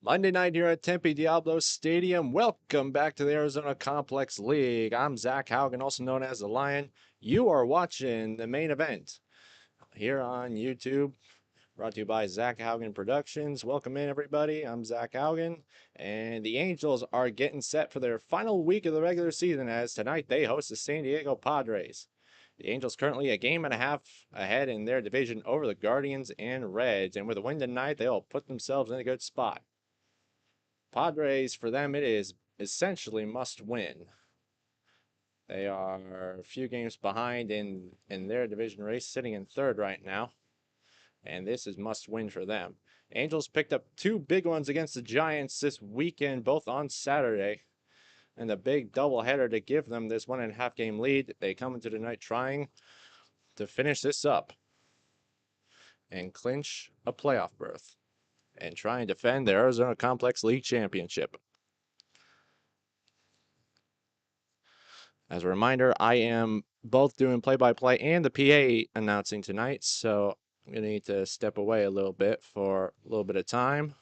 Monday night here at Tempe Diablo Stadium. Welcome back to the Arizona Complex League. I'm Zach Haugen, also known as the Lion. You are watching the main event here on YouTube, brought to you by Zach Haugen Productions. Welcome in, everybody. I'm Zach Haugen, and the Angels are getting set for their final week of the regular season as tonight they host the San Diego Padres. The Angels currently a game and a half ahead in their division over the Guardians and Reds, and with a win tonight, they'll put themselves in a good spot. Padres, for them, it is essentially must win. They are a few games behind in their division race, sitting in third right now. And this is must win for them. Angels picked up two big ones against the Giants this weekend, both on Saturday. And the big doubleheader to give them this 1.5 game lead. They come into the night trying to finish this up and clinch a playoff berth and try and defend the Arizona Complex League Championship. As a reminder, I am both doing play-by-play and the PA announcing tonight, so I'm going to need to step away a little bit for a little bit of time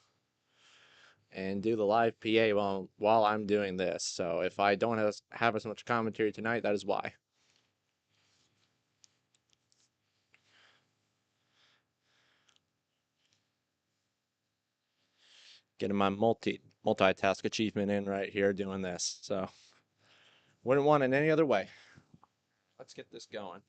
and do the live PA while I'm doing this. So if I don't have as much commentary tonight, that is why. Getting my multitask achievement in right here doing this. So wouldn't want it any other way. Let's get this going.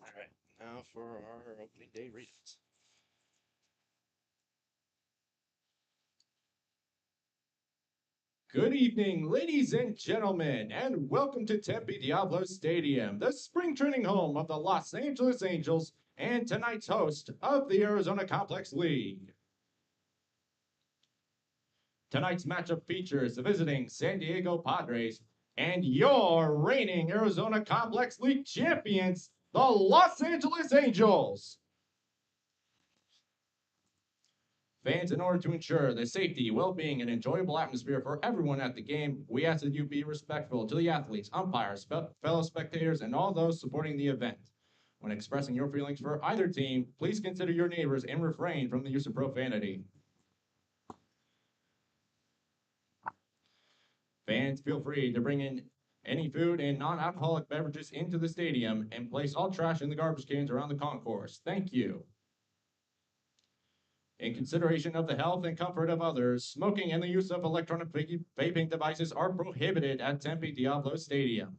All right, now for our opening day readings. Good evening, ladies and gentlemen, and welcome to Tempe Diablo Stadium, the spring training home of the Los Angeles Angels and tonight's host of the Arizona Complex League. Tonight's matchup features the visiting San Diego Padres and your reigning Arizona Complex League champions, the Los Angeles Angels. Fans, in order to ensure the safety, well-being, and enjoyable atmosphere for everyone at the game, we ask that you be respectful to the athletes, umpires, fellow spectators, and all those supporting the event. When expressing your feelings for either team, please consider your neighbors and refrain from the use of profanity. Fans, feel free to bring in any food and non-alcoholic beverages into the stadium and place all trash in the garbage cans around the concourse. Thank you. In consideration of the health and comfort of others, smoking and the use of electronic vaping devices are prohibited at Tempe Diablo Stadium.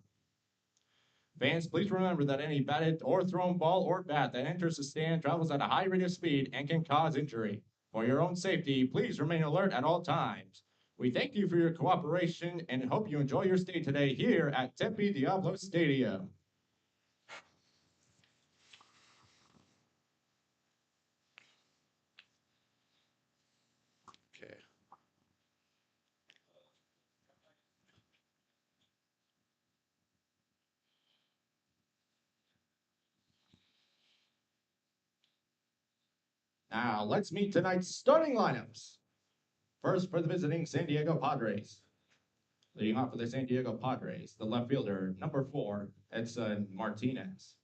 Fans, please remember that any batted or thrown ball or bat that enters the stand travels at a high rate of speed and can cause injury. For your own safety, please remain alert at all times. We thank you for your cooperation and hope you enjoy your stay today here at Tempe Diablo Stadium. Okay. Now, let's meet tonight's starting lineups. First, for the visiting San Diego Padres. Leading off for the San Diego Padres, the left fielder, number 4, Edson Martinez.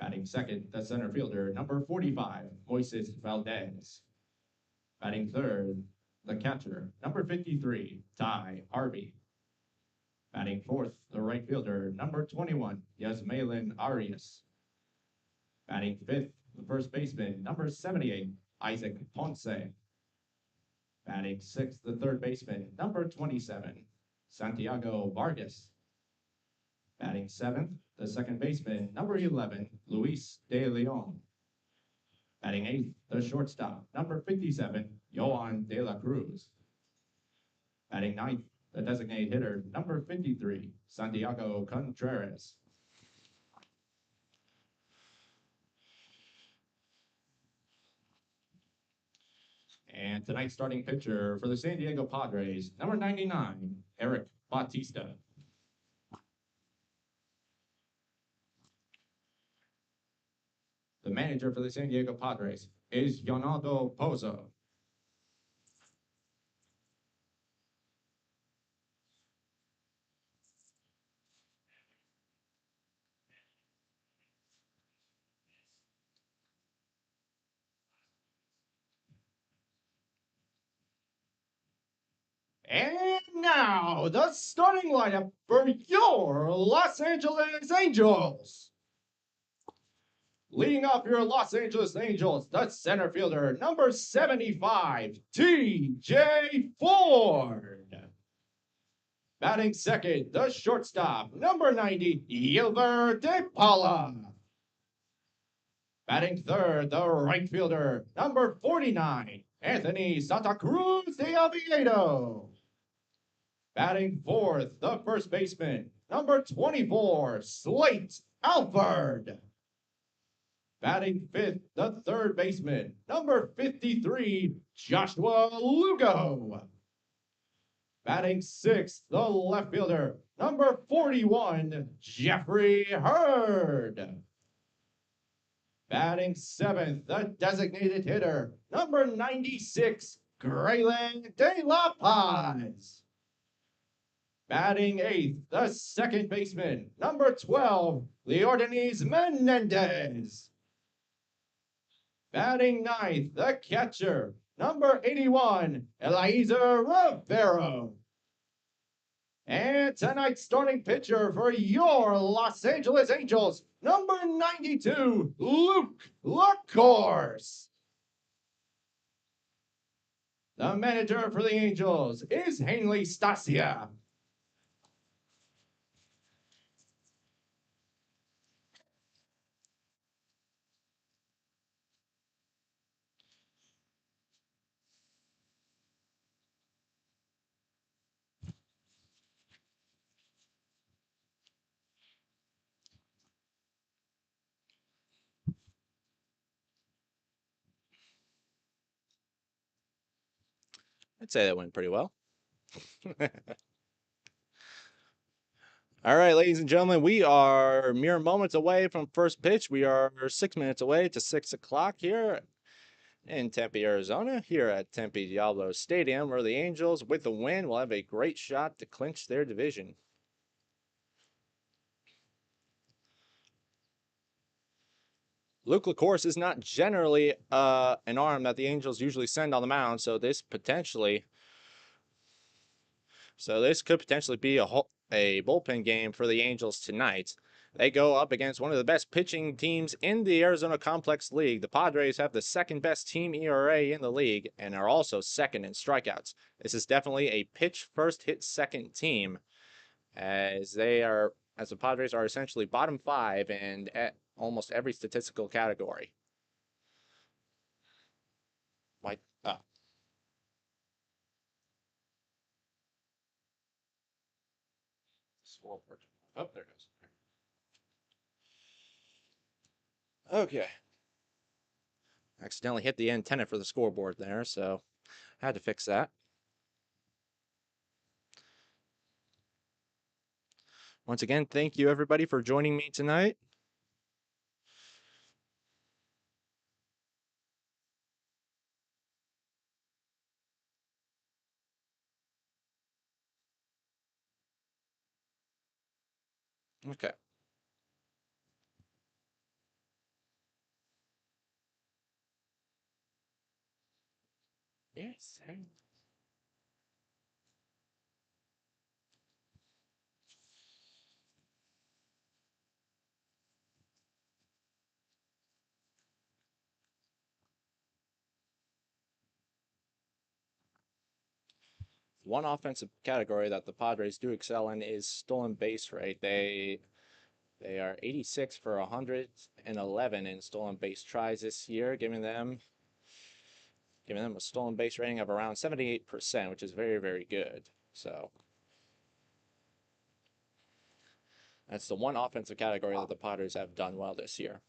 Batting second, the center fielder, number 45, Moises Valdez. Batting third, the catcher, number 53, Ty Harvey. Batting fourth, the right fielder, number 21, Yasmaelin Arias. Batting fifth, The first baseman, number 78, Isaac Ponce. Batting sixth, the third baseman, number 27, Santiago Vargas. Batting seventh, the second baseman, number 11, Luis De Leon. Batting eighth, the shortstop, number 57, Yohan De La Cruz. Batting ninth, the designated hitter, number 53, Santiago Contreras. And tonight's starting pitcher for the San Diego Padres, number 99, Eric Bautista. The manager for the San Diego Padres is Leonardo Pozo. And now, the starting lineup for your Los Angeles Angels. Leading off your Los Angeles Angels, the center fielder, number 75, TJ Ford. Batting second, the shortstop, number 90, Gilbert De Paula. Batting third, the right fielder, number 49, Anthony Santa Cruz de Oviedo. Batting fourth, the first baseman, number 24, Slate Alford. Batting fifth, the third baseman, number 53, Joshua Lugo. Batting sixth, the left fielder, number 41, Jeffrey Hurd. Batting seventh, the designated hitter, number 96, Graylin De La Paz. Batting eighth, the second baseman, number 12, Leordanes Menendez. Batting ninth, the catcher, number 81, Eliezer Rivero. And tonight's starting pitcher for your Los Angeles Angels, number 92, Luke LaCourse. The manager for the Angels is Hanley Stasia. I'd say that went pretty well. All right, ladies and gentlemen, we are mere moments away from first pitch. We are 6 minutes away to 6 o'clock here in Tempe, Arizona, here at Tempe Diablo Stadium, where the Angels, with the win, will have a great shot to clinch their division. Luke LaCourse is not generally an arm that the Angels usually send on the mound, so this could potentially be a bullpen game for the Angels tonight. They go up against one of the best pitching teams in the Arizona Complex League. The Padres have the second best team ERA in the league and are also second in strikeouts. This is definitely a pitch first, hit second team, as the Padres are essentially bottom five and at almost every statistical category. Like, scoreboard. Oh, there it goes. Okay. Accidentally hit the antenna for the scoreboard there, so I had to fix that. Once again, thank you everybody for joining me tonight. Okay. Yes. One offensive category that the Padres do excel in is stolen base rate. They are 86 for 111 in stolen base tries this year, giving them a stolen base rating of around 78%, which is very, very good. So that's the one offensive category that the Padres have done well this year.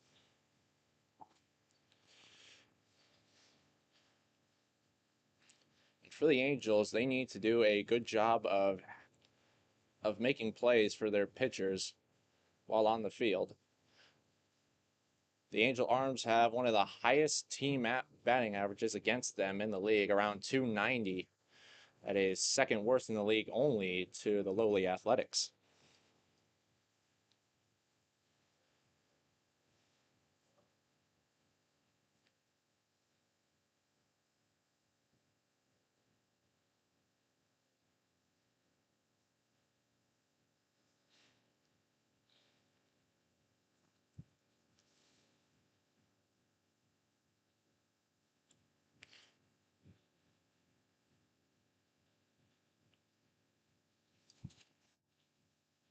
And for the Angels, they need to do a good job of making plays for their pitchers while on the field. The Angel Arms have one of the highest team batting averages against them in the league, around 290. That is second worst in the league only to the lowly Athletics.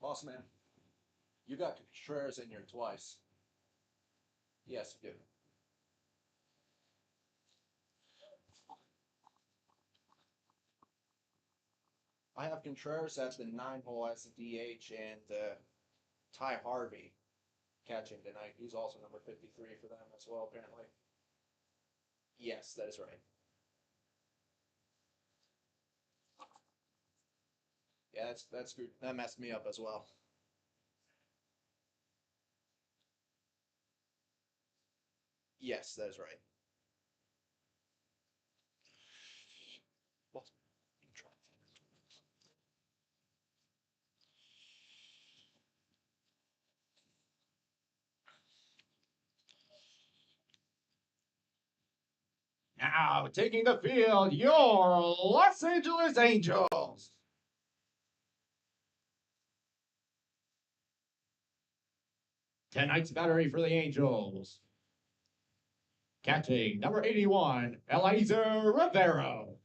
Boss man, you got Contreras in here twice. Yes, you do. I have Contreras at the 9 hole as the DH and Ty Harvey catching tonight. He's also number 53 for them as well, apparently. Yes, that is right. Yeah, that's good. That messed me up as well. Yes, that is right. Now taking the field, your Los Angeles Angels. Tonight's battery for the Angels. Catching number 81, Eliezer Rivero.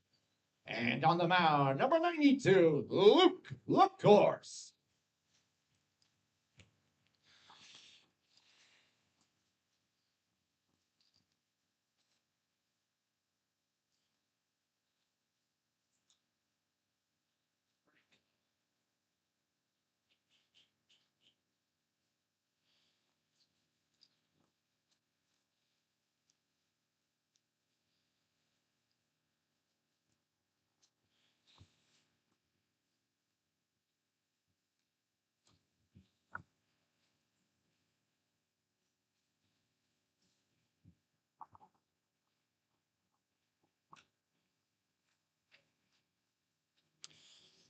And on the mound, number 92, Luke LaCourse.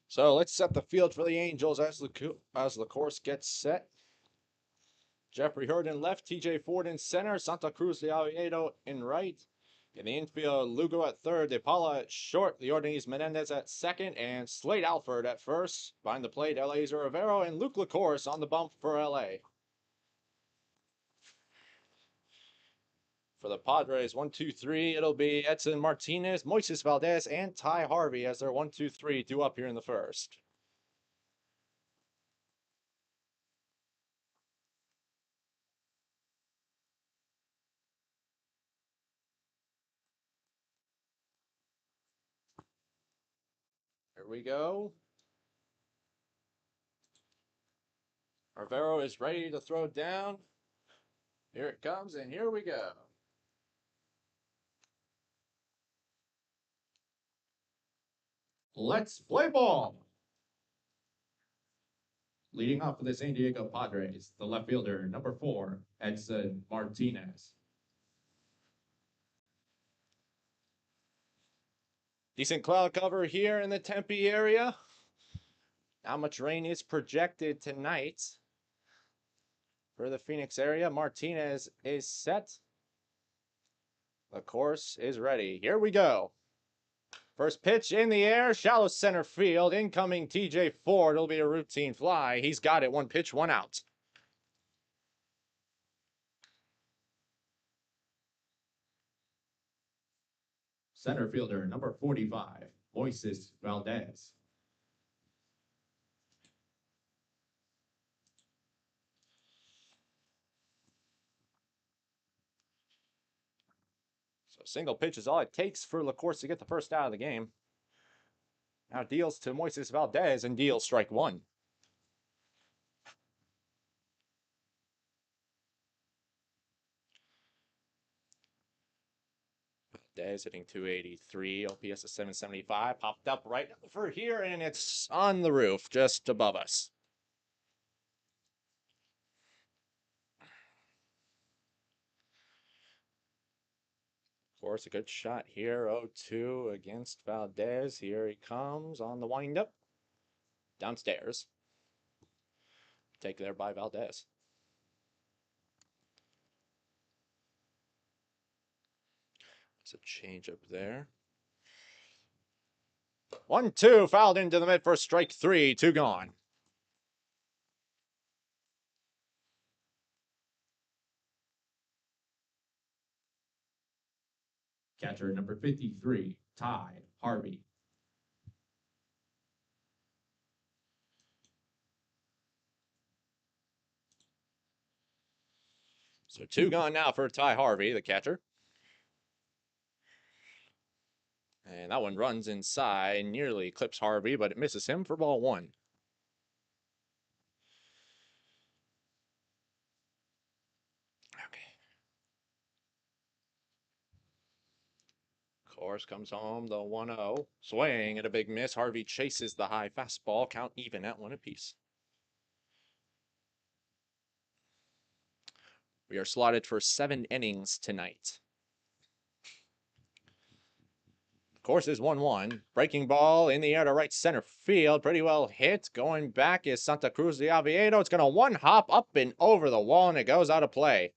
So let's set the field for the Angels as the course gets set. Jeffrey Hurd in left, TJ Ford in center, Santa Cruz de Oviedo in right. In the infield, Lugo at third, De Paula at short, Leordines Menendez at second, and Slade Alford at first. Behind the plate, Eliezer Rivero and Luke LaCourse on the bump for LA. For the Padres, 1, 2, 3, it'll be Edson Martinez, Moises Valdez, and Ty Harvey as their 1, 2, 3 due up here in the first. Here we go. Rivero is ready to throw down. Here it comes, and here we go. Let's play ball. Leading off for the San Diego Padres, the left fielder, number 4, Edson Martinez. Decent cloud cover here in the Tempe area. Not much rain is projected tonight for the Phoenix area. Martinez is set. The course is ready. Here we go. First pitch in the air, shallow center field. Incoming TJ Ford. It'll be a routine fly. He's got it. One pitch, one out. Center fielder, number 45, Moises Valdez. So single pitch is all it takes for LaCourse to get the first out of the game. Now deals to Moises Valdez and deals strike one. Valdez hitting 283, OPS of 775. Popped up right for here, and it's on the roof just above us. Of course, a good shot here. 0-2 against Valdez. Here he comes on the windup. Downstairs. Taken there by Valdez. It's a change up there. 1-2, fouled into the mid for strike three. 2 gone. Catcher number 53, Ty Harvey. So 2 gone now for Ty Harvey, the catcher. And that one runs inside, nearly clips Harvey, but it misses him for ball 1. Okay. Course comes home, the 1-0. Swing and a big miss. Harvey chases the high fastball. Count even at 1 apiece. We are slotted for 7 innings tonight. Course is 1-1. Breaking ball in the air to right center field. Pretty well hit. Going back is Santa Cruz de Oviedo. It's going to one hop up and over the wall, and it goes out of play.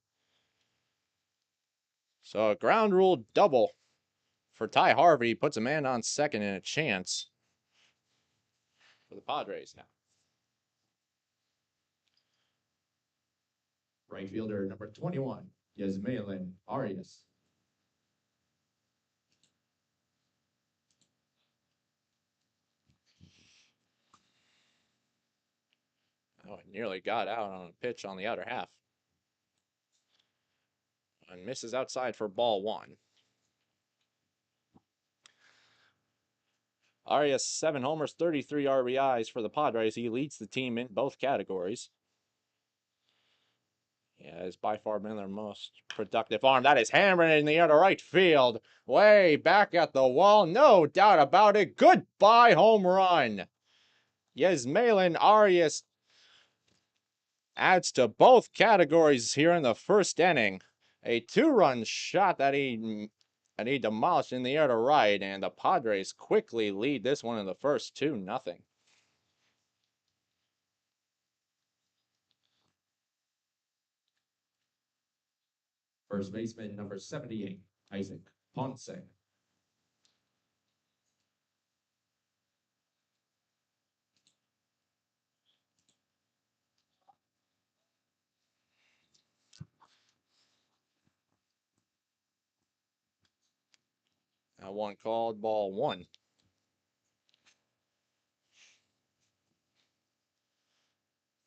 So a ground rule double for Ty Harvey. Puts a man on second and a chance for the Padres now. Right fielder number 21, Yasmaelin Arias. Oh, it nearly got out on a pitch on the outer half. And misses outside for ball 1. Arias, 7 homers, 33 RBIs for the Padres. He leads the team in both categories. Yeah, has by far been their most productive arm. That is hammering in the air to right field. Way back at the wall. No doubt about it. Goodbye home run. Yasmaelin Arias adds to both categories here in the first inning. A 2-run shot that he demolished in the air to right, and the Padres quickly lead this one in the first 2-0. First baseman number 78, Isaac Ponce. Now one called, ball 1.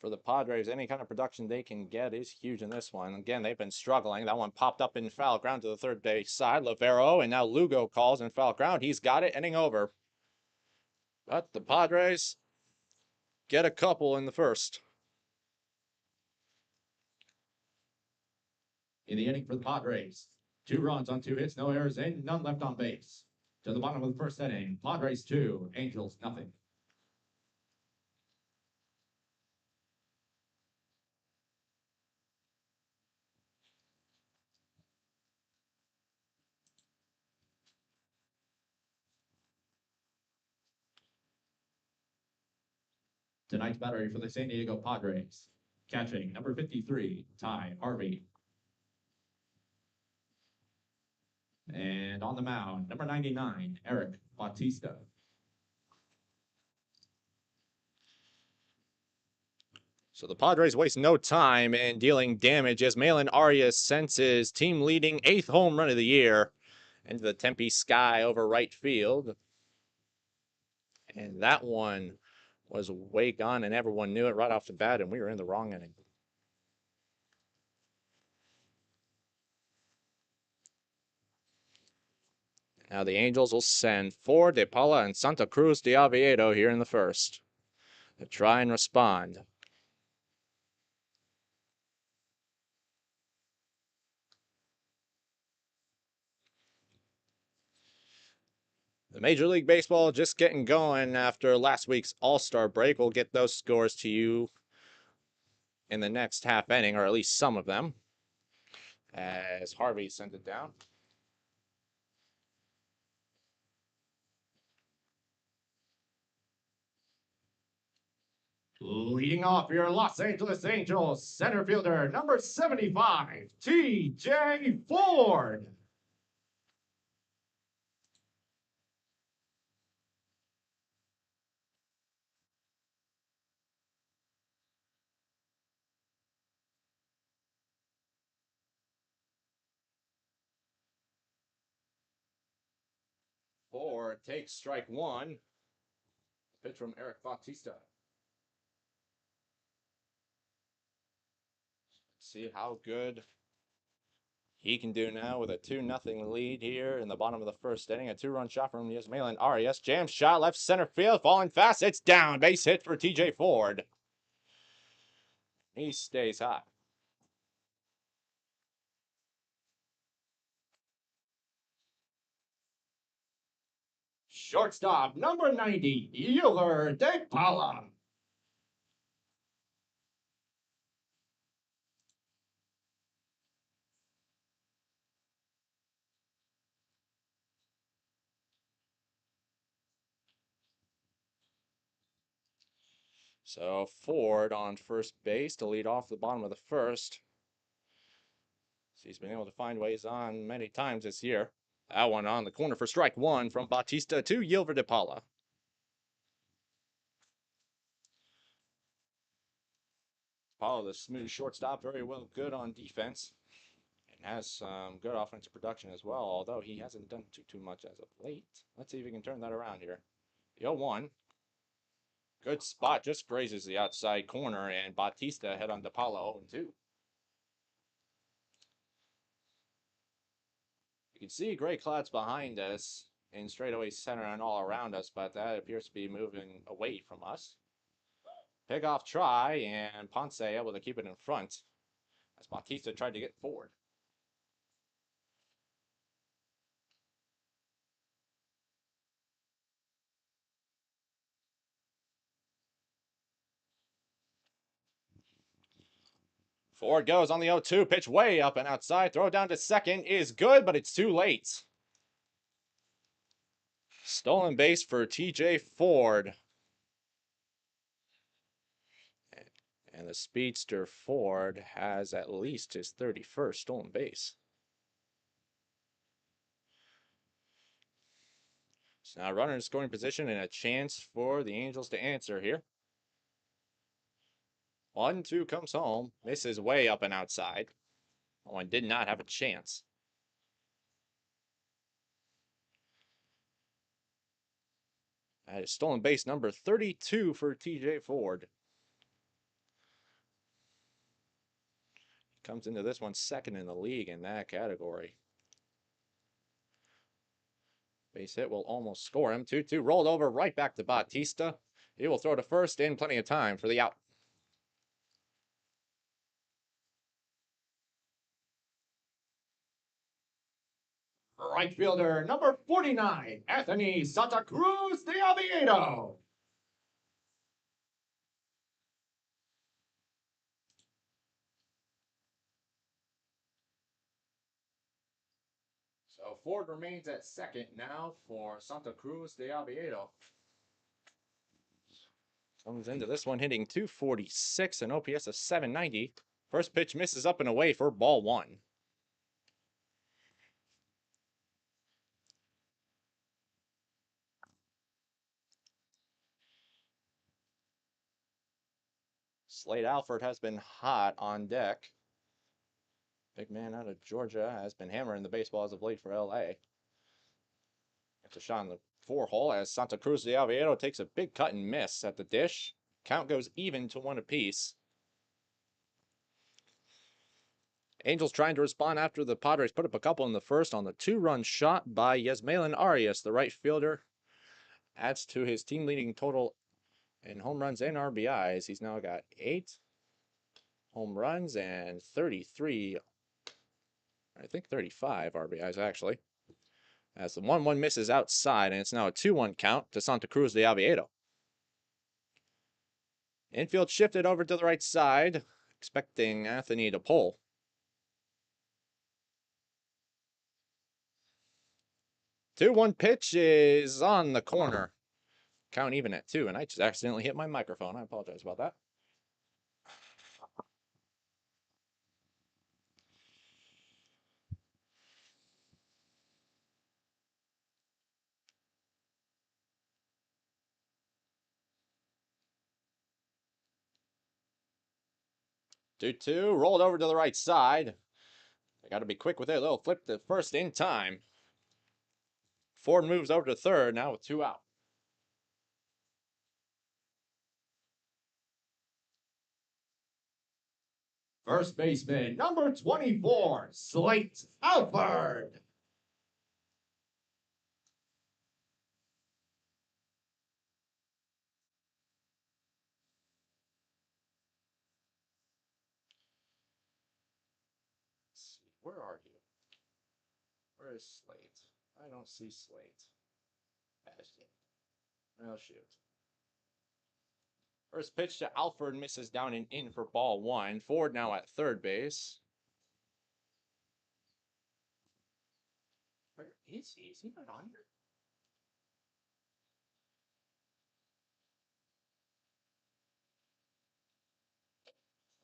For the Padres, any kind of production they can get is huge in this one. Again, they've been struggling. That one popped up in foul ground to the third base side. Lovero, and now Lugo calls in foul ground. He's got it, inning over. But the Padres get a couple in the first. In the inning for the Padres, 2 runs on 2 hits, no errors, and none left on base. To the bottom of the first inning, Padres 2, Angels nothing. Tonight's battery for the San Diego Padres. Catching number 53, Ty Harvey. And on the mound, number 99, Eric Bautista. So the Padres waste no time in dealing damage as Malin Arias sends his team-leading 8th home run of the year into the Tempe sky over right field. And that one was way gone, and everyone knew it right off the bat, and we were in the wrong inning. Now the Angels will send Ford, De Paula, and Santa Cruz de Oviedo here in the first to try and respond. The Major League Baseball just getting going after last week's All-Star break. We'll get those scores to you in the next half inning, or at least some of them, as Harvey sent it down. Leading off your Los Angeles Angels center fielder, number 75, T.J. Ford. Ford takes strike one. Pitch from Eric Bautista. Let's see how good he can do now with a 2-0 lead here in the bottom of the first inning. A 2-run shot from Yasmaelan Arias. Jam shot left center field, falling fast. It's down. Base hit for TJ Ford. He stays hot. Shortstop, number 90, Euler De Paula. So Ford on first base to lead off the bottom of the first. So he's been able to find ways on many times this year. That one on the corner for strike one from Bautista to Yilver De Paula. Paula, the smooth shortstop, very well good on defense. And has some good offensive production as well, although he hasn't done too much as of late. Let's see if he can turn that around here. The 0-1. Good spot, just grazes the outside corner, and Bautista head on De Paula 0-2. You can see gray clouds behind us in straightaway center and all around us, but that appears to be moving away from us. Pickoff try, and Ponce able to keep it in front as Bautista tried to get forward. Ford goes on the 0-2, pitch way up and outside. Throw down to second is good, but it's too late. Stolen base for TJ Ford. And the speedster Ford has at least his 31st stolen base. So now runner in scoring position and a chance for the Angels to answer here. 1-2 comes home, misses way up and outside. One did not have a chance. That is stolen base number 32 for TJ Ford. Comes into this one second in the league in that category. Base hit will almost score him. 2-2 rolled over right back to Bautista. He will throw to first in plenty of time for the out. Right fielder, number 49, Anthony Santa Cruz de Oviedo. So Ford remains at second now for Santa Cruz de Oviedo. Comes into this one hitting 246, an OPS of 790. First pitch misses up and away for ball one. Slade Alford has been hot on deck. Big man out of Georgia has been hammering the baseball as of late for LA. It's a shot in the 4 hole as Santa Cruz de Oviedo takes a big cut and miss at the dish. Count goes even to 1 apiece. Angels trying to respond after the Padres put up a couple in the first on the 2-run shot by Yasmalan Arias, the right fielder. Adds to his team leading total in home runs and RBIs. He's now got 8 home runs and 33, I think 35 RBIs actually. As the 1-1 misses outside, and it's now a 2-1 count to Santa Cruz de Oviedo. Infield shifted over to the right side, expecting Anthony to pull. 2-1 pitch is on the corner. Count even at 2, and I just accidentally hit my microphone. I apologize about that. Two, rolled over to the right side. They got to be quick with it. They'll flip the first in time. Ford moves over to third now with 2 out. First baseman, number 24, Slate Alford. Let's see, where are you? Where is Slate? I don't see Slate. Oh, shoot. First pitch to Alford misses down and in for ball 1. Ford now at third base. Where is he? Is he not on here?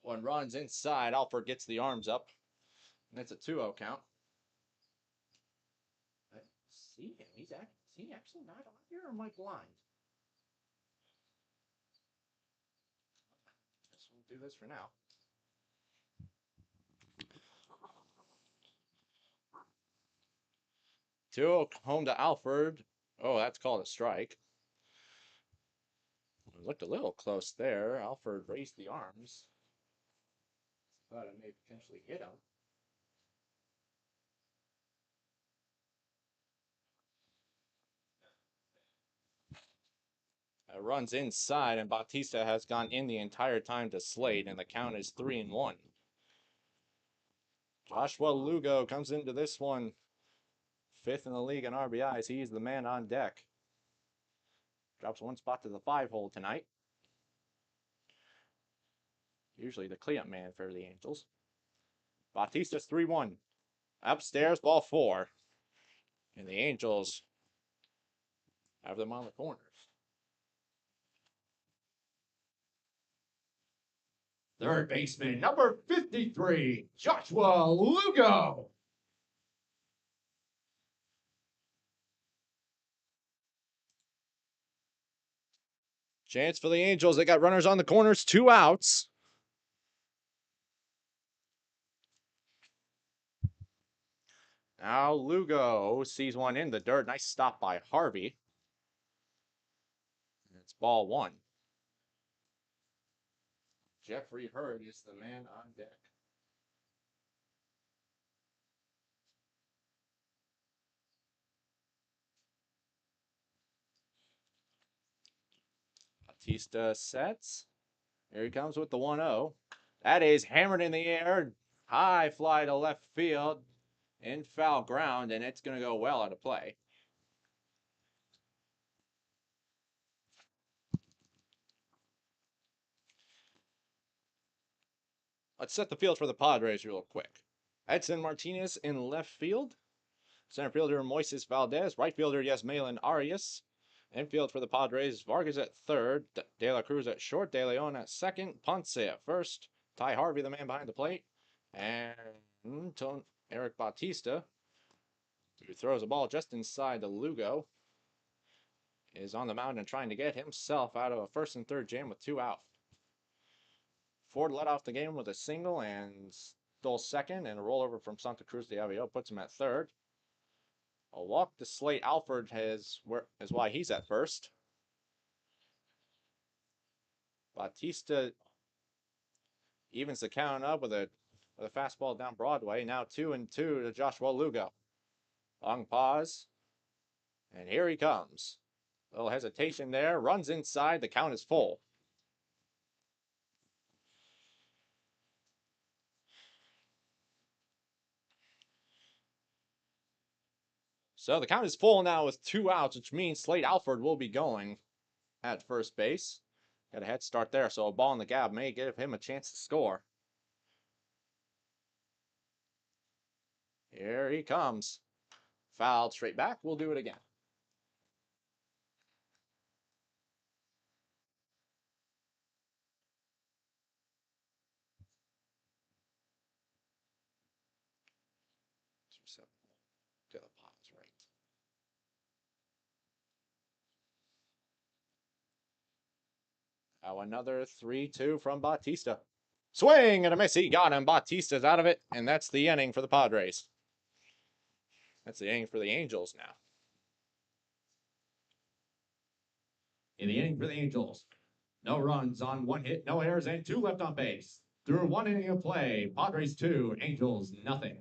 One runs inside. Alford gets the arms up. And it's a 2-0 count. I see him. Is he actually not on here, or am I blind? Guess we'll do this for now. 2-0 home to Alford. Oh, that's called a strike. It looked a little close there. Alford raised the arms. Thought it may potentially hit him. Runs inside, and Bautista has gone in the entire time to Slade, and the count is 3-1. Joshua Lugo comes into this one 5th in the league in RBIs. He's the man on deck. Drops 1 spot to the 5 hole tonight. Usually the cleanup man for the Angels. Bautista's 3-1. Upstairs, ball 4. And the Angels have them on the corners. Third baseman, number 53, Joshua Lugo. Chance for the Angels. They got runners on the corners, 2 outs. Now Lugo sees one in the dirt. Nice stop by Harvey. It's ball 1. Jeffrey Hurd is the man on deck. Bautista sets. Here he comes with the 1-0. That is hammered in the air. High fly to left field. In foul ground, and it's going to go well out of play. Let's set the field for the Padres real quick. Edson Martinez in left field. Center fielder Moises Valdez. Right fielder Yasmalan Arias. Infield for the Padres, Vargas at third. De La Cruz at short. De Leon at second. Ponce at first. Ty Harvey, the man behind the plate. And Eric Bautista, who throws a ball just inside the Lugo, is on the mound and trying to get himself out of a first and third jam with 2 out. Ford led off the game with a single and stole second, and a rollover from Santa Cruz de Avio puts him at third. A walk to Slate Alford is why he's at first. Bautista evens the count up with a fastball down Broadway. Now 2-2 to Joshua Lugo. Long pause. And here he comes. A little hesitation there. Runs inside. The count is full. So the count is full now with 2 outs, which means Slate Alford will be going at first base. Got a head start there, so a ball in the gap may give him a chance to score. Here he comes. Fouled straight back. We'll do it again. To the pause, right. Now another 3-2 from Bautista. Swing and a miss. He got him. Bautista's out of it, and that's the inning for the Padres. That's the inning for the Angels now. In the inning for the Angels, no runs on 1 hit, no errors, and 2 left on base. Through 1 inning of play, Padres 2, Angels nothing.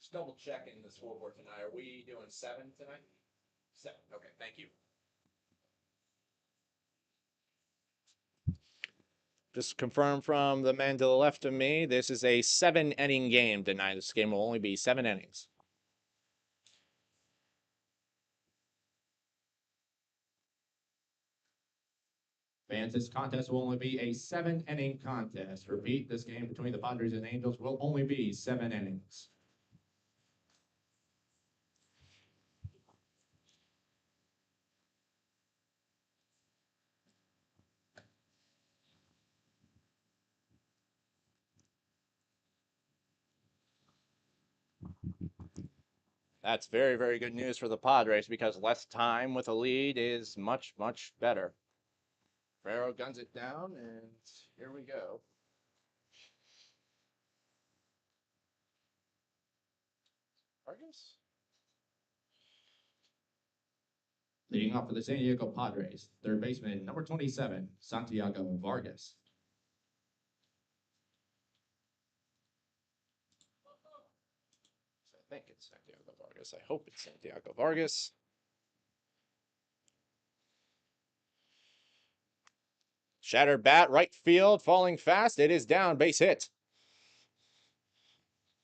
Just double checking the scoreboard tonight. Are we doing 7 tonight? 7. Okay, thank you. Just confirmed from the man to the left of me, this is a 7-inning game tonight. This game will only be 7 innings. Fans, this contest will only be a 7-inning contest. Repeat, this game between the Padres and Angels will only be 7 innings. That's very, very good news for the Padres because less time with a lead is much, much better. Ferro guns it down, and here we go. Vargas? Leading off for the San Diego Padres, third baseman, number 27, Santiago Vargas. I think it's Santiago Vargas. I hope it's Santiago Vargas. Shattered bat, right field, falling fast. It is down, base hit.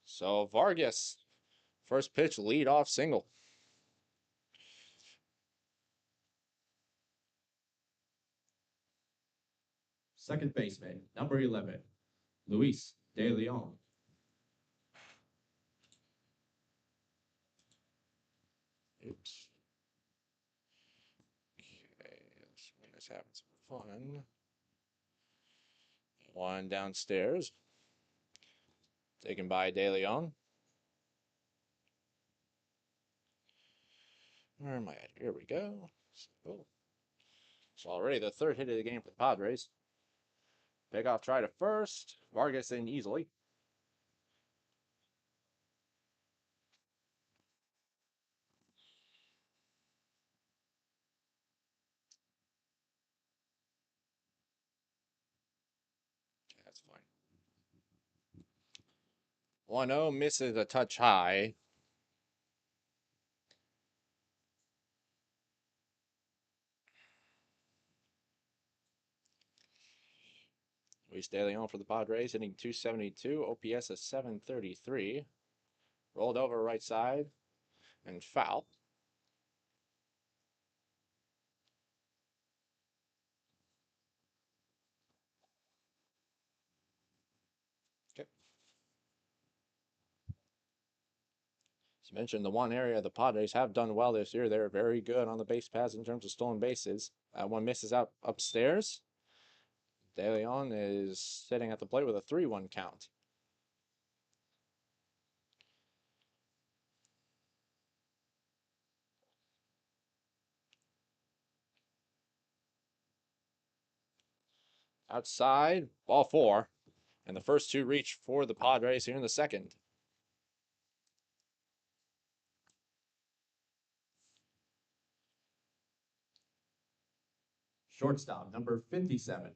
So Vargas, first pitch, lead off single. Second baseman, number 11, Luis De Leon. Oops. Okay, let's have some fun. One downstairs. Taken by De Leon. Where am I at? Here we go. Oh. It's already the third hit of the game for the Padres. Pickoff try to first. Vargas in easily. That's fine. 1-0 misses a touch high. Luis De Leon for the Padres, hitting .272, OPS of .733. Rolled over right side and foul. Okay. As mentioned, the one area the Padres have done well this year, they're very good on the base paths in terms of stolen bases. One misses out upstairs. De Leon is sitting at the plate with a 3-1 count. Outside, ball 4. And the first 2 reach for the Padres here in the second. Shortstop, number 57,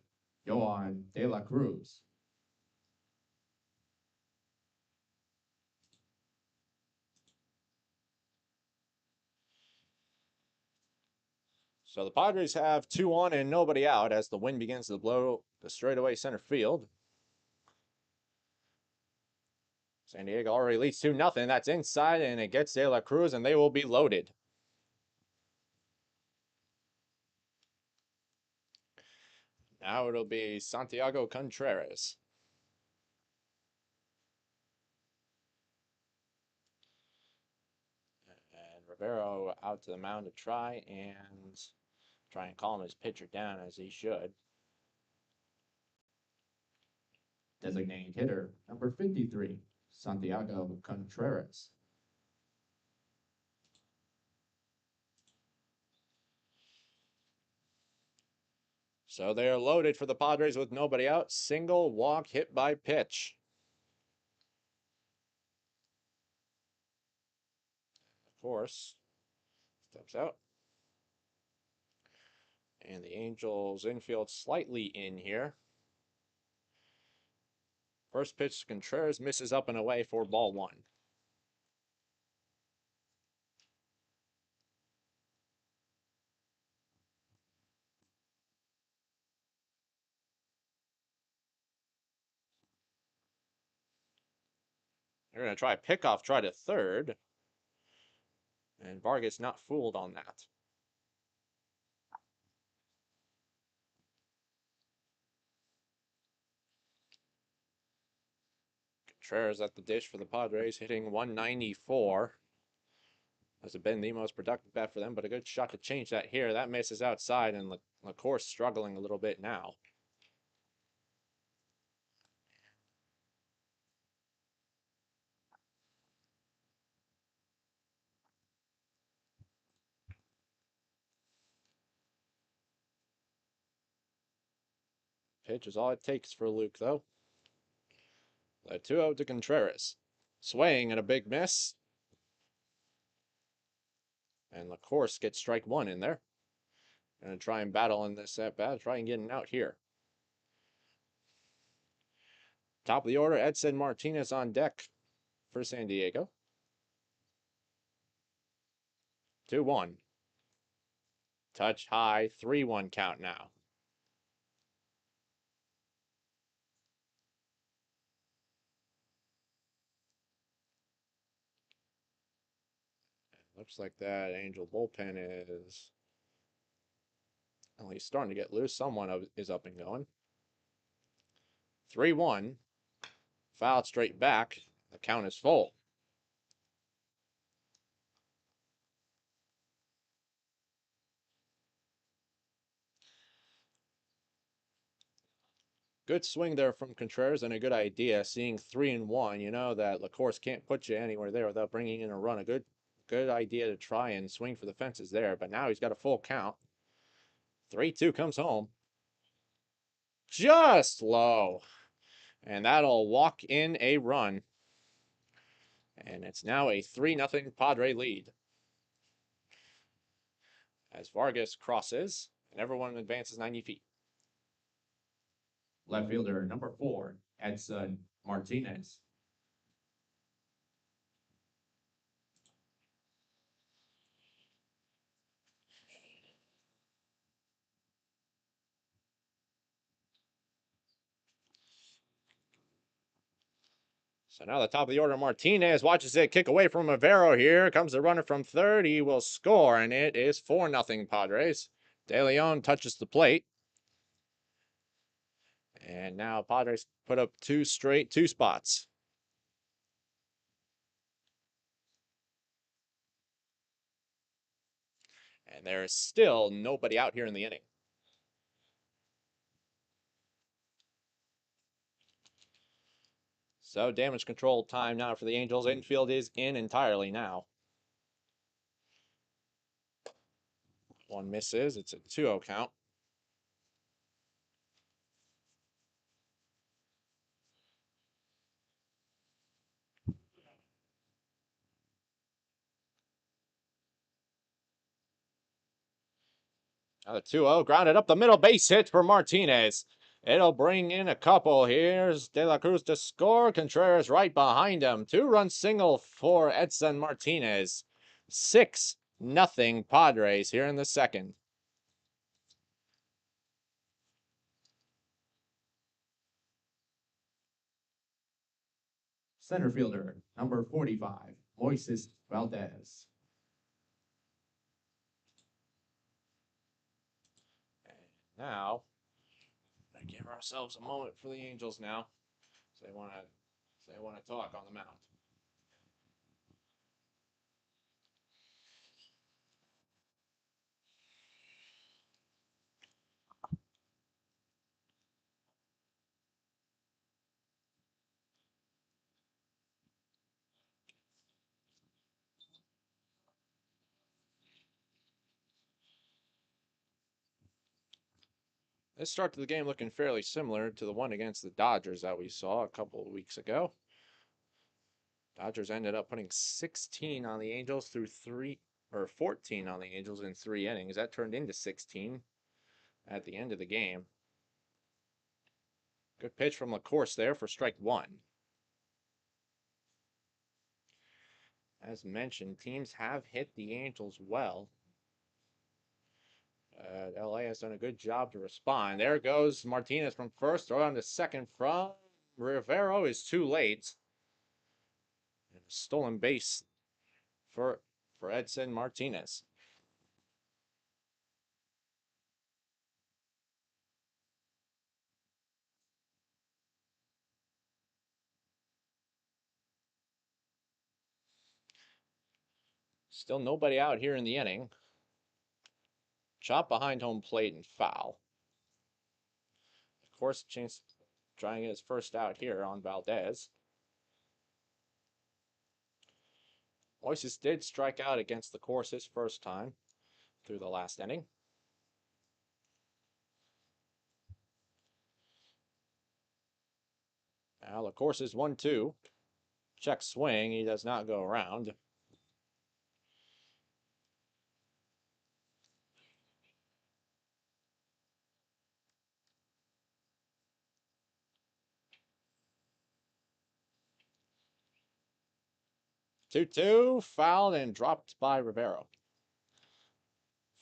Yohan De La Cruz. So the Padres have 2 on and nobody out as the wind begins to blow the straightaway center field. San Diego already leads 2-0. That's inside, and it gets De La Cruz, and they will be loaded. Now it'll be Santiago Contreras. And Rivero out to the mound to try and calm his pitcher down as he should. Designated hitter, number 53, Santiago Contreras. So they are loaded for the Padres with nobody out. Single walk hit by pitch. Of course, steps out. And the Angels infield slightly in here. First pitch, Contreras misses up and away for ball 1. They're going to try a pickoff, try to third. And Vargas not fooled on that. Contreras at the dish for the Padres, hitting 194. Has been the most productive bat for them, but a good shot to change that here. That misses outside, and LaCourse struggling a little bit now. Pitch is all it takes for Luke, though. The 2-0 to Contreras. Swaying and a big miss. And LaCourse gets strike 1 in there. Gonna try and battle in this at bat, try and get an out here. Top of the order, Edson Martinez on deck for San Diego. 2-1. Touch high, 3-1 count now. Looks like that Angel bullpen is at least starting to get loose. Someone is up and going. 3-1. Fouled straight back. The count is full. Good swing there from Contreras and a good idea. Seeing 3-1, you know that LaCourse can't put you anywhere there without bringing in a run. A good idea to try and swing for the fences there. But now he's got a full count. 3-2 comes home. Just low. And that'll walk in a run. And it's now a 3-0 Padre lead. As Vargas crosses, and everyone advances 90 feet. Left fielder, number 4, Edson Martinez. So now the top of the order, Martinez watches it kick away from Rivero here. Comes the runner from third. He will score, and it is 4-0 Padres. De Leon touches the plate. And now Padres put up 2 straight 2 spots. And there's still nobody out here in the inning. So damage control time now for the Angels. Infield is in entirely now. One misses. It's a 2-0 count. Another 2-0. Grounded up the middle. Base hit for Martinez. It'll bring in a couple. Here's De La Cruz to score. Contreras right behind him. 2-run single for Edson Martinez. 6-0 Padres here in the second. Center fielder, number 45, Moises Valdez. Now, give ourselves a moment for the Angels now. So they want to talk on the mound. This start to the game looking fairly similar to the one against the Dodgers that we saw a couple of weeks ago. Dodgers ended up putting 16 on the Angels through 14 on the Angels in 3 innings. That turned into 16 at the end of the game. Good pitch from LaCourse there for strike 1. As mentioned, teams have hit the Angels well. LA has done a good job to respond. There goes Martinez from first. Throw on to second from Rivero is too late. And a stolen base for Edson Martinez. Still nobody out here in the inning. Chop behind home plate and foul. Of course, chance trying his first out here on Valdez. Moises did strike out against LaCourse his first time through the last inning. Now LaCourse is 1-2. Check swing. He does not go around. Two, fouled and dropped by Rivero.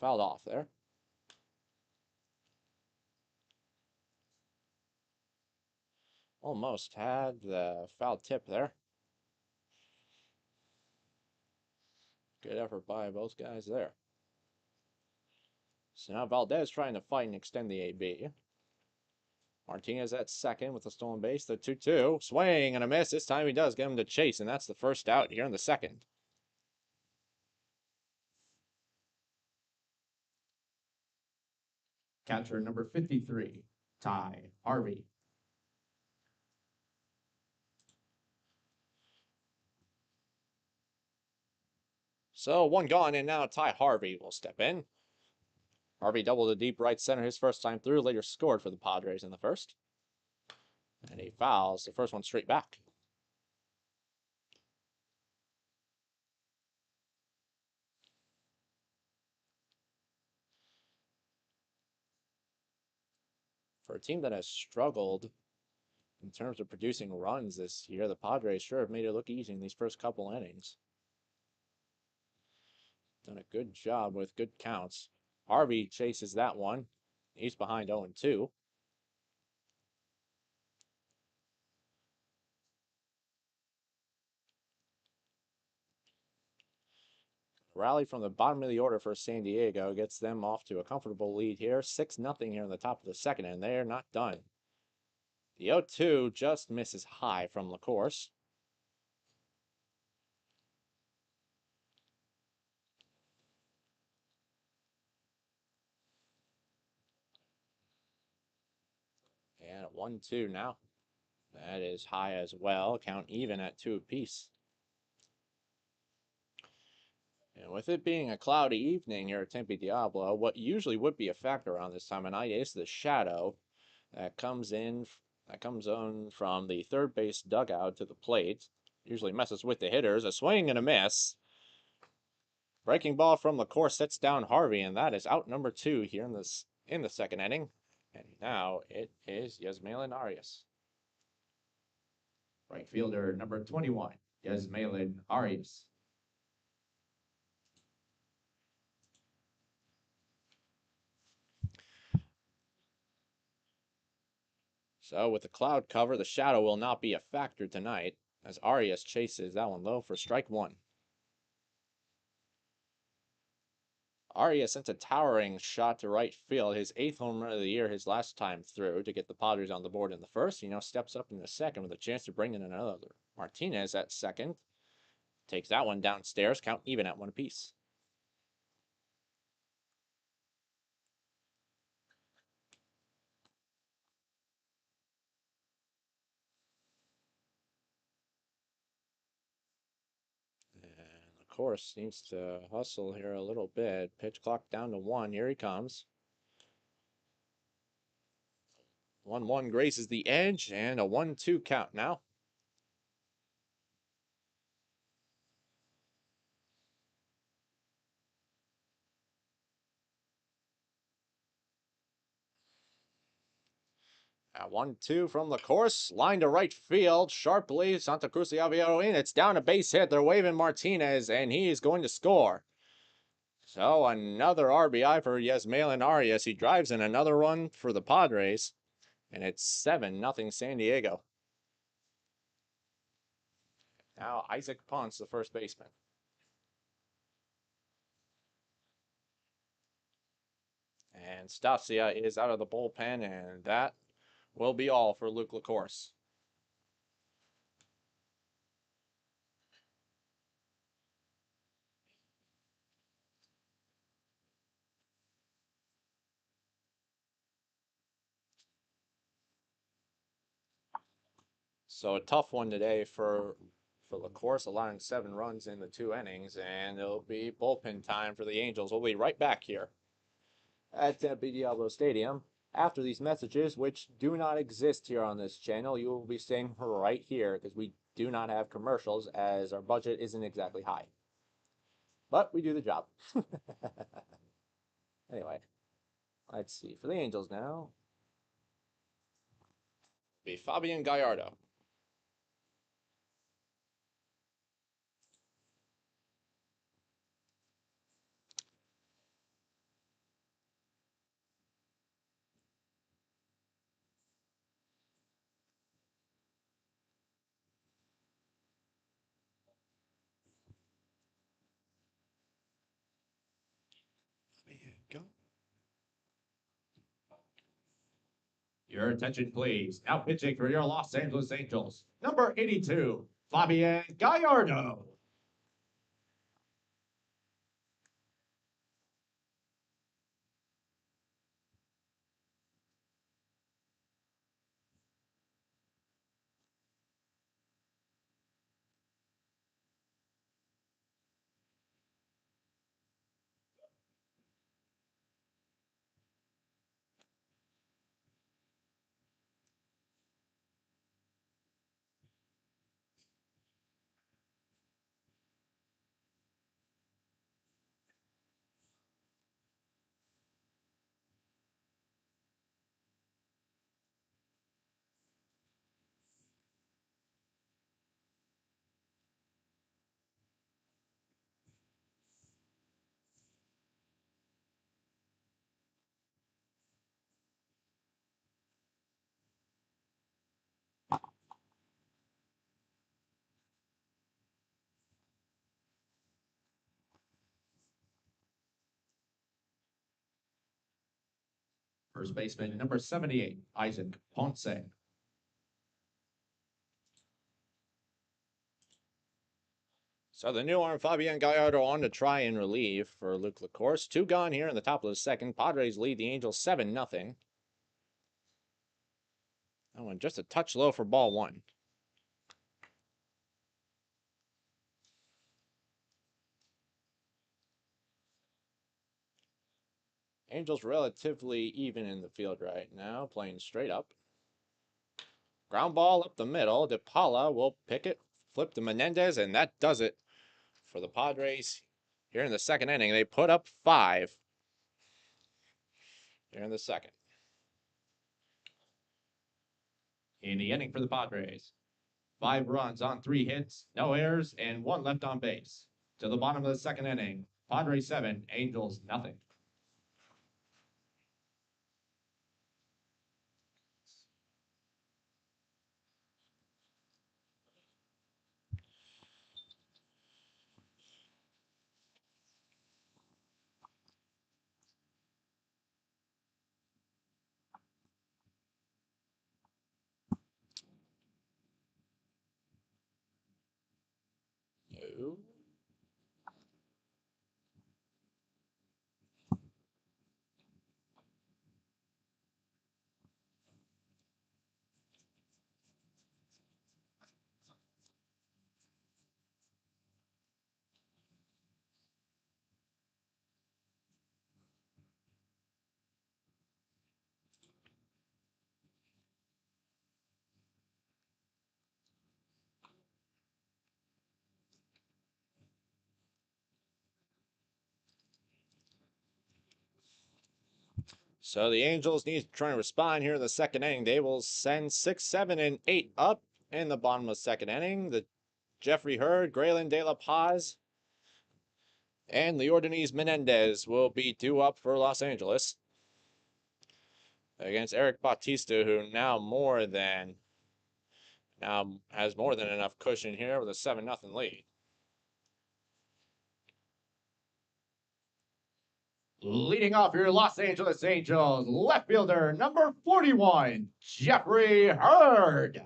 Fouled off there. Almost had the foul tip there. Good effort by both guys there. So now Valdez trying to fight and extend the AB. Martinez at second with the stolen base. The 2-2. Swing and a miss. This time he does get him to chase, and that's the first out here in the second. Catcher number 53, Ty Harvey. So 1 gone, and now Ty Harvey will step in. Harvey doubled to deep right center his first time through, later scored for the Padres in the first. And he fouls the first one straight back. For a team that has struggled in terms of producing runs this year, the Padres sure have made it look easy in these first couple innings. Done a good job with good counts. Harvey chases that one. He's behind 0-2. Rally from the bottom of the order for San Diego gets them off to a comfortable lead here. 6-0 here in the top of the second, and they're not done. The 0-2 just misses high from LaCourse. At 1-2 now. That is high as well. Count even at 2 apiece. And with it being a cloudy evening here at Tempe Diablo, what usually would be a factor around this time of night is the shadow that comes on from the third base dugout to the plate. Usually messes with the hitters. A swing and a miss. Breaking ball from the course sets down Harvey, and that is out number 2 here in the second inning. And now it is Yasmalan Arias. Right fielder number 21, Yasmalan Arias. So with the cloud cover, the shadow will not be a factor tonight as Arias chases that one low for strike 1. Arias sent a towering shot to right field, his 8th home run of the year, his last time through to get the Padres on the board in the first. He now steps up in the second with a chance to bring in another. Martinez at second takes that one downstairs, count even at 1 apiece. And of course needs to hustle here a little bit. Pitch clock down to 1. Here he comes. 1-1 graces the edge, and a 1-2 count now. At 1-2 from the course, line to right field, sharply, Santa Cruz Aviero in. It's down a base hit. They're waving Martinez, and he is going to score. So another RBI for Yasmalan Arias. He drives in another run for the Padres, and it's 7-0 San Diego. Now Isaac Ponce, the first baseman. And Stasia is out of the bullpen, and that will be all for Luke LaCourse. So a tough one today for LaCourse, allowing 7 runs in the 2 innings, and it'll be bullpen time for the Angels. We'll be right back here at Tempe Diablo Stadium after these messages, which do not exist here on this channel. You will be staying right here because we do not have commercials as our budget isn't exactly high. But we do the job. Anyway, let's see. For the Angels now, be Fabian Gallardo. There you go. Your attention, please. Now pitching for your Los Angeles Angels, number 82, Fabian Gallardo. First baseman, number 78, Isaac Ponce. So the new arm, Fabian Gallardo, on to try and relieve for Luke LaCourse. 2 gone here in the top of the second. Padres lead the Angels 7-0. That one just a touch low for ball one. Angels relatively even in the field right now, playing straight up. Ground ball up the middle. DePaula will pick it, flip to Menendez, and that does it for the Padres. Here in the second inning, they put up 5. Here in the second. In the inning for the Padres, 5 runs on 3 hits, no errors, and 1 left on base. To the bottom of the second inning, Padres 7, Angels nothing. No. So the Angels need to try and respond here in the second inning. They will send 6, 7, and 8 up in the bottom of the second inning. The Jeffrey Hurd, Graylin De La Paz, and Leordines Menendez will be due up for Los Angeles against Eric Bautista, who now has more than enough cushion here with a 7-0 lead. Leading off your Los Angeles Angels, left fielder number 41, Jeffrey Hurd.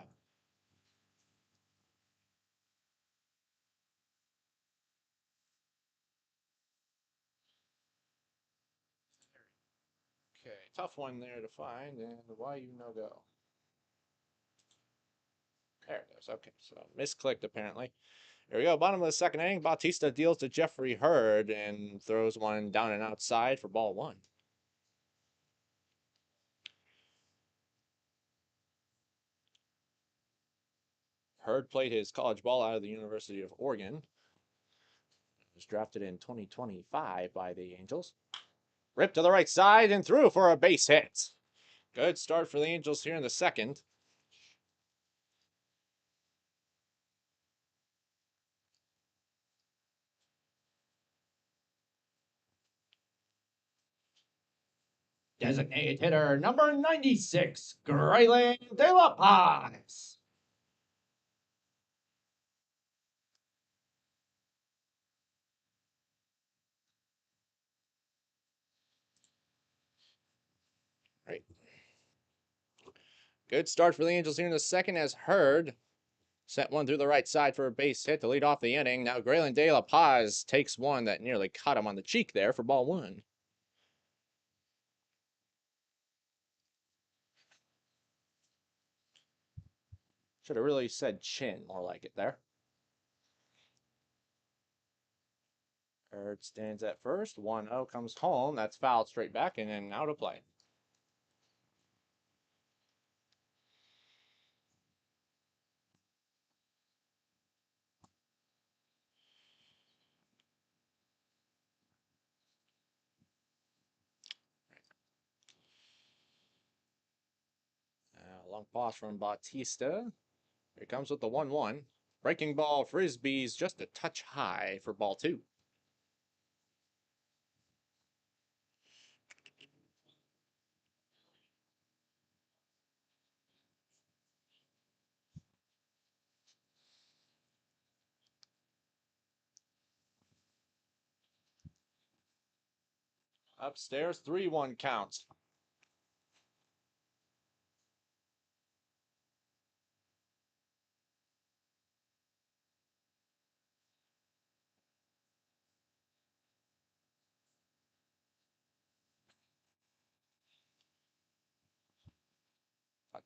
Okay, tough one there to find, and why you no go? There it goes. Okay, so misclicked apparently. Here we go. Bottom of the second inning. Bautista deals to Jeffrey Hurd and throws one down and outside for ball one. Hurd played his college ball out of the University of Oregon. Was drafted in 2025 by the Angels. Ripped to the right side and threw for a base hit. Good start for the Angels here in the second. Designated hitter number 96, Graylin De La Paz. Right. Good start for the Angels here in the second as Hurd sent one through the right side for a base hit to lead off the inning. Now Graylin De La Paz takes one that nearly caught him on the cheek there for ball one. Should have really said chin, more like it there. Hurd stands at first. 1-0 comes home. That's fouled straight back and then out of play. Long pause from Bautista. Here comes with the 1-1. Breaking ball, Frisbee's just a touch high for ball two. Upstairs, 3-1 count.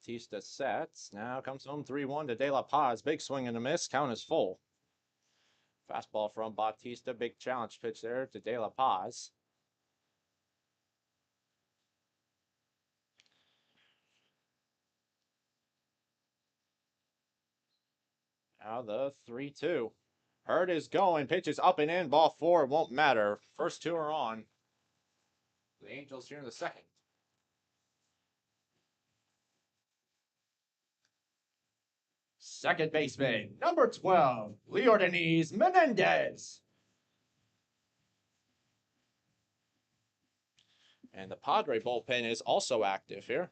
Bautista sets. Now comes home 3-1 to De La Paz. Big swing and a miss. Count is full. Fastball from Bautista. Big challenge pitch there to De La Paz. Now the 3-2. Hurd is going. Pitches up and in. Ball 4. It won't matter. First 2 are on. The Angels here in the second. Second baseman, number 12, Leordanes Menendez. And the Padre bullpen is also active here.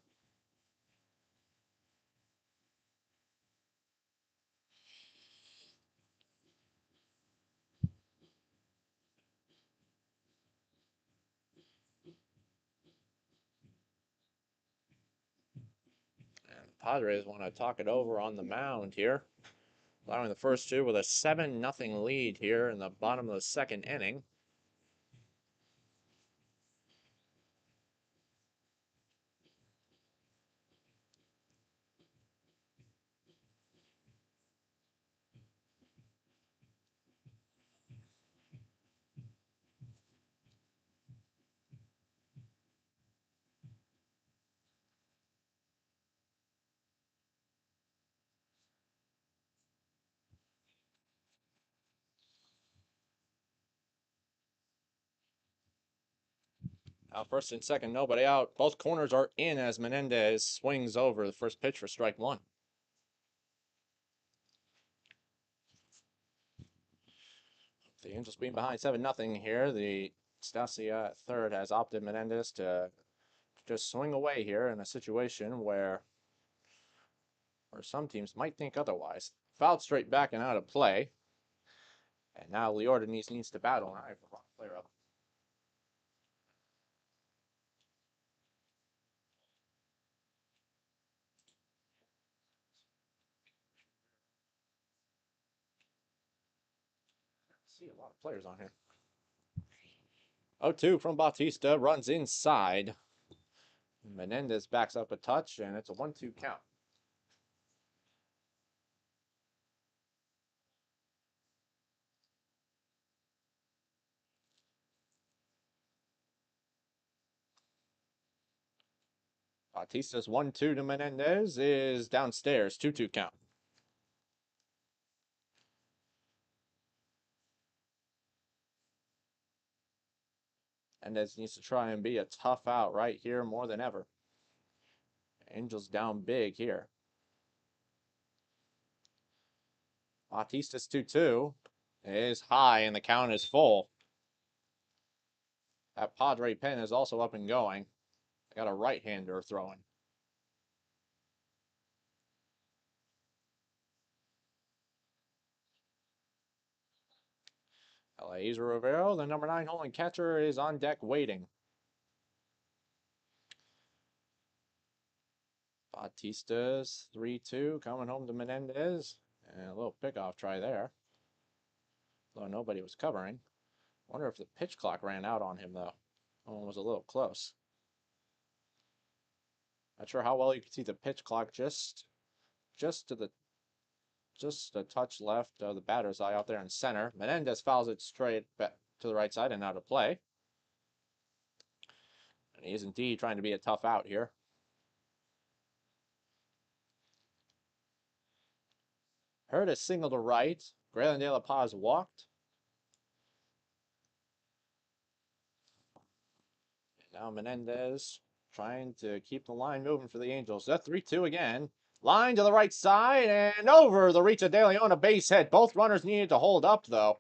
And the Padres want to talk it over on the mound here, allowing the first 2 with a 7-0 lead here in the bottom of the second inning. Now first and second, nobody out. Both corners are in as Menendez swings over the first pitch for strike 1. The Angels being behind 7-0 here. The Stasia at third has opted Menendez to just swing away here in a situation where some teams might think otherwise. Fouled straight back and out of play. And now Leordanes needs to battle. I forgot to player up. See a lot of players on here. 0-2 from Bautista, runs inside. Menendez backs up a touch, and it's a 1-2 count. Bautista's 1-2 to Menendez is downstairs, 2-2 count. Menendez needs to try and be a tough out right here more than ever. Angels down big here. Bautista's 2-2 is high, and the count is full. That Padre pen is also up and going. I got a right-hander throwing. Eliezer Rivero, the number 9 holding catcher, is on deck waiting. Bautista's 3-2 coming home to Menendez. And a little pickoff try there. Though nobody was covering. Wonder if the pitch clock ran out on him, though. One was a little close. Not sure how well you can see the pitch clock just a touch left of the batter's eye out there in center. Menendez fouls it straight back to the right side and out of play. And he is indeed trying to be a tough out here. Hurd a single to right. Graylin De La Paz walked. And now Menendez trying to keep the line moving for the Angels. That 3-2 again. Line to the right side and over the reach of De Leon, a base hit. Both runners needed to hold up, though.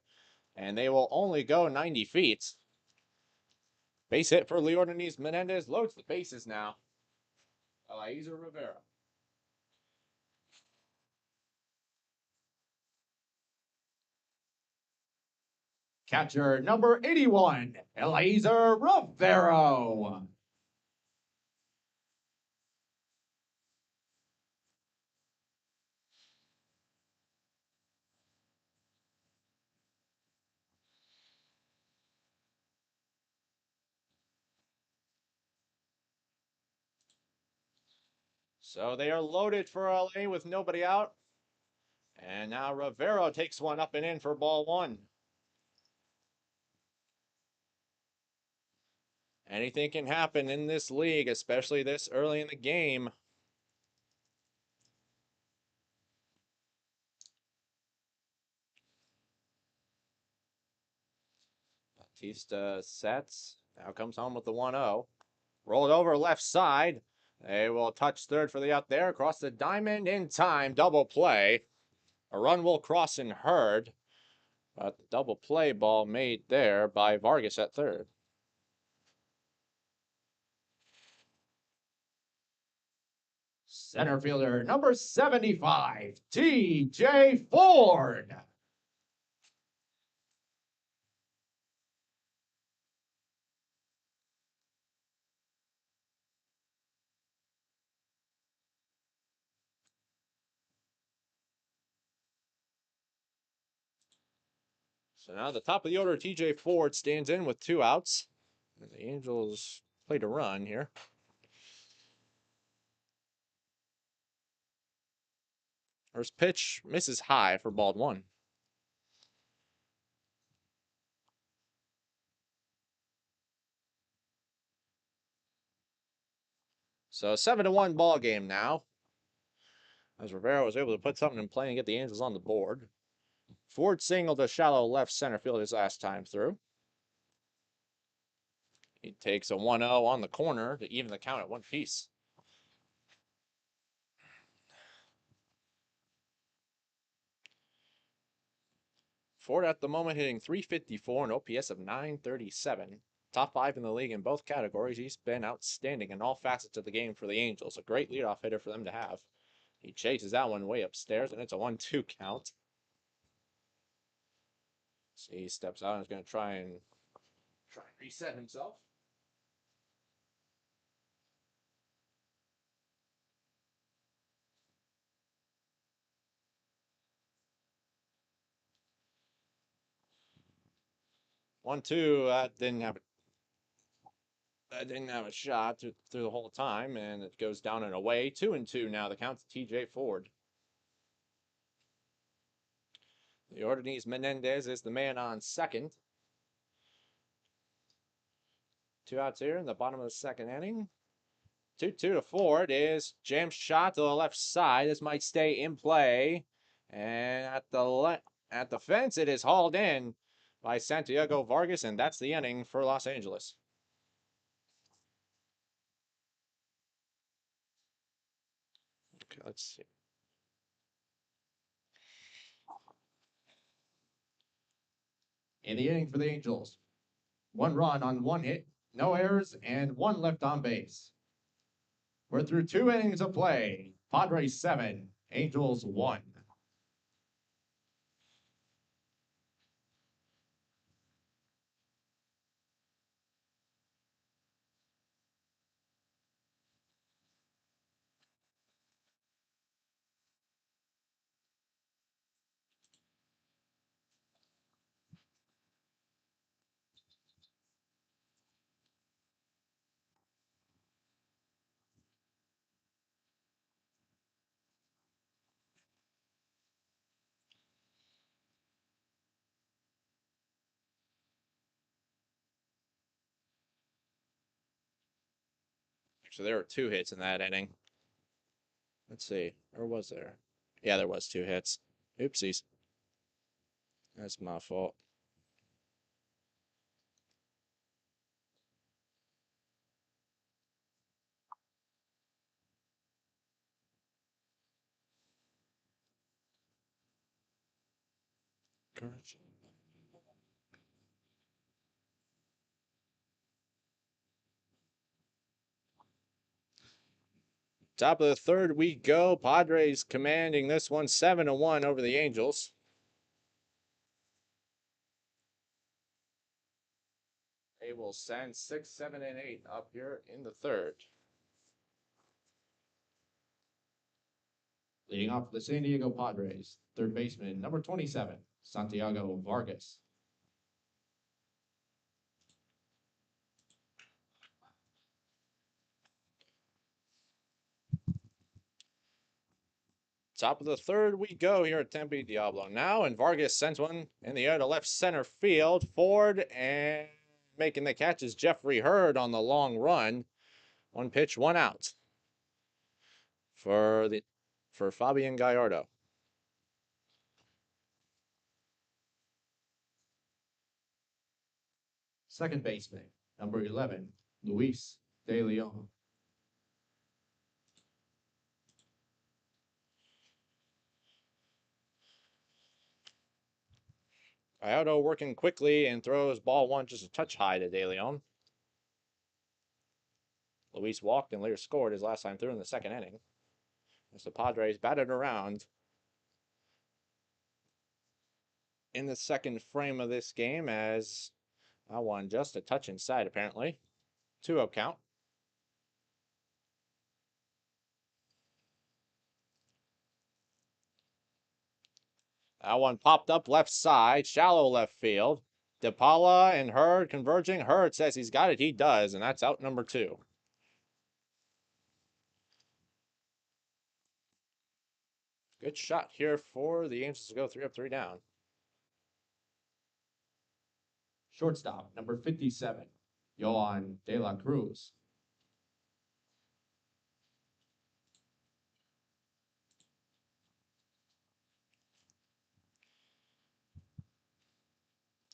And they will only go 90 feet. Base hit for Leordanes Menendez. Loads the bases now. Eliezer Rivera. Catcher number 81, Eliezer Rivero. So they are loaded for LA with nobody out. And now Rivero takes one up and in for ball one. Anything can happen in this league, especially this early in the game. Batista sets. Now comes home with the 1-0. Rolled over left side. They will touch third for the out there. Across the diamond in time. Double play. A run will cross in Hurd. But the double play ball made there by Vargas at third. Center fielder number 75, T.J. Ford. So now the top of the order, TJ Ford stands in with 2 outs. And the Angels played a run here. First pitch misses high for ball 1. So 7-1 ball game now. As Rivera was able to put something in play and get the Angels on the board. Ford singled to shallow left center field his last time through. He takes a 1-0 on the corner to even the count at 1 piece. Ford at the moment hitting .354 and OPS of .937. Top 5 in the league in both categories. He's been outstanding in all facets of the game for the Angels. A great leadoff hitter for them to have. He chases that one way upstairs, and it's a 1-2 count. So he steps out and is going to try and reset himself. One, two. That didn't have a shot through the whole time, and it goes down and away. 2-2 now. The count to TJ Ford. The Ordonez Menendez is the man on second. 2 outs here in the bottom of the second inning. 2-2 to Ford is jam shot to the left side. This might stay in play, and at the fence it is hauled in by Santiago Vargas, and that's the inning for Los Angeles. Okay, let's see. In the inning for the Angels, 1 run on 1 hit, no errors, and 1 left on base. We're through 2 innings of play. Padres 7, Angels 1. Actually, there were 2 hits in that inning. Let's see. Or was there? Yeah, there was 2 hits. Oopsies. That's my fault. Correction. Top of the third we go. Padres commanding this one 7-1 over the Angels. They will send 6, 7, and 8 up here in the third. Leading off the San Diego Padres, third baseman number 27, Santiago Vargas. Top of the third we go here at Tempe Diablo now, and Vargas sends one in the air to left center field. Ford and making the catch is Jeffrey Hurd on the long run. One pitch, one out for Fabian Gallardo. Second baseman, number 11, Luis De Leon. Gallardo working quickly and throws ball one just a touch high to De Leon. Luis walked and later scored his last time through in the second inning. As the Padres batted around in the second frame of this game, as I won just a touch inside apparently. 2-0 count. That one popped up left side, shallow left field. DePaula and Hurd converging. Hurd says he's got it. He does, and that's out number 2. Good shot here for the Angels to go 3 up, 3 down. Shortstop, number 57, Yohan De La Cruz.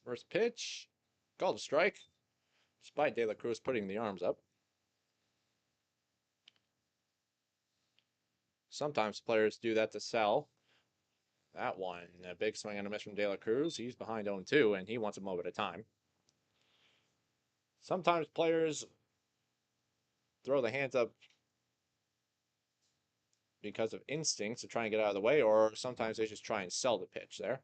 First pitch, called a strike, despite De La Cruz putting the arms up. Sometimes players do that to sell. That one, a big swing and a miss from De La Cruz. He's behind 0-2, and he wants a move at a time. Sometimes players throw the hands up because of instincts to try and get out of the way, or sometimes they just try and sell the pitch there.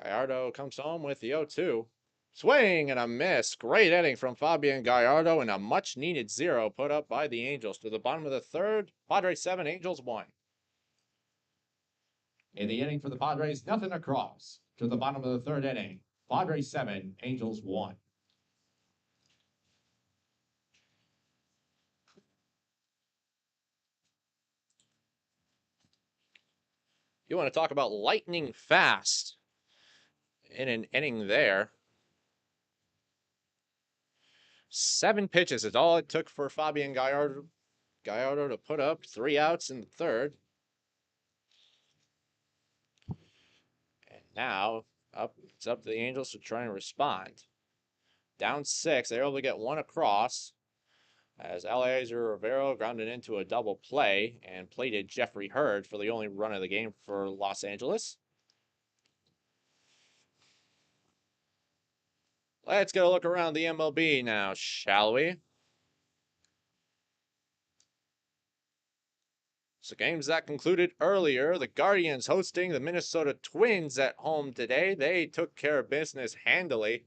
Gallardo comes home with the 0-2. Swing and a miss. Great inning from Fabian Gallardo and a much-needed 0 put up by the Angels. To the bottom of the third, Padres 7, Angels 1. In the inning for the Padres, nothing across. To the bottom of the third inning, Padres 7, Angels 1. You want to talk about lightning fast in an inning there. 7 pitches is all it took for Fabian Gallardo to put up 3 outs in the third. And now it's up to the Angels to try and respond. Down 6, they're able to get 1 across as Eliezer Rivero grounded into a double play and plated Jeffrey Hurd for the only run of the game for Los Angeles. Let's get a look around the MLB now, shall we? So games that concluded earlier, the Guardians hosting the Minnesota Twins at home today. They took care of business handily.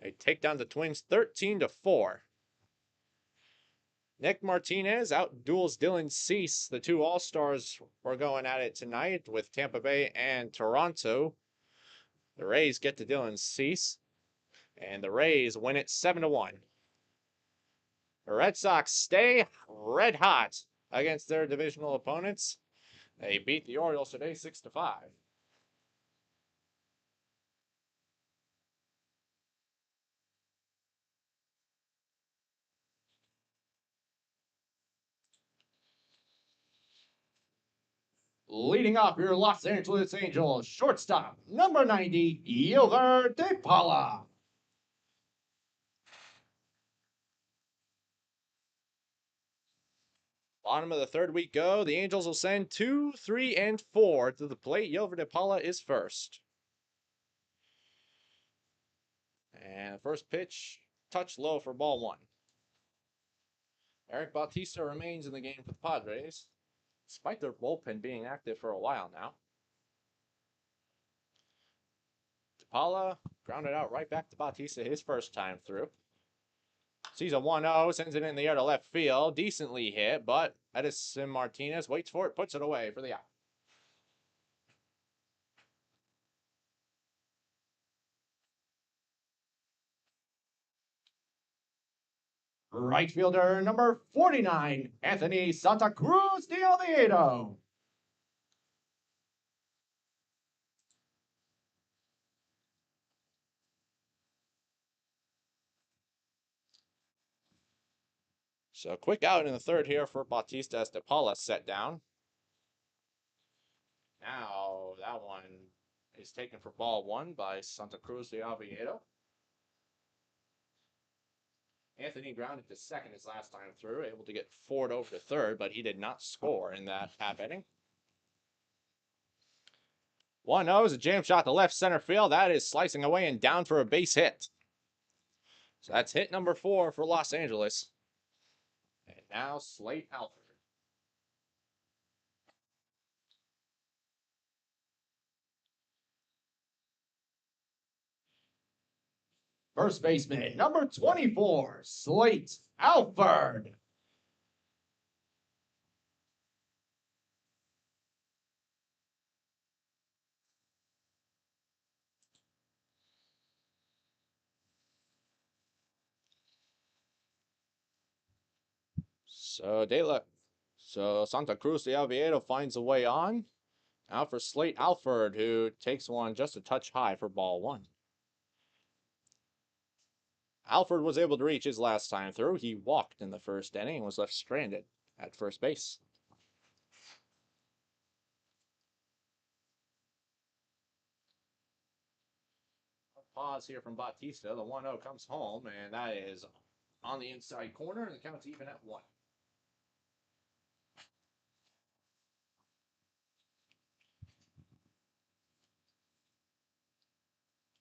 They take down the Twins 13-4. Nick Martinez outduels Dylan Cease. The 2 All-Stars were going at it tonight with Tampa Bay and Toronto. The Rays get to Dylan Cease, and the Rays win it 7-1. The Red Sox stay red hot against their divisional opponents. They beat the Orioles today 6-5. Leading off your Los Angeles Angels, shortstop, number 90, Yover De Paula. Bottom of the third we go. The Angels will send 2, 3, and 4 to the plate. Yover De Paula is first. And first pitch, touch low for ball 1. Eric Bautista remains in the game for the Padres, despite their bullpen being active for a while now. De Paula grounded out right back to Bautista his first time through. Sees a 1-0, sends it in the air to left field. Decently hit, but Edison Martinez waits for it, puts it away for the out. Right fielder number 49, Anthony Santa Cruz de Oviedo. So quick out in the third here for Bautista as DePaula set down. Now that one is taken for ball one by Santa Cruz de Oviedo. Anthony grounded to second his last time through, able to get Ford over to third, but he did not score in that half inning. 1-0 is a jam shot to left center field. That is slicing away and down for a base hit. So that's hit number 4 for Los Angeles. And now Slate Alford. First baseman number 24, Slate Alford. So Santa Cruz de Oviedo finds a way on. Out for Slate Alford, who takes one just a touch high for ball one. Alford was able to reach his last time through. He walked in the first inning and was left stranded at first base. Pause here from Bautista. The 1-0 comes home, and that is on the inside corner, and the count's even at 1.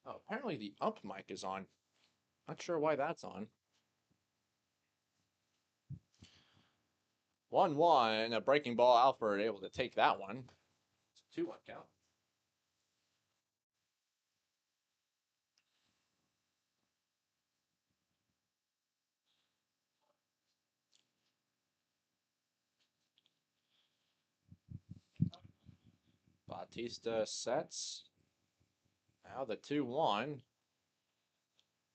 Oh, apparently the ump mic is on. Not sure why that's on. 1-1, a breaking ball. Alford able to take that one. It's a 2-1 count. Bautista sets. Now the 2-1.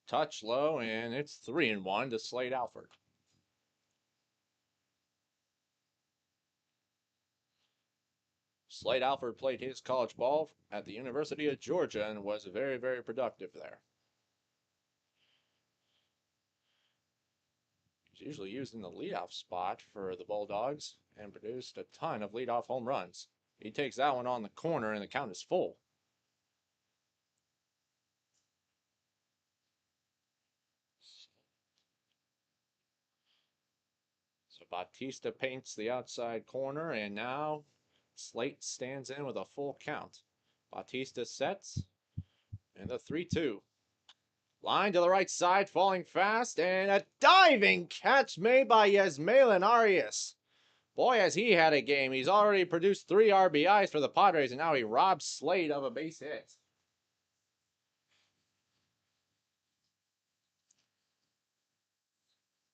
Touch low, and it's 3-1 to Slade Alford. Slade Alford played his college ball at the University of Georgia and was very, very productive there. He's usually used in the leadoff spot for the Bulldogs and produced a ton of leadoff home runs. He takes that one on the corner, and the count is full. So Bautista paints the outside corner, and now Slate stands in with a full count. Bautista sets, and the 3-2. Line to the right side, falling fast, and a diving catch made by Yasmael Arias. Boy, has he had a game. He's already produced 3 RBIs for the Padres, and now he robs Slade of a base hit.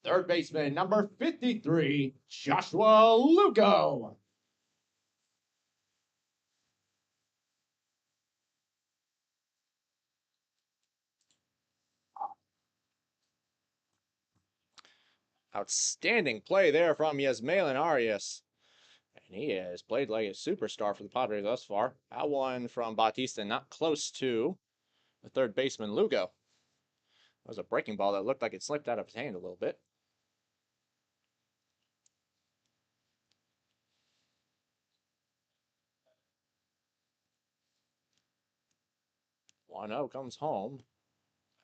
Third baseman number 53, Joshua Lugo. Outstanding play there from Yasmael Arias. And he has played like a superstar for the Padres thus far. That one from Bautista, not close to the third baseman Lugo. That was a breaking ball that looked like it slipped out of his hand a little bit. 1-0 comes home.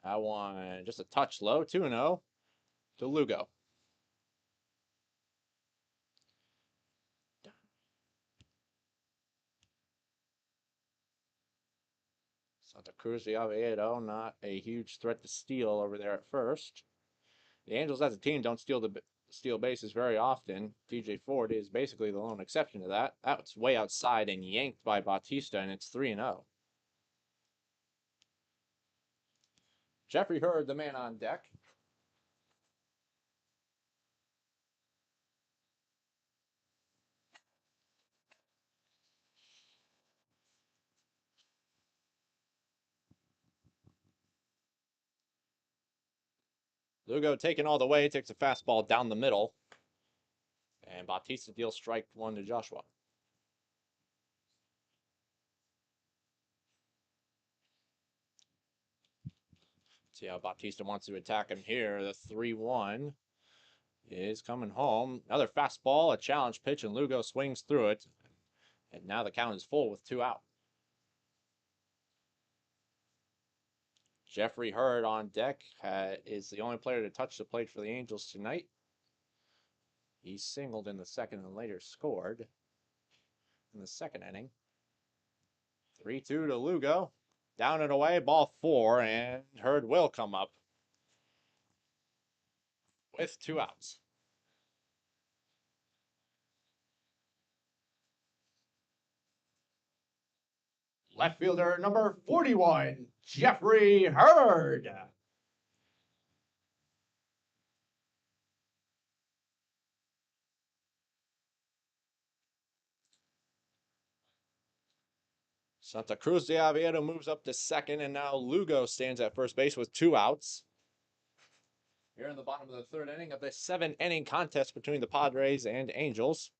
That one just a touch low, 2-0 to Lugo. Santa Cruz de Oviedo, not a huge threat to steal over there at first. The Angels as a team don't steal bases very often. TJ Ford is basically the lone exception to that. That's way outside and yanked by Bautista, and it's 3-0. Jeffrey Hurd, the man on deck. Lugo taking all the way, takes a fastball down the middle. And Bautista deals strike one to Joshua. See how Bautista wants to attack him here. The 3-1 is coming home. Another fastball, a challenge pitch, and Lugo swings through it. And now the count is full with 2 out. Jeffrey Hurd on deck is the only player to touch the plate for the Angels tonight. He singled in the second and later scored in the second inning. 3-2 to Lugo. Down and away, ball 4, and Hurd will come up with 2 outs. Left fielder number 41, Jeffrey Hurd. Santa Cruz de Aviedo moves up to second, and now Lugo stands at first base with 2 outs. Here in the bottom of the 3rd inning of the 7-inning contest between the Padres and Angels.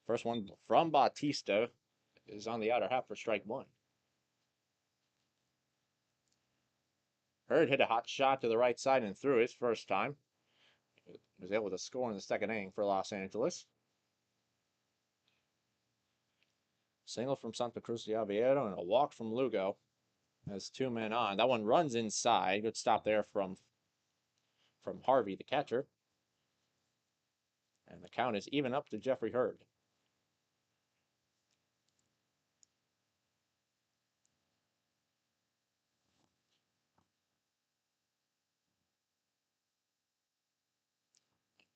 First one from Bautista is on the outer half for strike 1. Hurd hit a hot shot to the right side and threw his first time. He was able to score in the 2nd inning for Los Angeles. Single from Santa Cruz de Aviedo and a walk from Lugo as 2 men on. That one runs inside. Good stop there from Harvey, the catcher. And the count is even up to Jeffrey Hurd.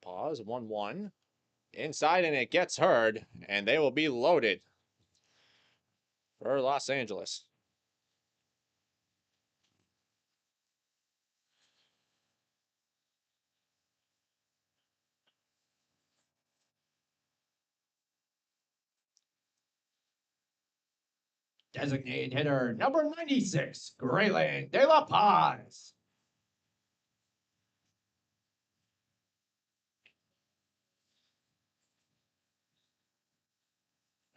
Pause, 1-1. Inside, and it gets Hurd, and they will be loaded for Los Angeles. Designated hitter number 96, Grayland De La Paz.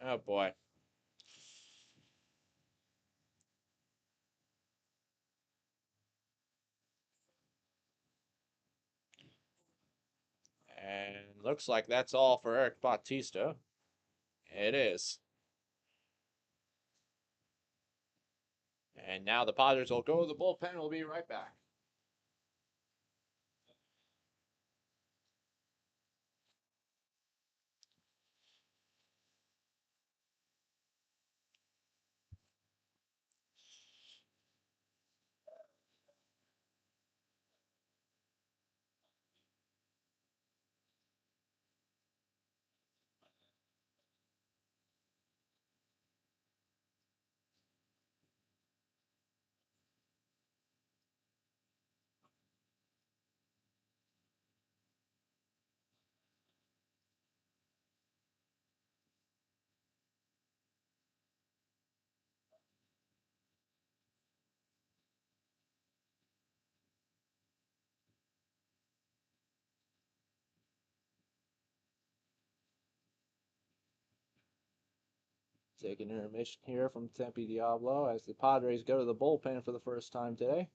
Oh boy. And looks like that's all for Eric Bautista. It is. And now the Padres will go to the bullpen. We'll be right back. Taking intermission here from Tempe Diablo as the Padres go to the bullpen for the first time today.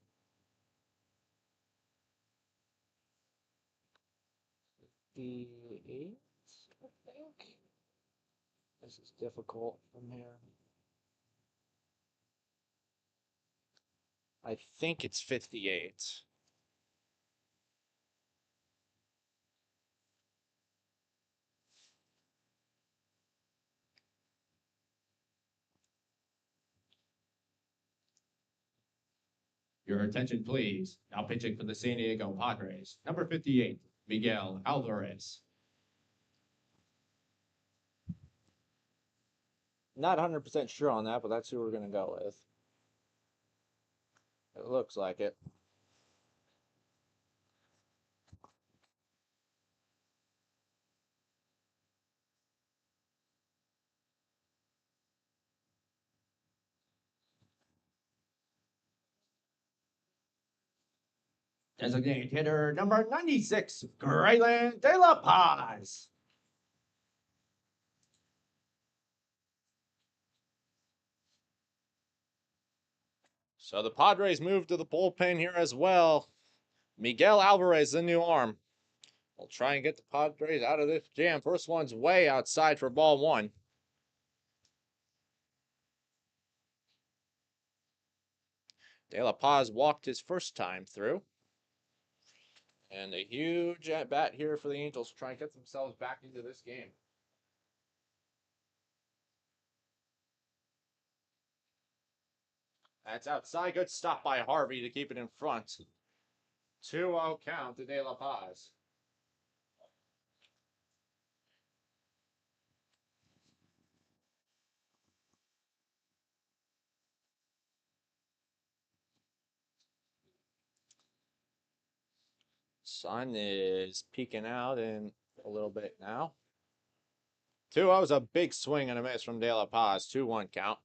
The 8, I think. This is difficult from here. I think it's 58. Your attention, please. Now pitching for the San Diego Padres, number 58, Miguel Alvarez. Not 100% sure on that, but that's who we're going to go with. It looks like it. Designated hitter number 96, Grayland De La Paz. So the Padres move to the bullpen here as well. Miguel Alvarez, the new arm. We'll try and get the Padres out of this jam. First one's way outside for ball one. De La Paz walked his first time through. And a huge at bat here for the Angels to try and get themselves back into this game. That's outside. Good stop by Harvey to keep it in front. 2-0 count to De La Paz. Sun is peeking out in a little bit now. 2-0 is a big swing and a miss from De La Paz. 2-1 count.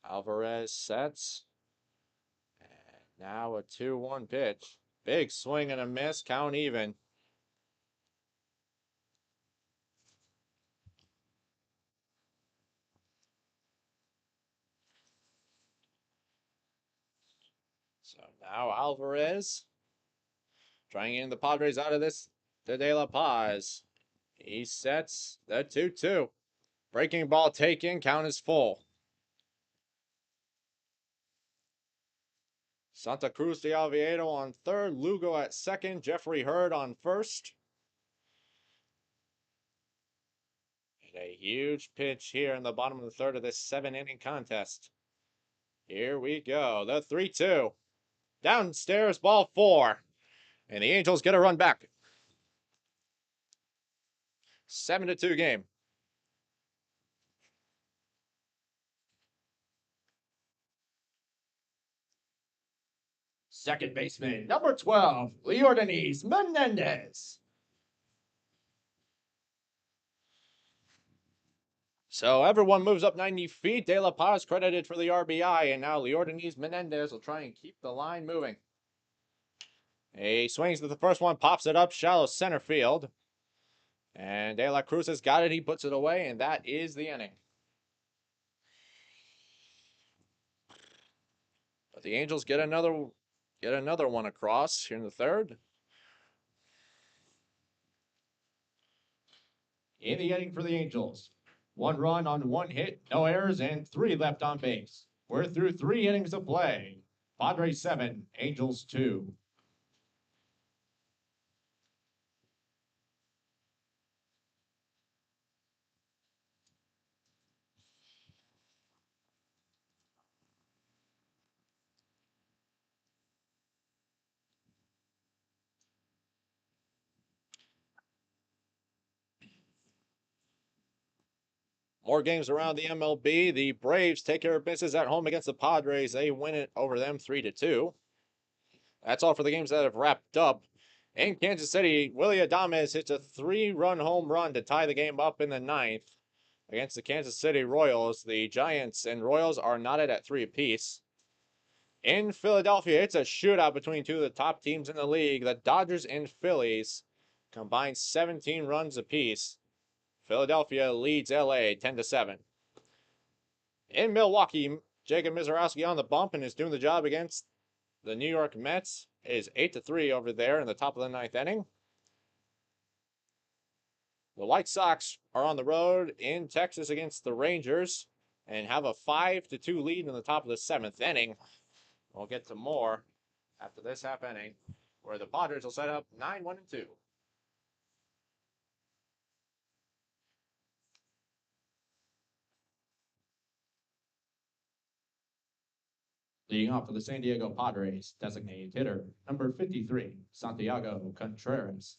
Alvarez sets. And now a 2-1 pitch. Big swing and a miss. Count even. So now Alvarez trying to get the Padres out of this to De La Paz. He sets the 2-2. Breaking ball taken. Count is full. Santa Cruz de Oviedo on third. Lugo at second. Jeffrey Hurd on first. And a huge pitch here in the bottom of the third of this 7-inning contest. Here we go. The 3-2. Downstairs, ball 4. And the Angels get a run back. 7-2 game. Second baseman number 12, Leordanis Menendez. So everyone moves up 90 feet. De La Paz credited for the RBI, and now Leordanis Menendez will try and keep the line moving. He swings to the first one, pops it up, shallow center field. And De La Cruz has got it. He puts it away, and that is the inning. But the Angels get another one across here in the third. In the inning for the Angels, 1 run on 1 hit, no errors, and 3 left on base. We're through 3 innings of play. Padres 7, Angels 2. More games around the MLB. The Braves take care of business at home against the Padres. They win it over them 3-2. That's all for the games that have wrapped up. In Kansas City, Willy Adames hits a 3-run home run to tie the game up in the 9th against the Kansas City Royals. The Giants and Royals are knotted at 3 apiece. In Philadelphia, it's a shootout between 2 of the top teams in the league. The Dodgers and Phillies combined 17 runs apiece. Philadelphia leads LA 10-7. In Milwaukee, Jacob Mizorowski on the bump and is doing the job against the New York Mets. It is 8-3 over there in the top of the 9th inning. The White Sox are on the road in Texas against the Rangers and have a 5-2 lead in the top of the 7th inning. We'll get to more after this half inning, where the Padres will set up 9-1-2. Leading off for the San Diego Padres, designated hitter number 53, Santiago Contreras.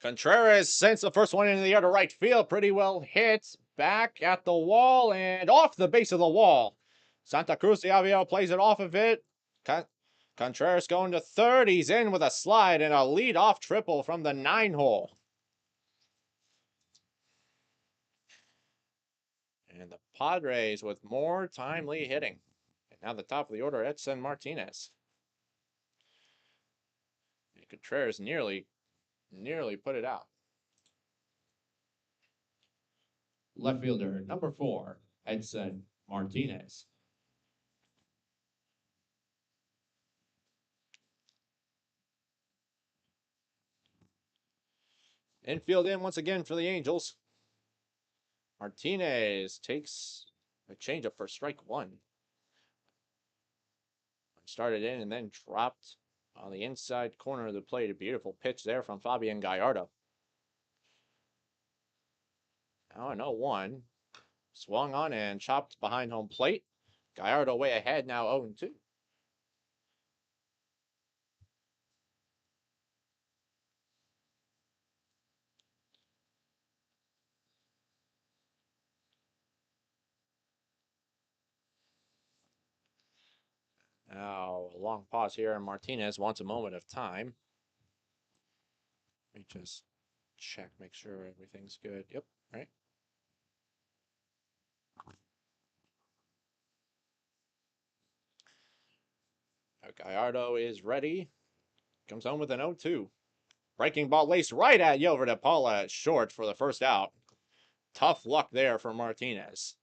Contreras sends the first one into the air to right field. Pretty well hit. back at the wall and off the base of the wall. Santa Cruz de Avila plays it off of it. Contreras going to third. He's in with a slide and a lead-off triple from the 9 hole. And the Padres with more timely hitting. And now the top of the order, Edson Martinez. And Contreras nearly put it out. Left fielder, number 4, Edson Martinez. Infield in once again for the Angels. Martinez takes a changeup for strike 1. Started in and then dropped on the inside corner of the plate. A beautiful pitch there from Fabian Gallardo. Now an 0-1. Swung on and chopped behind home plate. Gallardo way ahead, now 0-2. Now, a long pause here, and Martinez wants a moment of time. Let me just check, make sure everything's good. Yep, right. Gallardo is ready. Comes home with an 0-2. Breaking ball laced right at Yover de Paula at short for the first out. Tough luck there for Martinez.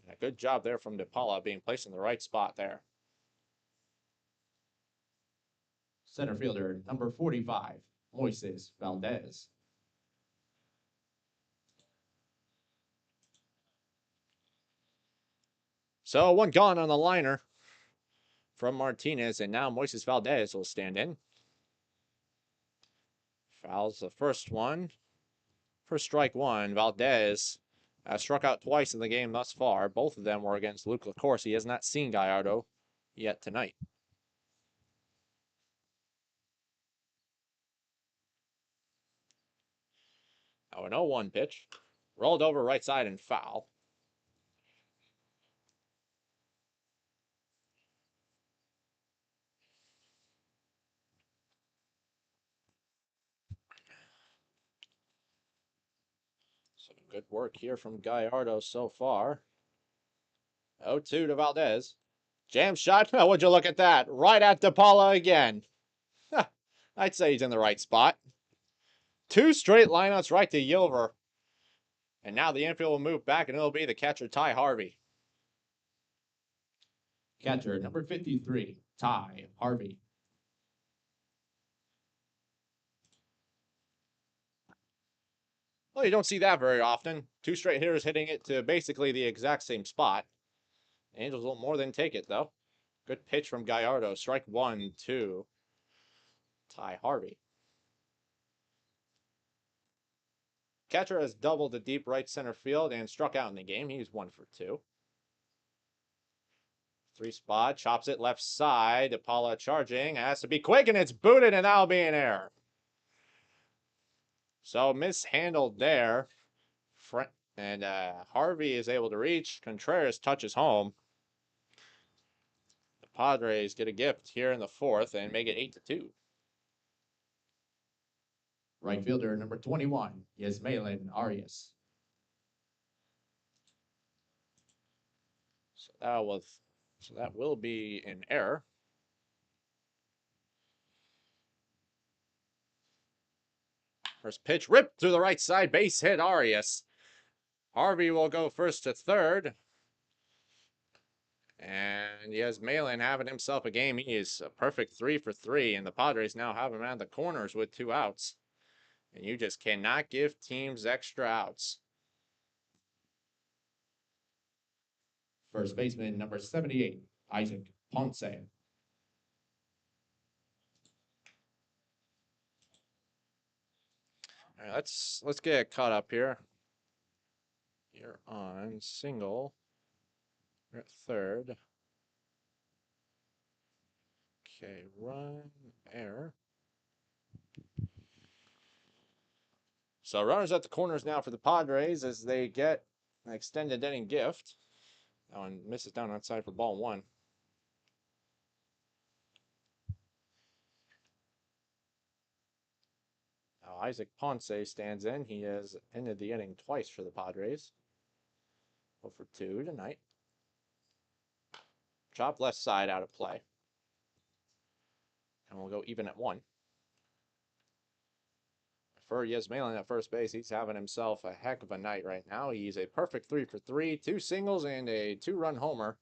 And a good job there from de Paula being placed in the right spot there. Center fielder, number 45, Moises Valdez. So 1 gone on the liner from Martinez, and now Moises Valdez will stand in. Fouls the first one for strike 1. Valdez struck out twice in the game thus far. Both of them were against Luke LaCourse. He has not seen Gallardo yet tonight. Now an 0-1 pitch. Rolled over right side and foul. So good work here from Gallardo so far. 0-2 to Valdez. Jam shot. Would you look at that? Right at DePaula again. I'd say he's in the right spot. 2 straight lineouts right to Yilver. And now the infield will move back, and it'll be the catcher, Ty Harvey. Catcher, number 53, Ty Harvey. Well, you don't see that very often. 2 straight hitters hitting it to basically the exact same spot. Angels will more than take it, though. Good pitch from Gallardo. Strike 1 to Ty Harvey. Catcher has doubled to deep right center field and struck out in the game. He's 1 for 2. 3 spot, chops it left side. DePaula charging, has to be quick, and it's booted, and that'll be an error. So mishandled there. And Harvey is able to reach. Contreras touches home. The Padres get a gift here in the 4th and make it 8-2. Right fielder, number 21, Yasmaelin Arias. So that will be an error. First pitch ripped through the right side, base hit Arias. Harvey will go first to third. And Yasmaelin having himself a game. He is a perfect 3 for 3, and the Padres now have him at the corners with 2 outs. And you just cannot give teams extra outs. First baseman, number 78, Isaac Ponce. All right, let's get caught up here. You're on single. You're at third. Okay, run, error. So runners at the corners now for the Padres as they get An extended inning gift. That one misses down outside for ball one. Now Isaac Ponce stands in. He has ended the inning twice for the Padres. 0 for 2 tonight. Chop left side out of play. And we'll go even at 1. For Yasmalan at first base, he's having himself a heck of a night right now. He's a perfect 3 for 3, 2 singles and a 2-run homer.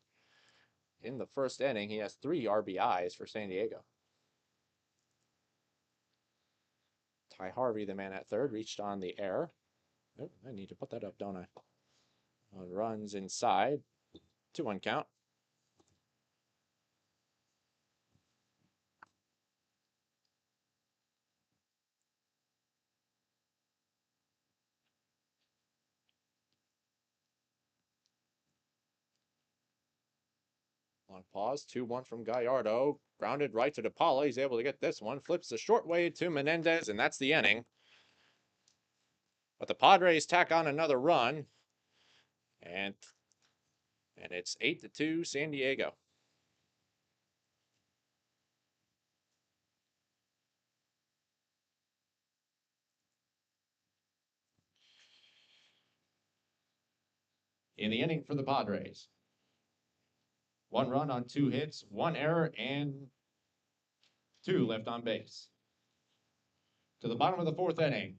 In the first inning, he has 3 RBIs for San Diego. Ty Harvey, the man at third, reached on the air. Oh, I need to put that up, don't I? Runs inside. 2-1 count. Long pause. 2-1 from Gallardo. Grounded right to DePaula. He's able to get this one. Flips the short way to Menendez, and that's the inning. But the Padres tack on another run. And it's 8-2 San Diego. In the inning for the Padres. 1 run on 2 hits, 1 error, and 2 left on base. To the bottom of the 4th inning.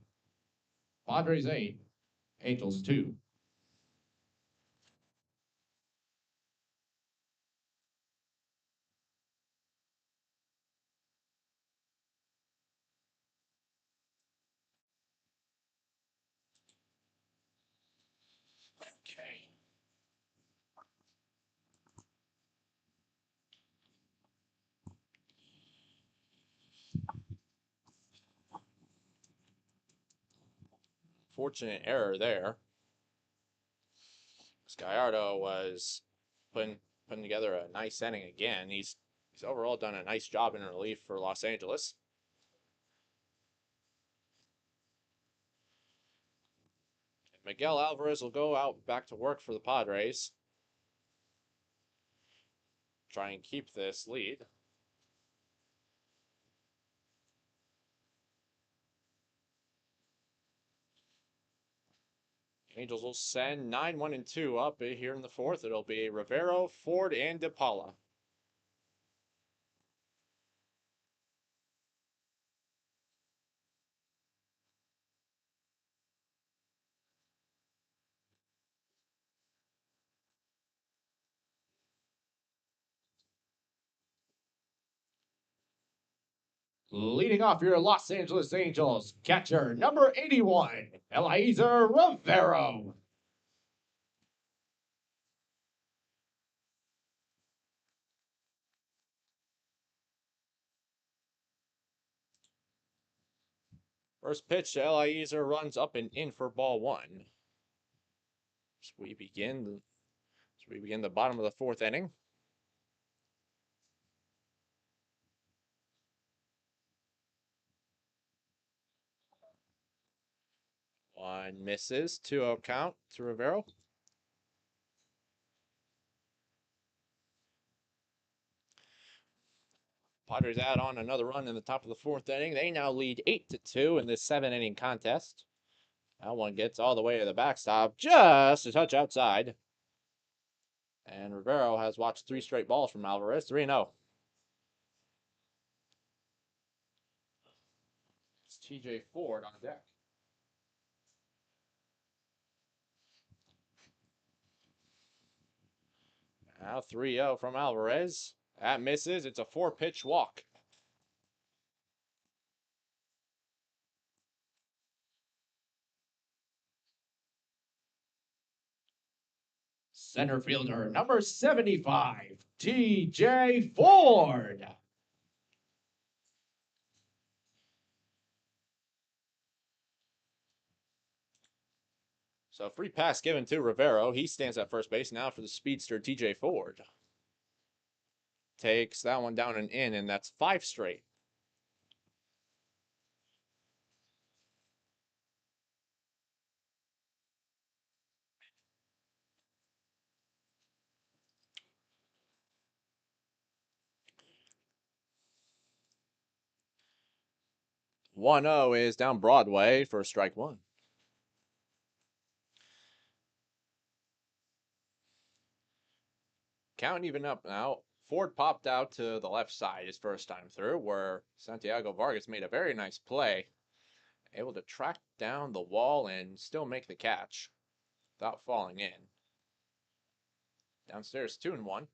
Padres 8, Angels 2. Okay. Fortunate error there. Gallardo was putting together a nice inning again. He's overall done a nice job in relief for Los Angeles. Miguel Alvarez will go out back to work for the Padres. Try and keep this lead. Angels will send 9-1-2 up here in the 4th. It'll be Rivero, Ford, and DePaula. Leading off your Los Angeles Angels, catcher number 81, Eliezer Rivero. First pitch to Eliezer runs up and in for ball 1. As we begin the bottom of the 4th inning. One misses. 2-0 count to Rivero. Padres add on another run in the top of the 4th inning. They now lead 8-2 in this 7-inning contest. That one gets all the way to the backstop, just a touch outside. And Rivero has watched 3 straight balls from Alvarez, 3-0. It's TJ Ford on deck. Now 3-0 from Alvarez. That misses. It's a 4-pitch walk. Center fielder number 75, TJ Ford. So free pass given to Rivero. He stands at first base now for the speedster TJ Ford. Takes that one down and in, and that's 5 straight. 1-0 is down Broadway for strike one. Count even up now. Ford popped out to the left side his first time through, where Santiago Vargas made a very nice play, able to track down the wall and still make the catch without falling in. Downstairs 2-1.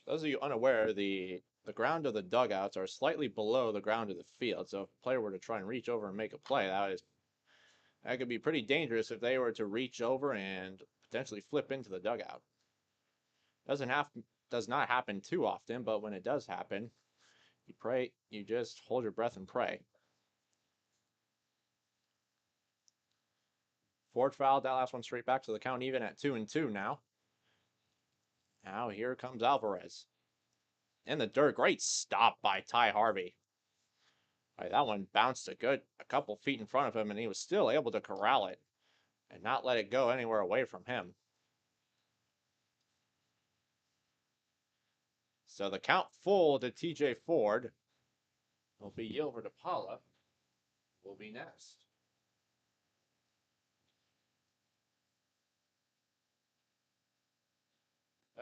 For those of you unaware, the ground of the dugouts are slightly below the ground of the field. So if a player were to try and reach over and make a play, that could be pretty dangerous if they were to reach over and potentially flip into the dugout. Does not happen too often, but when it does happen, you just hold your breath and pray. Ford fouled that last one straight back, so the count even at 2-2 now. Now here comes Alvarez. In the dirt, great stop by Ty Harvey. Right, that one bounced a couple feet in front of him, and he was still able to corral it and not let it go anywhere away from him. So the count full to TJ Ford will be Yilver DePaula will be next.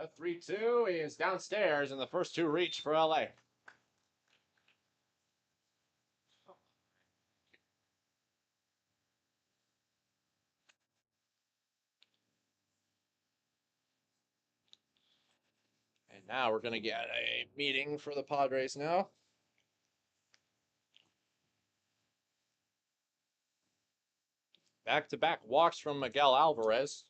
A 3-2 is downstairs, and the first two reach for LA. And now we're going to get a meeting for the Padres now. Back-to-back walks from Miguel Alvarez.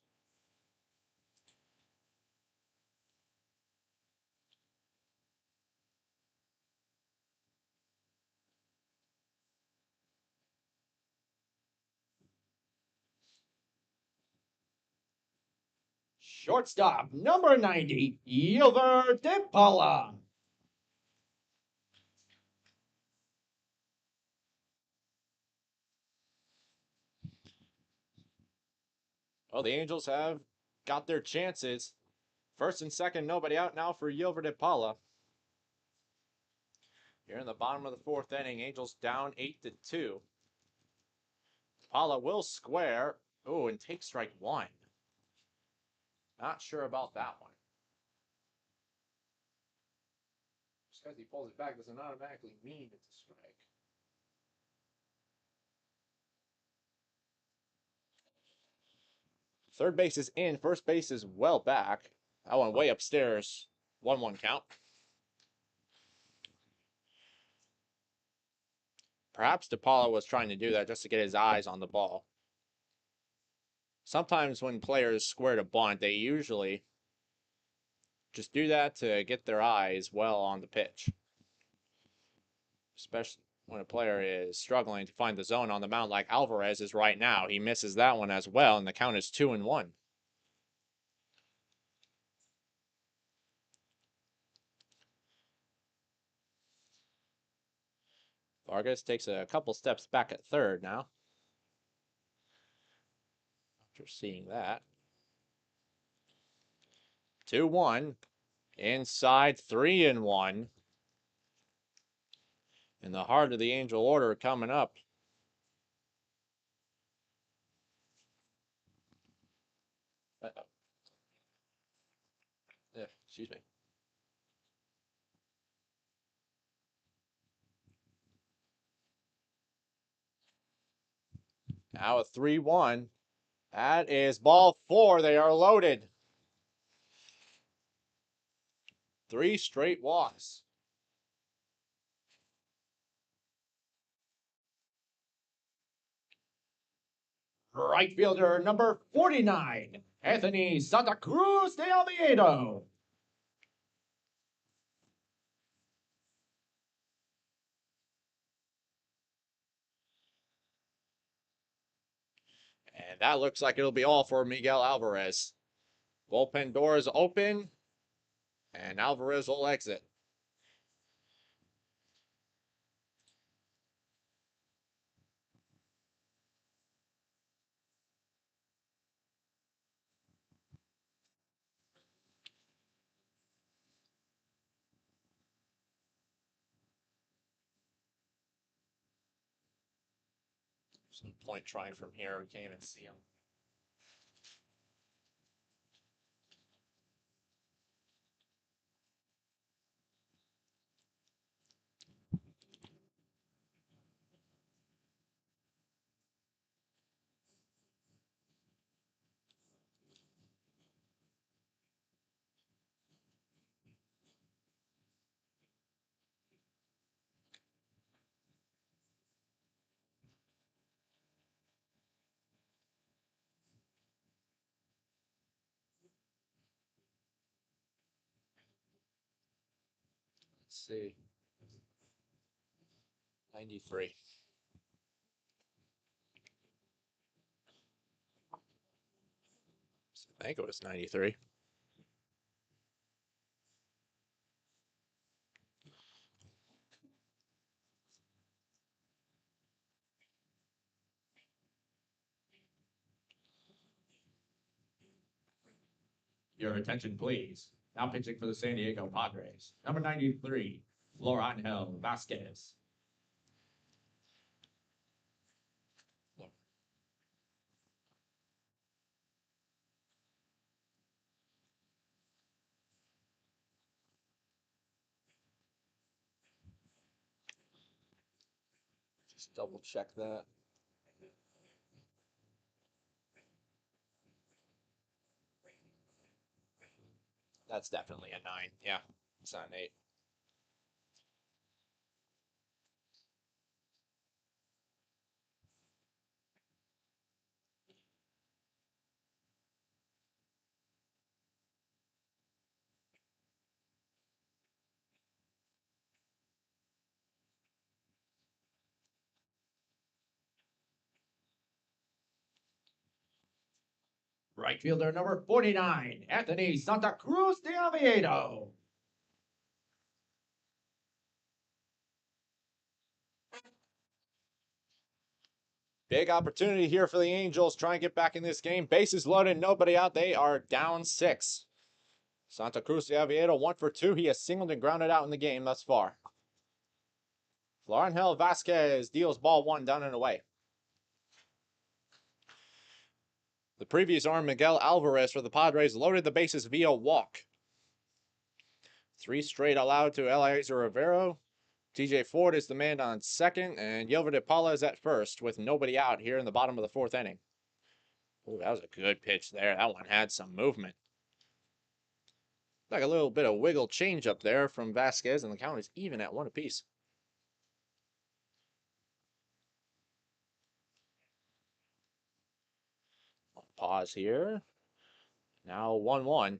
Shortstop, number 90, Yilver DePaula. Well, the Angels have got their chances. First and second, nobody out now for Yilver DePaula. Here in the bottom of the fourth inning, Angels down 8-2. DePaula will square. Oh, and take strike one. Not sure about that one. Just because he pulls it back doesn't automatically mean it's a strike. Third base is in. First base is well back. That one way upstairs. 1-1 count. Perhaps DePaula was trying to do that just to get his eyes on the ball. Sometimes when players square to bunt, they usually just do that to get their eyes well on the pitch. Especially when a player is struggling to find the zone on the mound like Alvarez is right now. He misses that one as well, and the count is 2-1. Vargas takes a couple steps back at third now. After seeing that. 2-1. Inside 3-1. In the heart of the Angel order coming up. Excuse me. Now a 3-1. That is ball four. They are loaded. 3 straight walks. Right fielder, number 49, Anthony Santa Cruz de Oviedo. And that looks like it'll be all for Miguel Alvarez. Bullpen doors open, and Alvarez will exit. Some point trying from here. We can't even see him. Let's see. 93. I think it was 93. Your attention, please. Now pitching for the San Diego Padres. Number 93, Florangel Vasquez. Just double check that. That's definitely a 9. Yeah, it's not an 8. Right fielder number 49, Anthony Santa Cruz de Oviedo. Big opportunity here for the Angels. Try and get back in this game. Bases loaded, nobody out. They are down 6. Santa Cruz de Oviedo 1 for 2. He has singled and grounded out in the game thus far. Florangel Vasquez deals ball 1 down and away. The previous arm, Miguel Alvarez for the Padres, loaded the bases via walk. 3 straight allowed to Eliezer Rivero. TJ Ford is the man on second, and Yelver de Paula is at first with nobody out here in the bottom of the 4th inning. Ooh, that was a good pitch there. That one had some movement. Like a little bit of wiggle change up there from Vasquez, and the count is even at 1 apiece. Pause here. Now 1-1.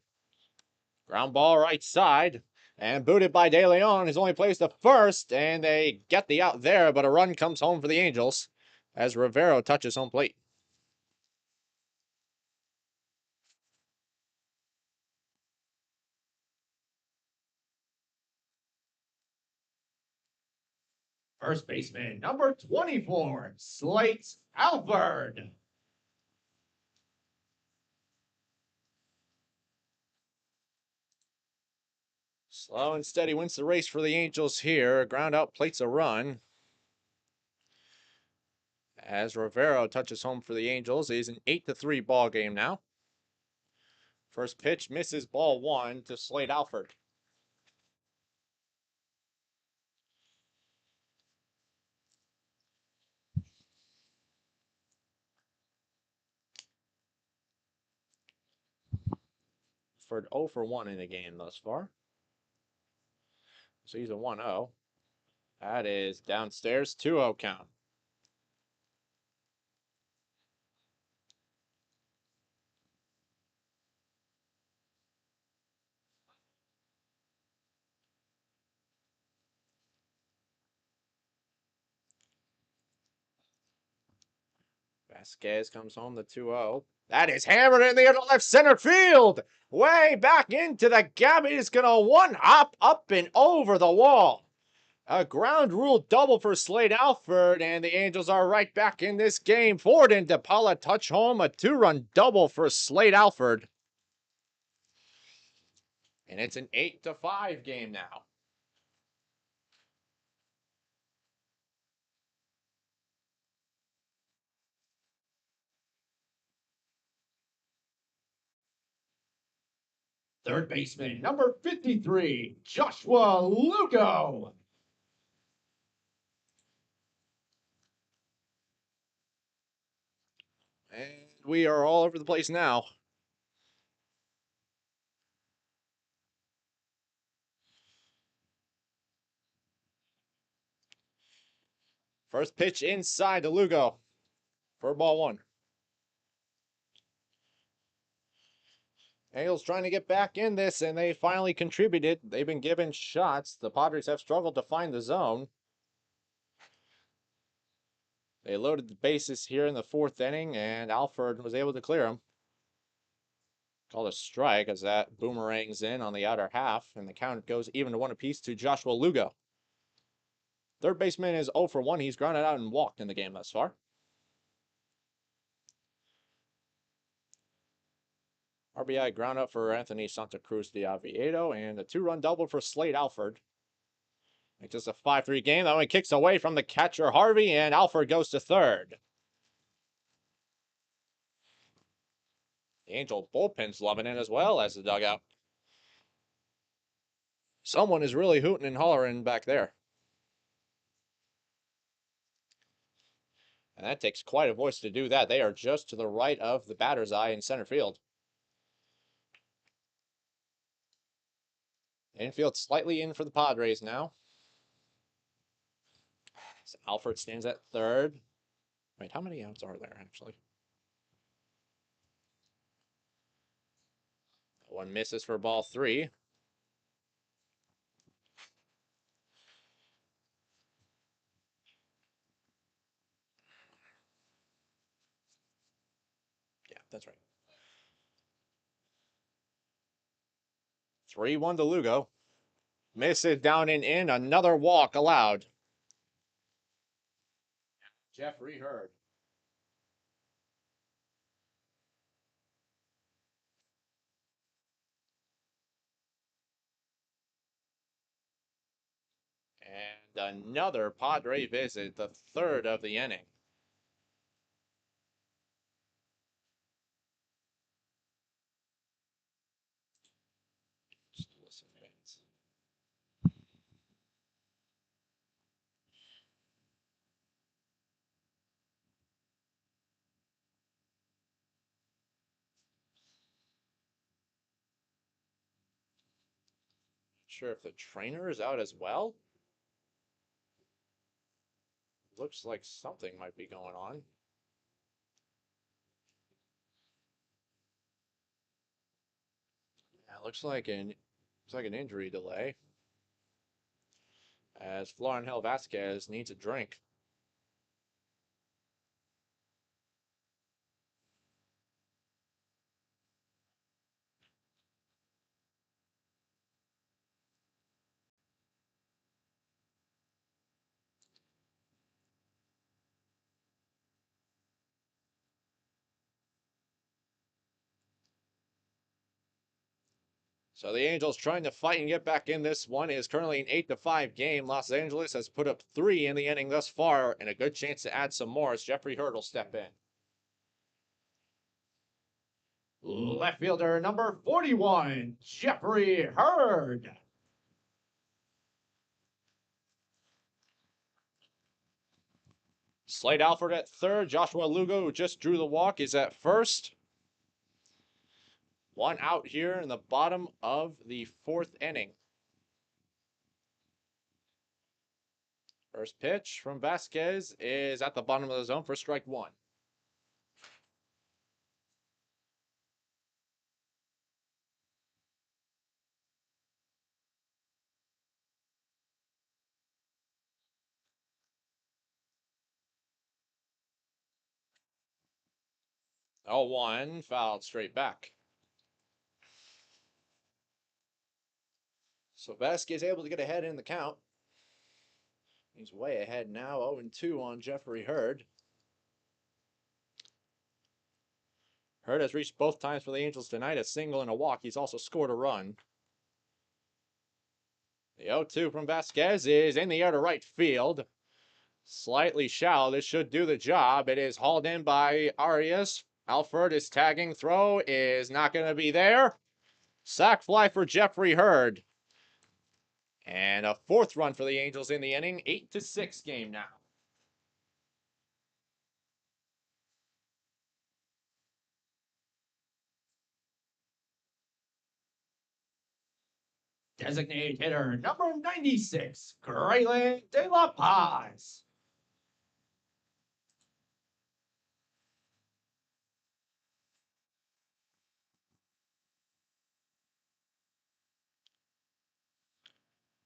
Ground ball right side. And booted by De Leon. His only plays to first. And they get the out there, but a run comes home for the Angels as Rivero touches home plate. First baseman number 24, Slate Alford. Slow and steady wins the race for the Angels here. Ground out plates a run. As Rivero touches home for the Angels, it is an 8-3 ball game now. First pitch misses, ball 1 to Slade Alford. For 0 for 1 in the game thus far. So he's a 1-0. That is downstairs, 2-0 count. Vasquez comes home the 2-0. That is hammered in the air to left center field. Way back into the gap. He's going to one-hop up and over the wall. A ground rule double for Slade Alford, and the Angels are right back in this game. Ford and DePaula touch home, a 2-run double for Slade Alford. And it's an 8-5 game now. Third baseman, number 53, Joshua Lugo. And we are all over the place now. First pitch inside to Lugo for ball one. Angels trying to get back in this, and they finally contributed. They've been given shots. The Padres have struggled to find the zone. They loaded the bases here in the fourth inning, and Alford was able to clear them. Called a strike as that boomerangs in on the outer half, and the count goes even to one apiece to Joshua Lugo. Third baseman is 0 for 1. He's grounded out and walked in the game thus far. RBI ground out for Anthony Santa Cruz de Oviedo, and a 2-run double for Slade Alford. It's just a 5-3 game. That one kicks away from the catcher Harvey, and Alford goes to third. The Angel bullpen's loving it as well as the dugout. Someone is really hooting and hollering back there. And that takes quite a voice to do that. They are just to the right of the batter's eye in center field. Infield slightly in for the Padres now. So Alford stands at third. Wait, how many outs are there actually? One misses for ball 3. Yeah, that's right. 3-1 to Lugo. Misses down and in. Another walk allowed. Jeffrey Hurd. And another Padre visit, the third of the inning. Just listen, fans. Sure if the trainer is out as well. Looks like something might be going on. Yeah, looks like an injury delay. As Florenhel Vasquez needs a drink. So the Angels trying to fight and get back in this one. It is currently an 8-5 game. Los Angeles has put up 3 in the inning thus far, and a good chance to add some more as Jeffrey Hurd will step in. Left fielder, number 41, Jeffrey Hurd. Slade Alford at third. Joshua Lugo, who just drew the walk, is at first. 1 out here in the bottom of the 4th inning. First pitch from Vasquez is at the bottom of the zone for strike 1. Oh, 1 fouled straight back. So Vasquez able to get ahead in the count. He's way ahead now, 0-2 on Jeffrey Hurd. Hurd has reached both times for the Angels tonight, a single and a walk. He's also scored a run. The 0-2 from Vasquez is in the air to right field. Slightly shallow. This should do the job. It is hauled in by Arias. Alford is tagging. Throw is not going to be there. Sac fly for Jeffrey Hurd. And a 4th run for the Angels in the inning. 8-6 game now. Designated hitter number 96, Graylin De La Paz.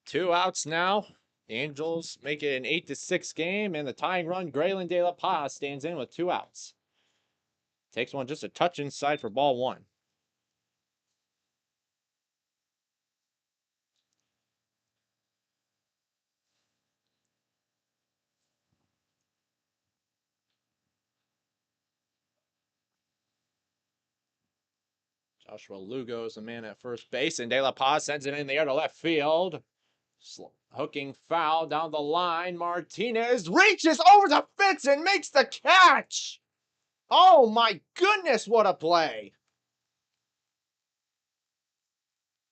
Two outs now. The Angels make it an 8-6 game, and the tying run, Graylin De La Paz, stands in with 2 outs. Takes one just a touch inside for ball 1. Joshua Lugo is the man at first base, and De La Paz sends it in the air to left field. Hooking foul down the line. Martinez reaches over the fence and makes the catch. Oh my goodness, what a play!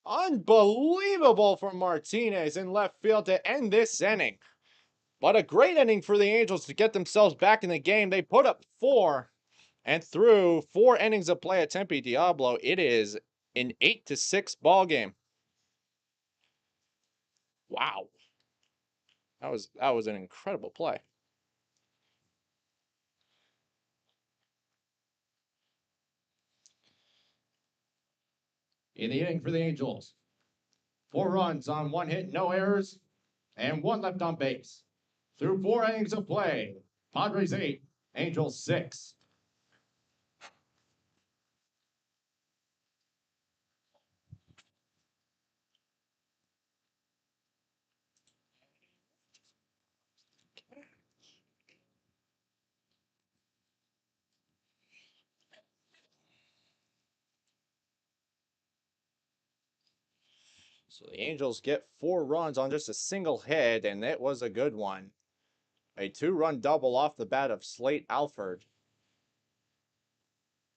Unbelievable from Martinez in left field to end this inning. But a great inning for the Angels to get themselves back in the game. They put up 4, and through 4 innings of play at Tempe Diablo, it is an 8-6 ball game. Wow. That was an incredible play. In the inning for the Angels, 4 runs on 1 hit, no errors, and 1 left on base. Through 4 innings of play, Padres 8, Angels 6. So the Angels get 4 runs on just a single hit, and it was a good one. A 2-run double off the bat of Slate Alford.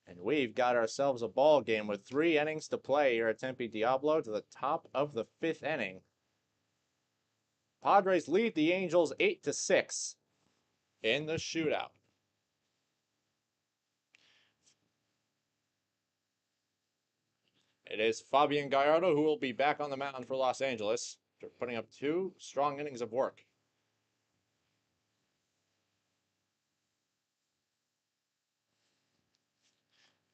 And we've got ourselves a ball game with 3 innings to play here at Tempe Diablo to the top of the 5th inning. Padres lead the Angels 8-6 in the shootout. It is Fabian Gallardo who will be back on the mound for Los Angeles after putting up 2 strong innings of work.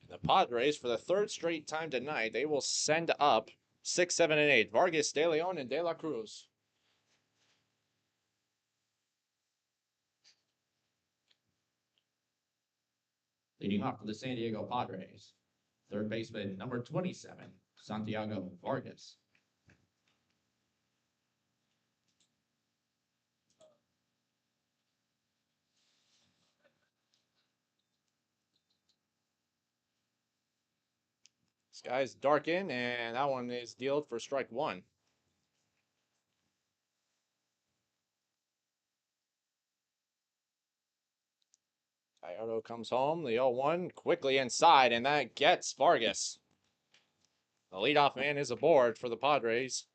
The Padres, for the 3rd straight time tonight, they will send up 6, 7, and 8. Vargas, De Leon, and De La Cruz. Leading off for the San Diego Padres, 3rd baseman number 27, Santiago Vargas. Skies darken, and that one is dealt for strike 1. Gallardo comes home, the 0-1 quickly inside, and that gets Vargas. The leadoff man is aboard for the Padres.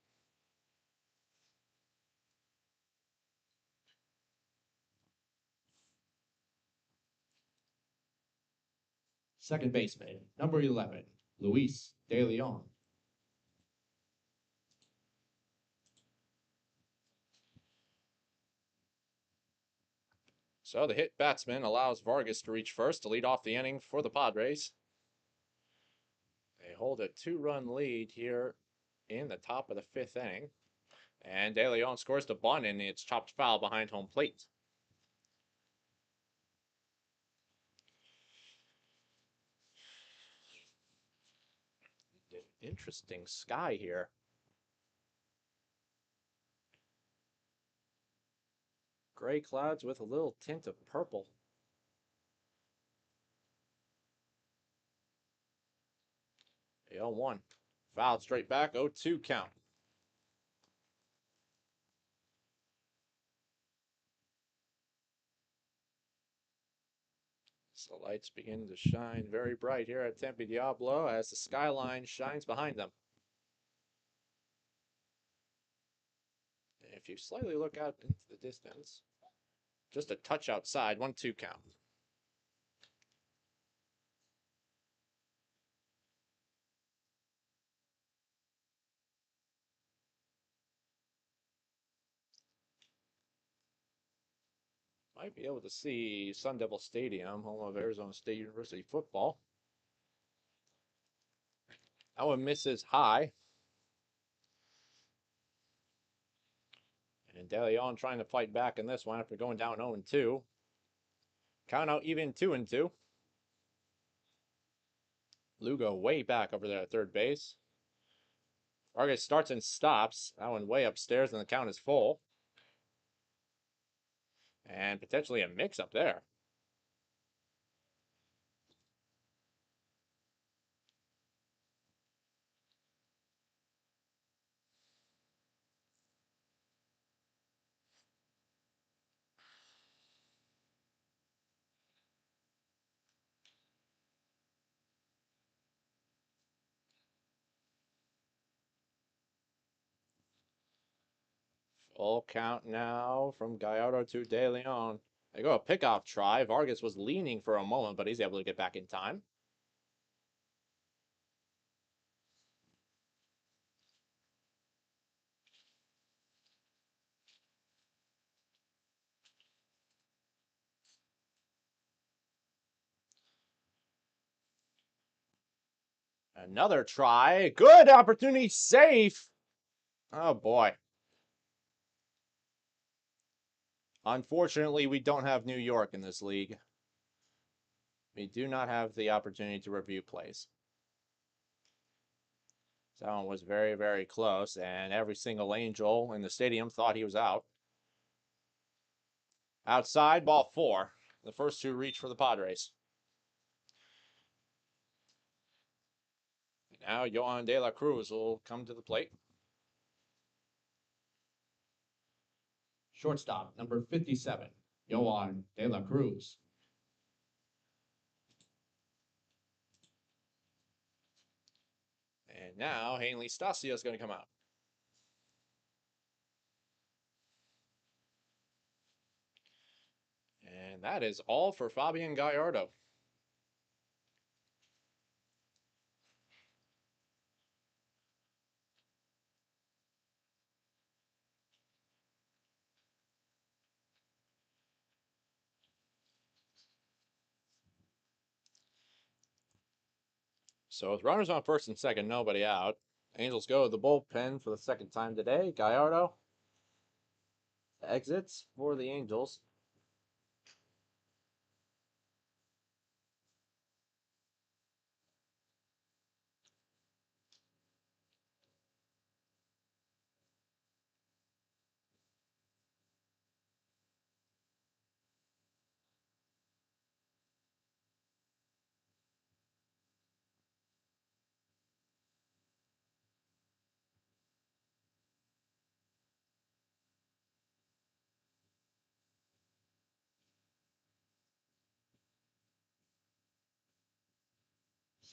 Second baseman, number 11, Luis De Leon. So the hit batsman allows Vargas to reach first to lead off the inning for the Padres. They hold a 2-run lead here in the top of the 5th inning. And De Leon scores the bunt, and it's chopped foul behind home plate. Interesting sky here. Gray clouds with a little tint of purple. The 0-1. Fouled straight back, 0-2 count. So the lights begin to shine very bright here at Tempe Diablo as the skyline shines behind them. if you slightly look out into the distance, just a touch outside, 1-2 count. Might be able to see Sun Devil Stadium, home of Arizona State University football. That one misses high. And De Leon trying to fight back in this one after going down 0-2. Count out even 2-2. Lugo way back over there at third base. Vargas starts and stops. That one way upstairs, and the count is full. And potentially a mix up there. Full count now from Gallardo to De Leon. They go a pickoff try. Vargas was leaning for a moment, but he's able to get back in time. Another try. Good opportunity. Safe. Oh, boy. Unfortunately, we don't have New York in this league. We do not have the opportunity to review plays. So that one was very, very close, and every single Angel in the stadium thought he was out. Outside, ball 4. The first 2 reach for the Padres. Now Yohan De La Cruz will come to the plate. Shortstop, number 57, Yohan De La Cruz. And now Hanley Stasio is going to come out. And that is all for Fabian Gallardo. So with runners on first and second, nobody out. Angels go to the bullpen for the second time today. Gallardo exits for the Angels.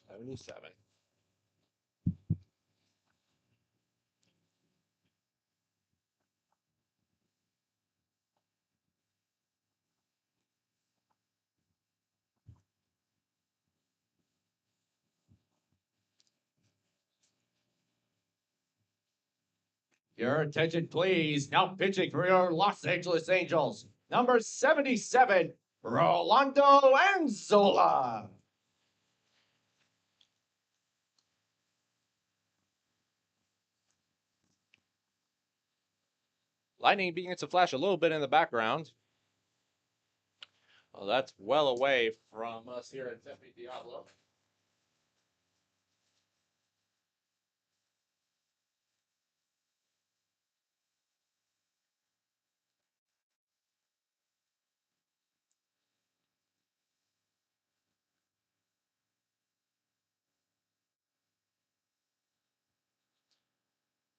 '77. Your attention, please. Now pitching for your Los Angeles Angels, number 77, Rolando Anzola. Lightning begins to flash a little bit in the background. Well, that's well away from us here at Tempe Diablo.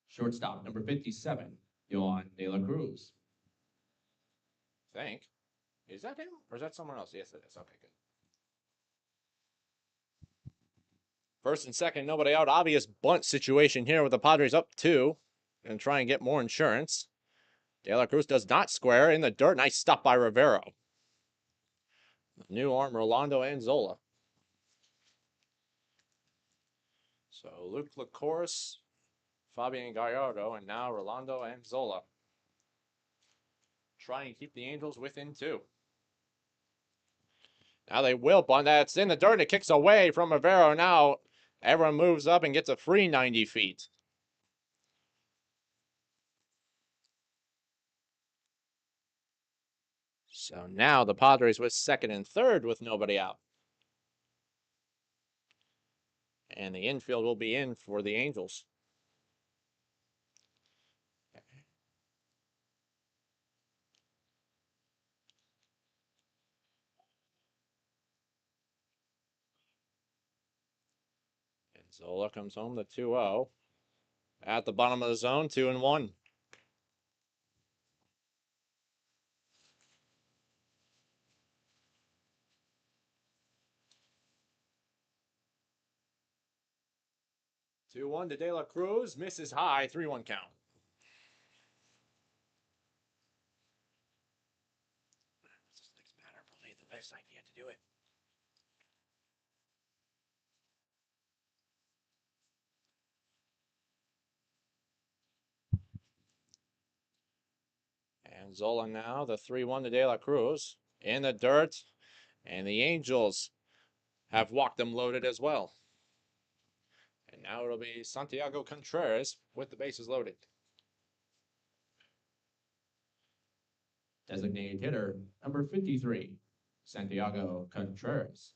Shortstop, number 57, Yohan De La Cruz. I think. Is that him? Or is that someone else? Yes, it is. Okay, good. First and second, nobody out. Obvious bunt situation here with the Padres up 2 and try and get more insurance. De La Cruz does not square in the dirt. Nice stop by Rivero. New arm, Rolando Anzola. So Luke Lacourse, Fabian Gallardo, and now Rolando Anzola. Try and keep the Angels within 2. Now they will bunt. That's in the dirt. It kicks away from Rivero. Now everyone moves up and gets a free 90 feet. So now the Padres with second and third with nobody out. And the infield will be in for the Angels. And Zola comes home the 2-0. At the bottom of the zone, 2-1. Two one to De La Cruz, misses high, 3-1 count. This next batter probably the best idea to do it. And Zola now, the 3-1 to De La Cruz. In the dirt, and the Angels have walked them loaded as well. And now it'll be Santiago Contreras with the bases loaded. Designated hitter, number 53, Santiago Contreras.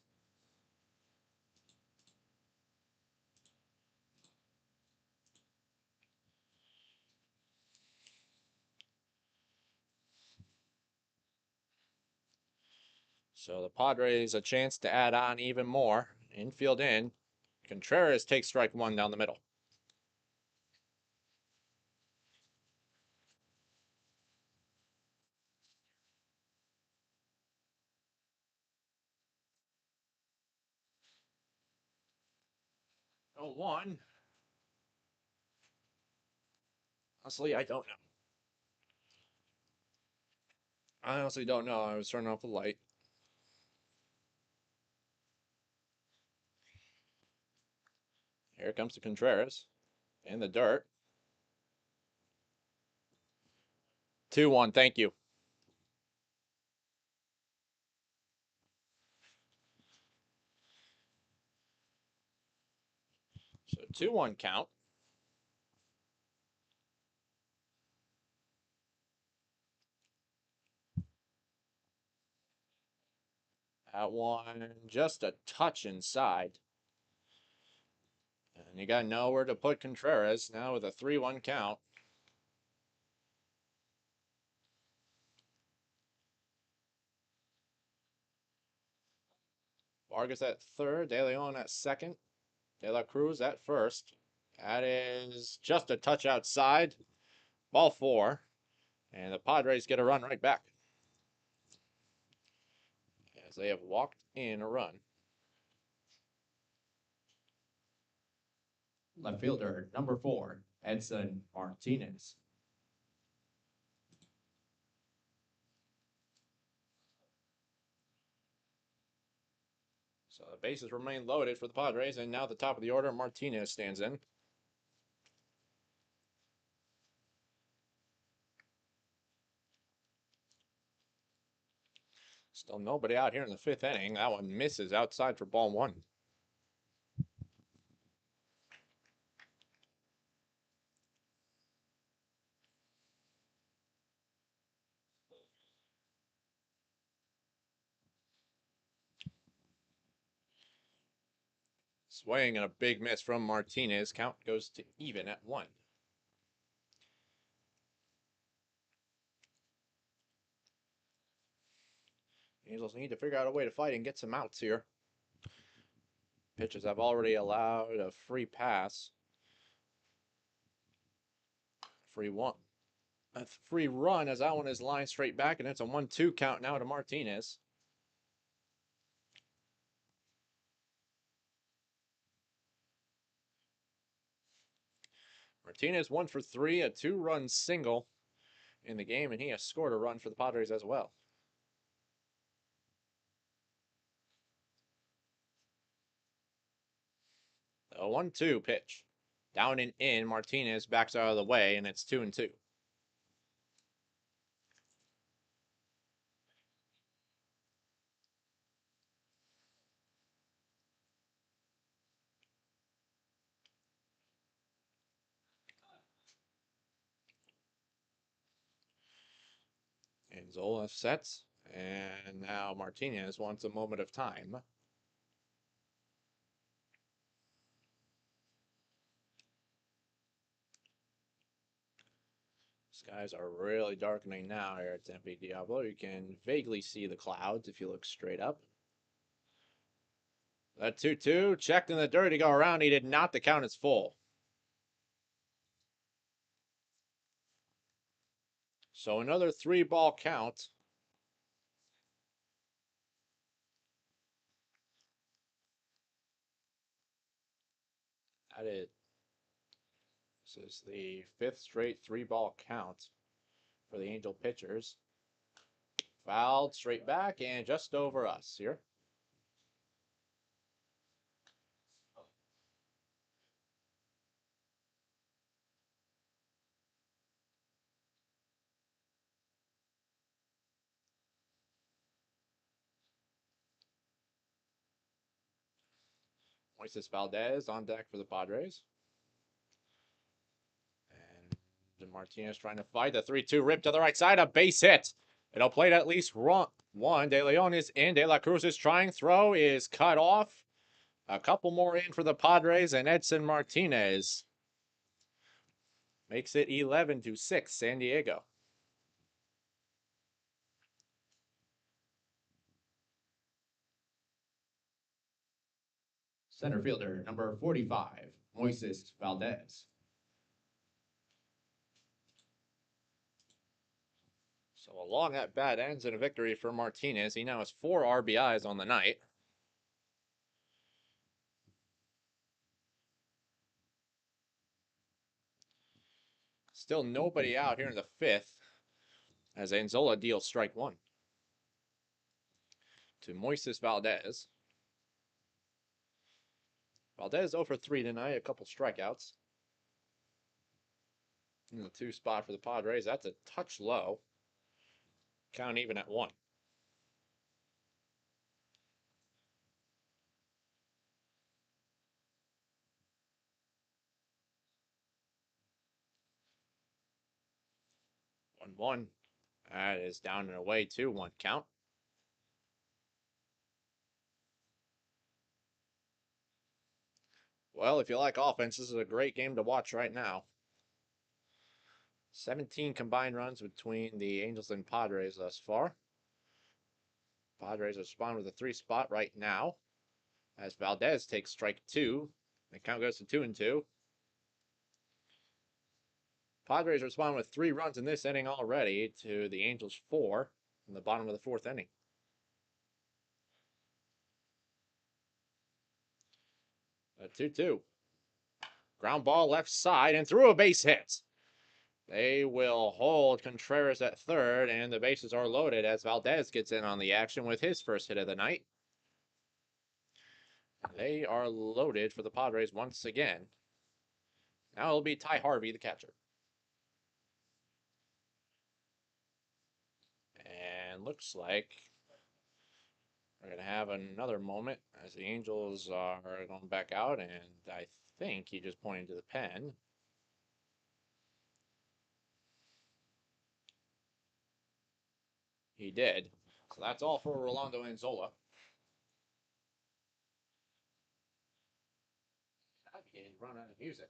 So the Padres a chance to add on even more. Infield in. Contreras takes strike 1 down the middle. Oh, 1. Honestly, I don't know. I honestly don't know. I was turning off the light. Here comes the Contreras in the dirt. 2-1, thank you. So 2-1 count. That one just a touch inside. And you got to know where to put Contreras now with a 3-1 count. Vargas at third, De Leon at second, De La Cruz at first. That is just a touch outside. Ball 4. And the Padres get a run right back. As they have walked in a run. Left fielder, number 4, Edson Martinez. So the bases remain loaded for the Padres, and now at the top of the order, Martinez stands in. Still nobody out here in the 5th inning. That one misses outside for ball 1. Swing and a big miss from Martinez. Count goes to even at 1. Angels need to figure out a way to fight and get some outs here. Pitchers have already allowed a free pass. Free one. A free run as that one is lined straight back, and it's a 1-2 count now to Martinez. Martinez 1 for 3, a 2-run single in the game, and he has scored a run for the Padres as well. A 1-2 pitch. Down and in. Martinez backs out of the way, and it's 2-2. And Zola sets, and now Martinez wants a moment of time. Skies are really darkening now here at Tempe Diablo. You can vaguely see the clouds if you look straight up. That 2-2 checked in the dirt to go around. He did not. The count is full. So another 3-ball count. That is, this is the 5th straight 3-ball count for the Angel pitchers. Fouled straight back and just over us here. Moises Valdez on deck for the Padres. And Martinez trying to fight. The 3-2 rip to the right side. A base hit. It'll play at least one. De Leon is in. De La Cruz is trying. Throw is cut off. A couple more in for the Padres, and Edson Martinez makes it 11-6 San Diego. Center fielder, number 45, Moises Valdez. So a long at bat ends in a victory for Martinez. He now has 4 RBIs on the night. Still nobody out here in the 5th as Anzola deals strike 1 to Moises Valdez. Valdez 0 for 3 tonight, a couple strikeouts. In the 2 spot for the Padres, that's a touch low. Count even at 1. One. That is down and away 2-1 count. Well, if you like offense, this is a great game to watch right now. 17 combined runs between the Angels and Padres thus far. Padres respond with a 3 spot right now as Valdez takes strike 2. The count goes to 2-2. Padres respond with 3 runs in this inning already to the Angels 4 in the bottom of the 4th inning. A 2-2. Ground ball left side and through a base hit. They will hold Contreras at third, and the bases are loaded as Valdez gets in on the action with his first hit of the night. They are loaded for the Padres once again. Now it'll be Ty Harvey, the catcher. And looks like we're going to have another moment as the Angels are going back out, and I think he just pointed to the pen. He did. So that's all for Rolando Anzola. I began to run out of music.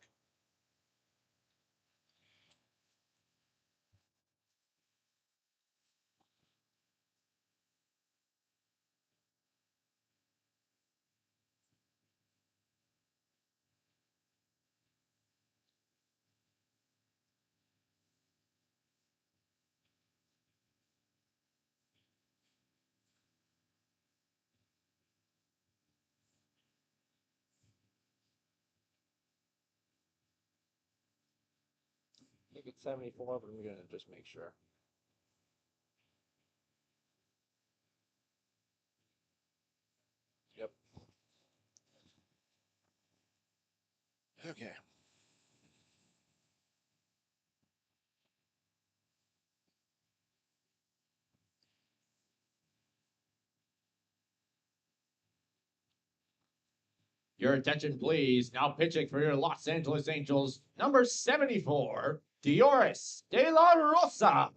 think it's 74, but I'm going to just make sure. Yep. Okay. Your attention, please. Now pitching for your Los Angeles Angels, number 74, Dioris De La Rosa.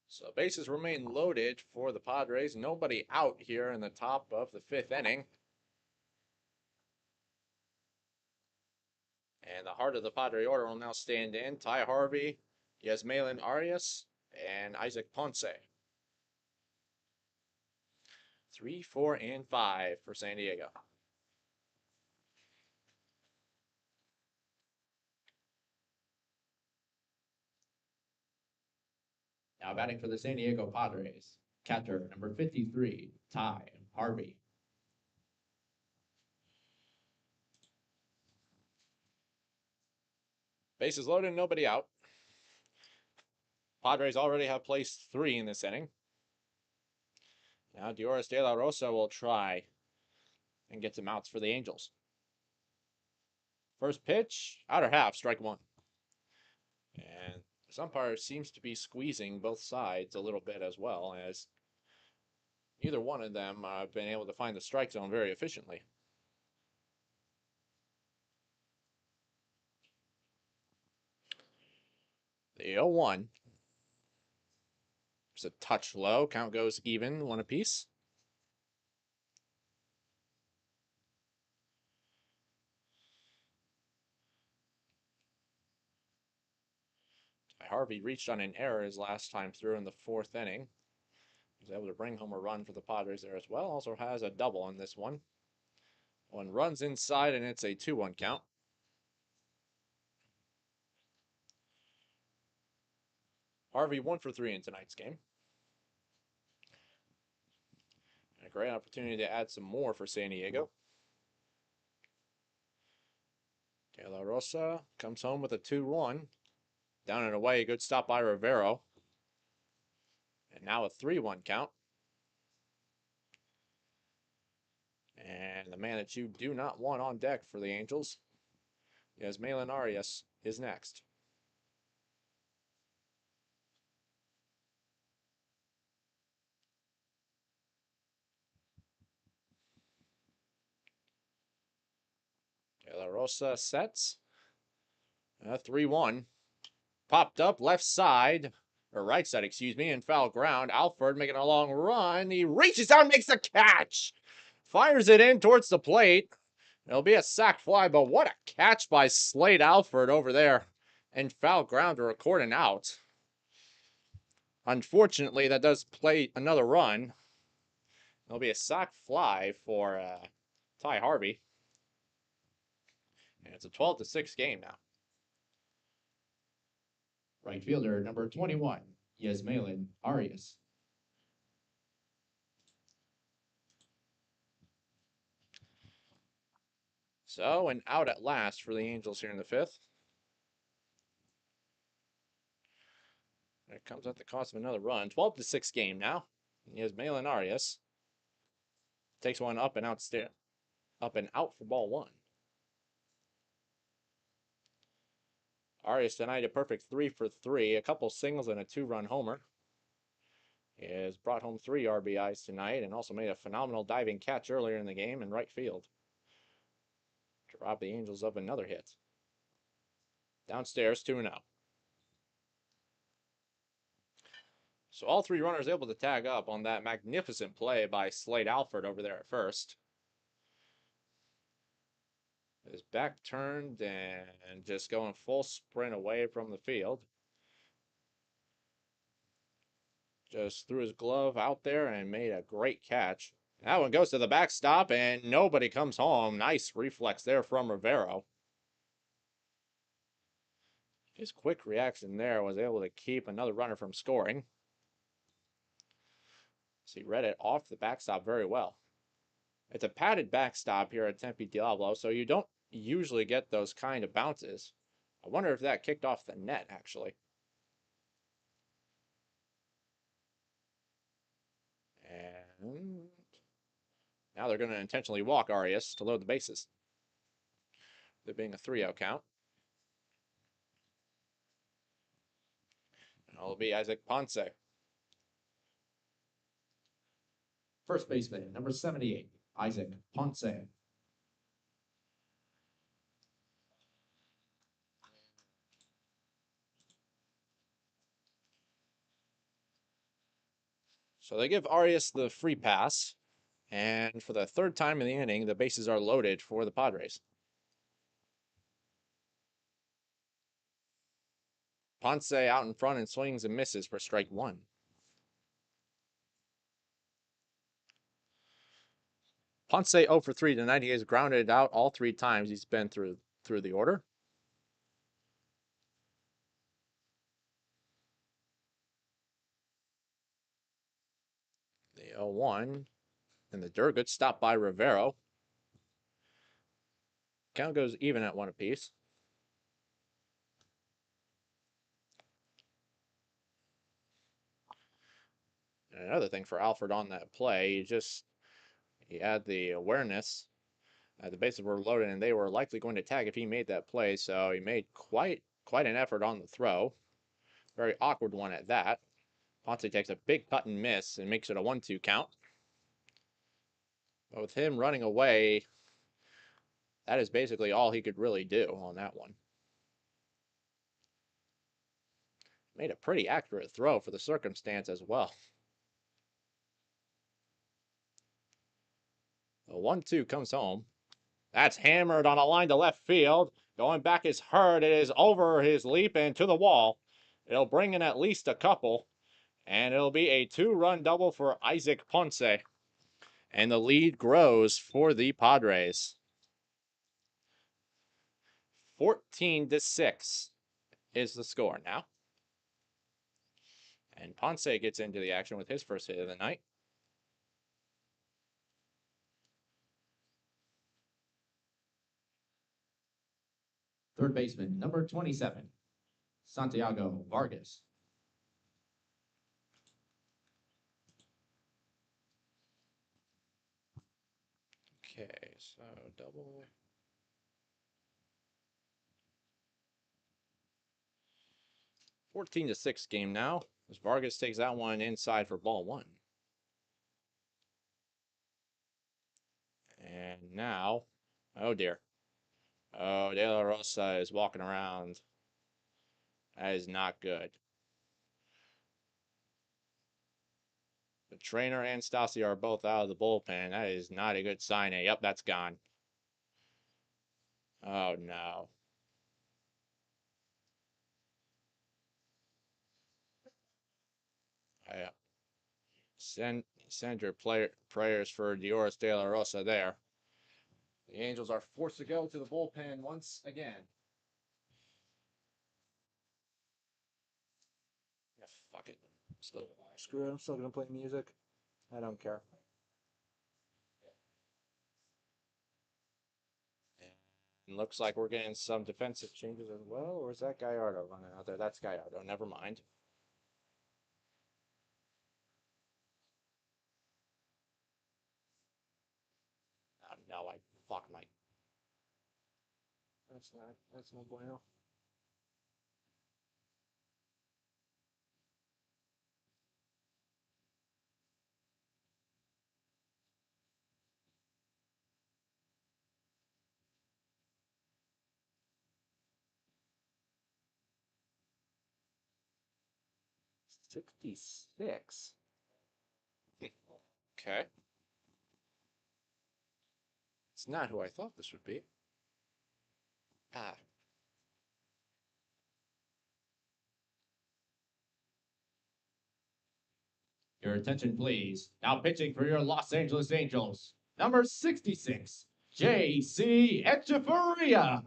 So bases remain loaded for the Padres. Nobody out here in the top of the 5th inning. And the heart of the Padre order will now stand in. Ty Harvey, Yasmaelin Arias, and Isaac Ponce. 3, 4, and 5 for San Diego. Now batting for the San Diego Padres, catcher number 53, Ty Harvey. Bases loaded, nobody out. Padres already have placed 3 in this inning. Now Dioris De La Rosa will try and get some outs for the Angels. First pitch, outer half, strike 1. And this umpire seems to be squeezing both sides a little bit as well, as neither one of them have been able to find the strike zone very efficiently. The 0-1. It's a touch low. Count goes even, 1 apiece. Harvey reached on an error his last time through in the 4th inning. He was able to bring home a run for the Padres there as well. Also has a double in this one. One runs inside, and it's a 2-1 count. Harvey 1 for 3 in tonight's game. And a great opportunity to add some more for San Diego. De La Rosa comes home with a 2-1. Down and away, good stop by Rivero. And now a 3-1 count. And the man that you do not want on deck for the Angels, Yasmaelin Arias, is next. De La Rosa sets. 3-1. Popped up left side, or right side, excuse me, in foul ground. Alford making a long run. He reaches out and makes the catch. Fires it in towards the plate. It'll be a sac fly, but what a catch by Slade Alford over there. And foul ground to record an out. Unfortunately, that does play another run. It'll be a sac fly for Ty Harvey. And it's a 12-6 game now. Right fielder number 21, Yasmaelin Arias. So, an out at last for the Angels here in the 5th. It comes at the cost of another run. 12-6 game now. Yasmaelin Arias takes one up and out for ball 1. Arias tonight a perfect 3 for 3, a couple singles and a 2-run homer. He has brought home 3 RBIs tonight and also made a phenomenal diving catch earlier in the game in right field to rob the Angels of another hit. Downstairs, 2-0. So all 3 runners able to tag up on that magnificent play by Slade Alford over there at first. His back turned and just going full sprint away from the field. Just threw his glove out there and made a great catch. That one goes to the backstop and nobody comes home. Nice reflex there from Rivero. His quick reaction there was able to keep another runner from scoring. So he read it off the backstop very well. It's a padded backstop here at Tempe Diablo, so you don't usually get those kind of bounces. I wonder if that kicked off the net, actually. And now they're going to intentionally walk Arias to load the bases. There being a 3-0 count. And it'll be Isaac Ponce. First baseman, number 78, Isaac Ponce. So they give Arias the free pass. And for the third time in the inning, the bases are loaded for the Padres. Ponce out in front and swings and misses for strike one. Ponce 0 for 3 tonight. He has grounded out all 3 times he's been through the order. The 0-1 and the dirt. Good stop by Rivero. Count goes even at 1 apiece. And another thing for Alfred on that play, he had the awareness that the bases were loaded and they were likely going to tag if he made that play. So he made quite an effort on the throw. Very awkward one at that. Ponce takes a big cut and miss and makes it a 1-2 count. But with him running away, that is basically all he could really do on that one. Made a pretty accurate throw for the circumstance as well. The 1-2 comes home. That's hammered on a line to left field. Going back is Hurd. It is over his leap and to the wall. It'll bring in at least a couple. And it'll be a 2-run double for Isaac Ponce. And the lead grows for the Padres. 14-6 is the score now. And Ponce gets into the action with his first hit of the night. Third baseman, number 27, Santiago Vargas. Okay, so double. – 14-6 game now, as Vargas takes that one inside for ball 1. And now, oh dear. Oh, De La Rosa is walking around. That is not good. The trainer and Stassi are both out of the bullpen. That is not a good sign. Yep, that's gone. Oh no. Yeah. Send your prayers for Dioris De La Rosa there. The Angels are forced to go to the bullpen once again. Yeah, fuck it. Screw it, I'm still gonna play music. I don't care. And looks like we're getting some defensive changes as well. Or is that Gallardo running out there? That's Gallardo. Never mind. No, I fuck my. That's no bueno. $66. Okay. It's not who I thought this would be. Ah. Your attention, please. Now pitching for your Los Angeles Angels, number 66, J.C. Echeverria.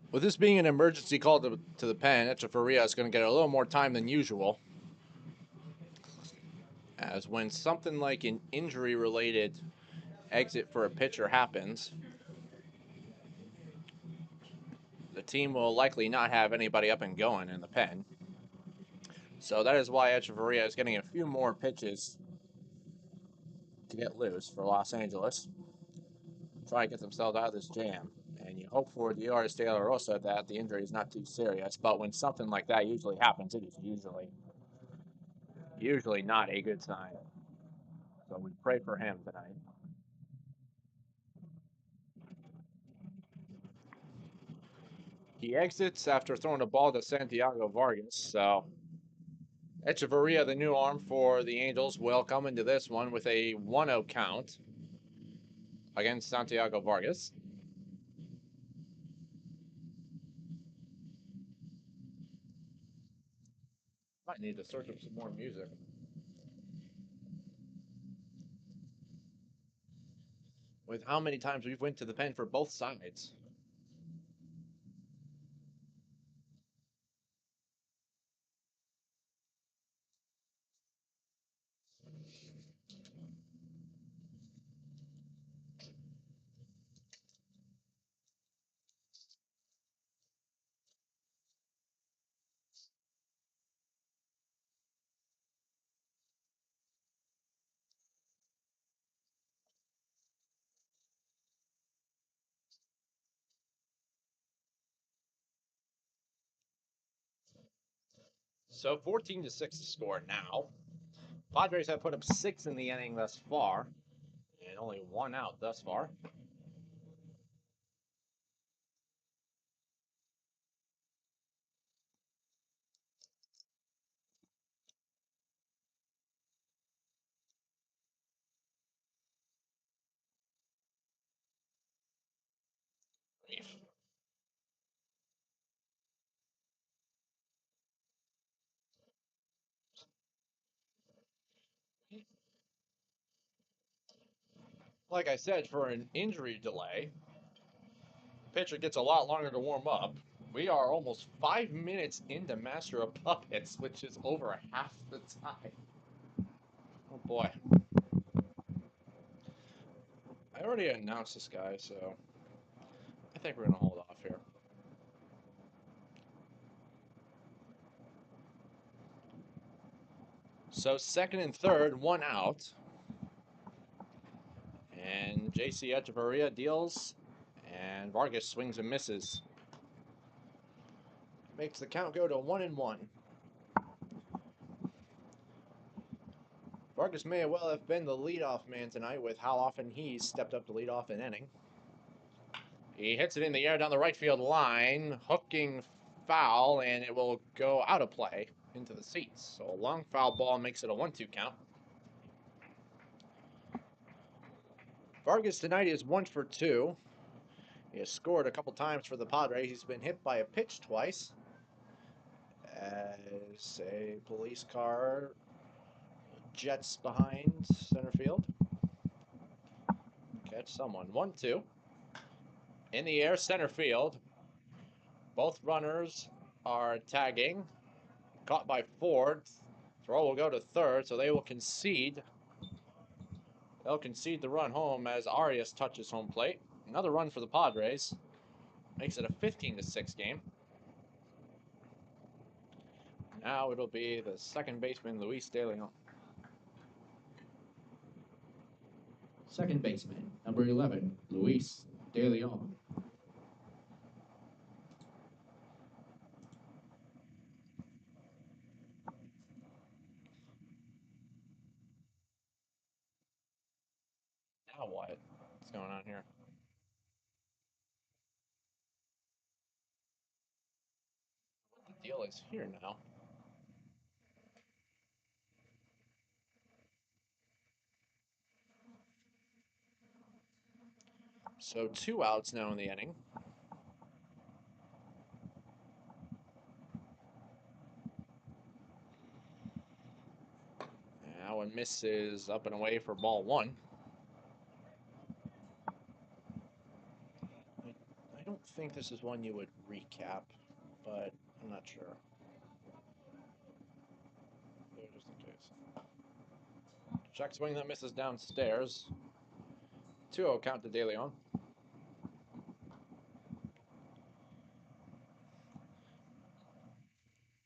With this being an emergency call to the pen, Echeverria is going to get a little more time than usual. As when something like an injury-related exit for a pitcher happens, the team will likely not have anybody up and going in the pen. So that is why Echeverria is getting a few more pitches to get loose for Los Angeles. Try to get themselves out of this jam. And you hope for Diores de la Rosa that the injury is not too serious. But when something like that usually happens, it is usually not a good sign. So we pray for him tonight. He exits after throwing a ball to Santiago Vargas. So Echeverria, the new arm for the Angels, will come into this one with a 1-0 count against Santiago Vargas. Might need to search up some more music. With how many times we've went to the pen for both sides. So 14-6 score now. Padres have put up 6 in the inning thus far, and only 1 out thus far. Like I said, for an injury delay, the pitcher gets a lot longer to warm up. We are almost 5 minutes into Master of Puppets, which is over half the time. Oh boy. I already announced this guy, so I think we're going to hold off here. So second and third, 1 out. And J.C. Echeverria deals, and Vargas swings and misses. Makes the count go to 1-1. Vargas may well have been the leadoff man tonight with how often he's stepped up to lead off an inning. He hits it in the air down the right field line, hooking foul, and it will go out of play into the seats. So a long foul ball makes it a 1-2 count. Vargas tonight is 1 for 2. He has scored a couple times for the Padres. He's been hit by a pitch twice as a police car jets behind center field. Catch someone. 1-2. In the air, center field. Both runners are tagging. Caught by Ford. Throw will go to third, so they will concede. They'll concede the run home as Arias touches home plate. Another run for the Padres. Makes it a 15-6 game. Now it'll be the second baseman, Luis De Leon. Second baseman, number 11, Luis De Leon. Now what? What's going on here? What the deal is here now? So 2 outs now in the inning. Now one misses up and away for ball 1. I don't think this is one you would recap, but I'm not sure. There, just in case. Check swing that misses downstairs. 2-0 count to De Leon.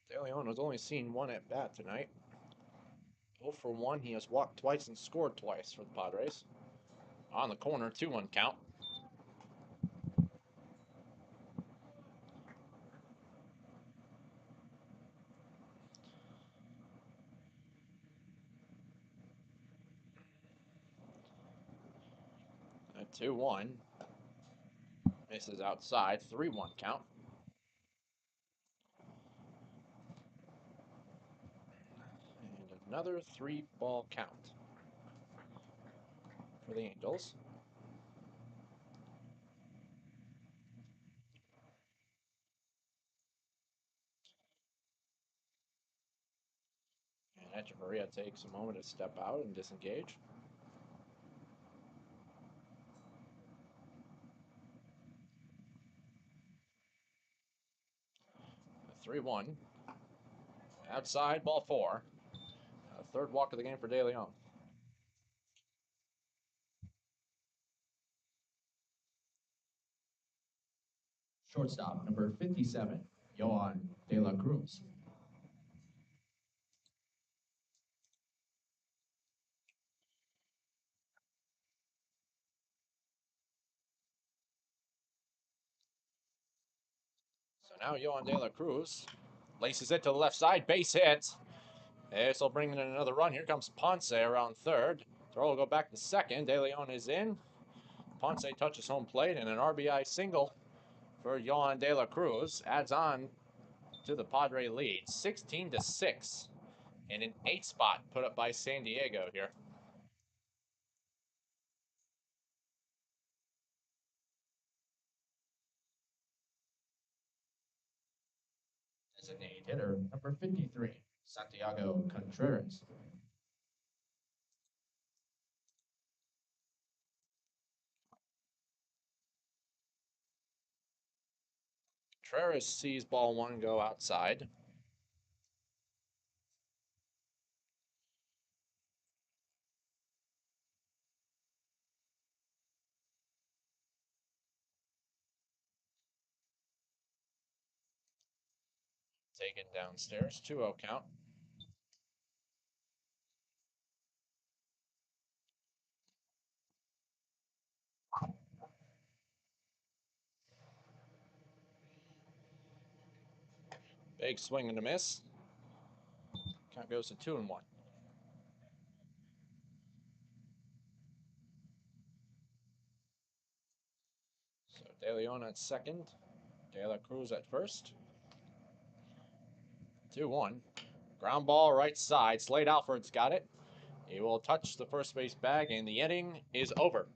De Leon has only seen one at bat tonight. 0 for 1. He has walked twice and scored twice for the Padres. On the corner, 2-1 count. At 2-1. Misses outside, 3-1 count. And another 3-ball count for the Angels. And Echeverria takes a moment to step out and disengage. A 3-1. Outside, ball 4. Third walk of the game for De Leon. Shortstop, number 57, Yohan De La Cruz. So now Yohan De La Cruz laces it to the left side, base hit. This will bring in another run. Here comes Ponce around third. Throw will go back to second. De Leon is in. Ponce touches home plate, and an RBI single for Yohan De La Cruz adds on to the Padre lead, 16-6, and an 8 spot put up by San Diego here. Designated hitter, number 53, Santiago Contreras. Contreras sees ball 1 go outside. Taken downstairs, 2-0 count. Big swing and a miss. Count goes to 2-1. So De Leon at second, De La Cruz at first. 2-1. Ground ball right side. Slade Alford's got it. He will touch the first base bag, and the inning is over.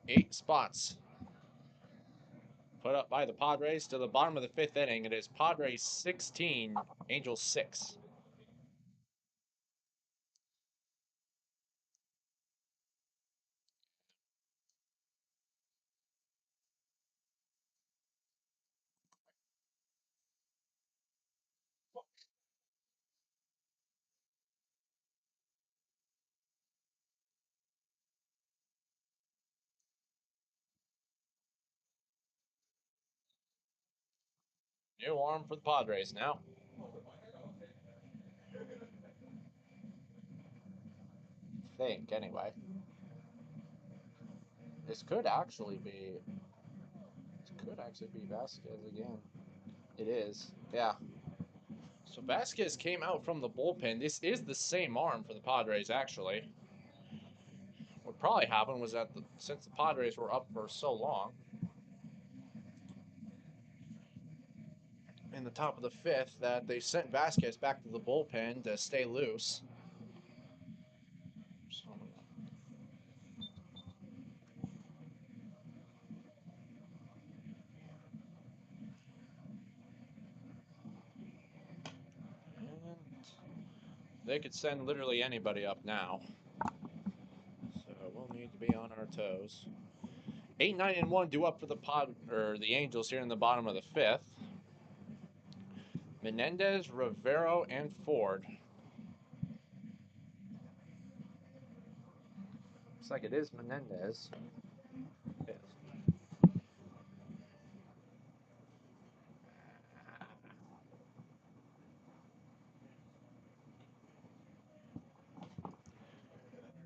8 spots put up by the Padres to the bottom of the 5th inning. It is Padres 16, Angels 6. New arm for the Padres now. Think, anyway. This could actually be Vasquez again. It is, yeah. So Vasquez came out from the bullpen. This is the same arm for the Padres, actually. What probably happened was that since the Padres were up for so long, in the top of the 5th, that they sent Vasquez back to the bullpen to stay loose. So, and they could send literally anybody up now. So we'll need to be on our toes. 8, 9, and 1 due up for the Angels here in the bottom of the 5th. Menendez, Rivero, and Ford. Looks like it is Menendez. Yes.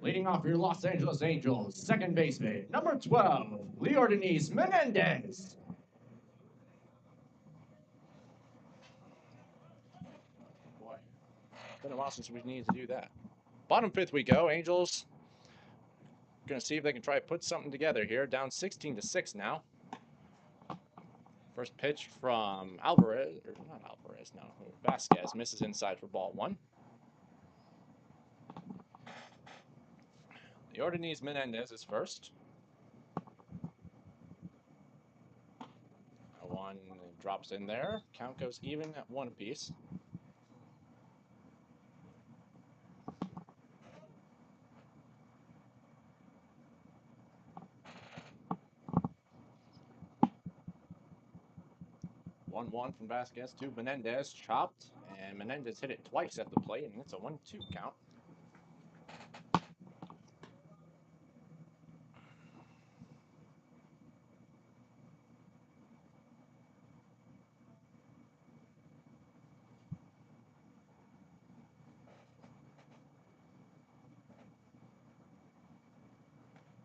Leading off your Los Angeles Angels, second baseman, number 12, Leordanis Menendez. Boy, been a while since we needed to do that. Bottom 5th we go. Angels going to see if they can try to put something together here. Down 16-6 now. First pitch from Alvarez, or not Alvarez, no, Vasquez misses inside for ball 1. The Ordonez Menendez is first. 1 drops in there. Count goes even at 1 apiece. One from Vasquez to Menendez, chopped, and Menendez hit it twice at the plate, and it's a 1-2 count.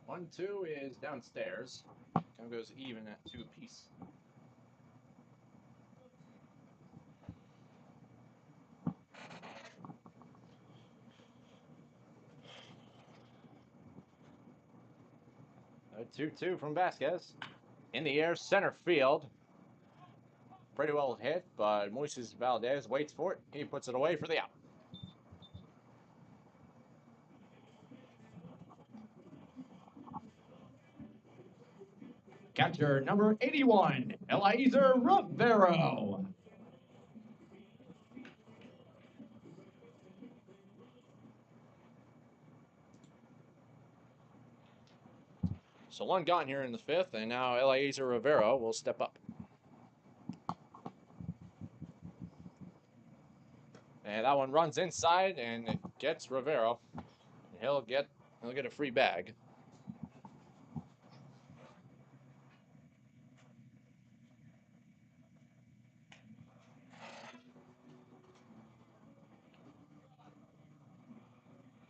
One, 2 is downstairs. Count goes even at 2 apiece. A 2-2 from Vasquez. In the air, center field. Pretty well hit, but Moises Valdez waits for it. He puts it away for the out. Catcher number 81, Eliezer Rivero. So 1 gone here in the 5th, and now Eliezer Rivero will step up. And that one runs inside, and it gets Rivero. He'll get a free bag.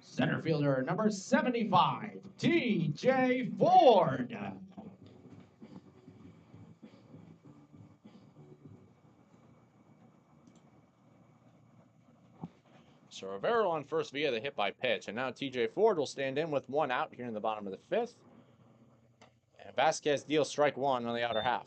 Center fielder number 75, T.J. Ford. So Rivero on first via the hit by pitch, and now T.J. Ford will stand in with 1 out here in the bottom of the 5th. And Vasquez deals strike 1 on the outer half.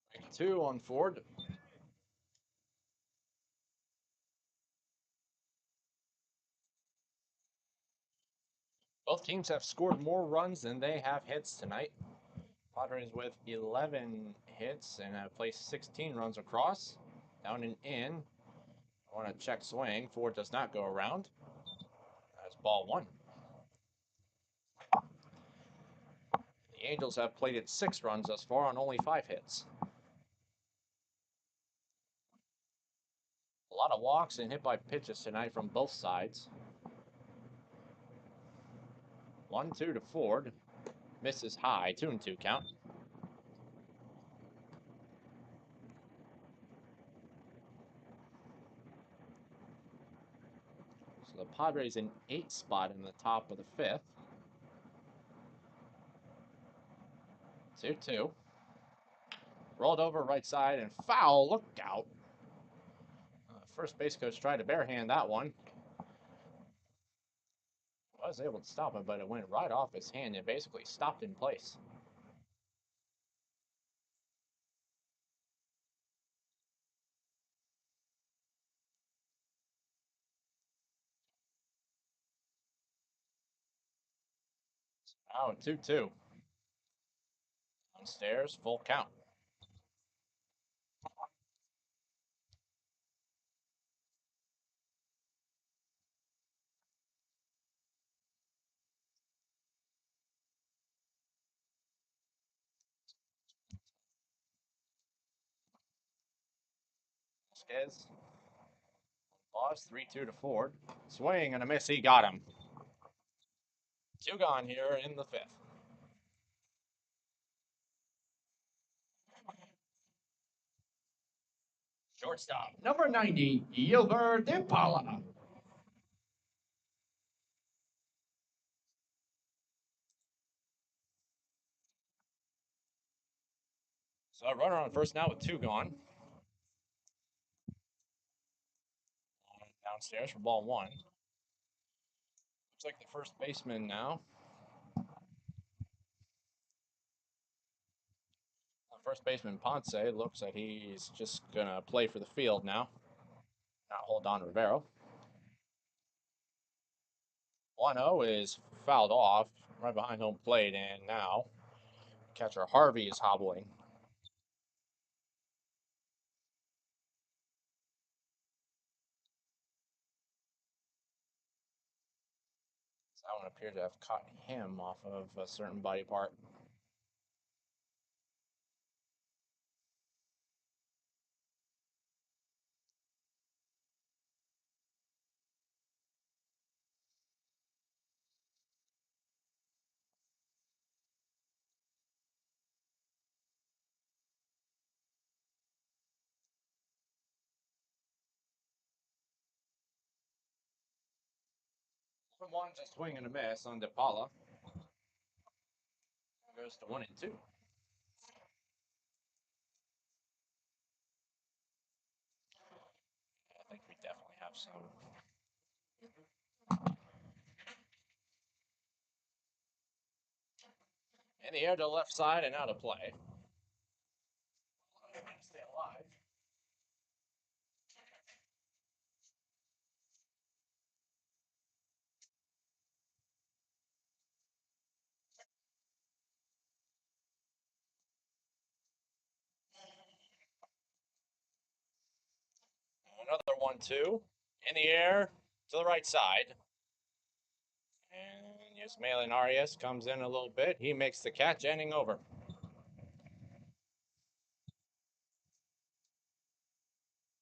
Strike 2 on Ford. Both teams have scored more runs than they have hits tonight. Padres with 11 hits and have placed 16 runs across. Down and in. On a check swing. Ford does not go around. That's ball 1. The Angels have plated 6 runs thus far on only 5 hits. A lot of walks and hit by pitches tonight from both sides. 1-2 to Ford. Misses high. 2-2 count. So the Padres in 8th spot in the top of the 5th. 2-2. Rolled over right side and foul. Look out. First base coach tried to barehand that one. Was able to stop it, but it went right off his hand and basically stopped in place. Now 2-2. Downstairs, full count. Vasquez. Lost 3-2 to Ford. Swing and a miss. He got him. 2 gone here in the 5th. Shortstop, number 90, Gilbert DePaula. So a runner on first now with 2 gone. Downstairs for ball 1. Looks like the first baseman now. First baseman Ponce looks like he's just going to play for the field now. Not hold on Rivero. 1-0 is fouled off right behind home plate, and now catcher Harvey is hobbling. So that one appeared to have caught him off of a certain body part. One just swing and a miss on DePaula. Goes to 1-2. I think we definitely have some. In the air to the left side and out of play. Stay alive. Another 1-2. In the air to the right side. And Yasmael Arias comes in a little bit. He makes the catch, ending over.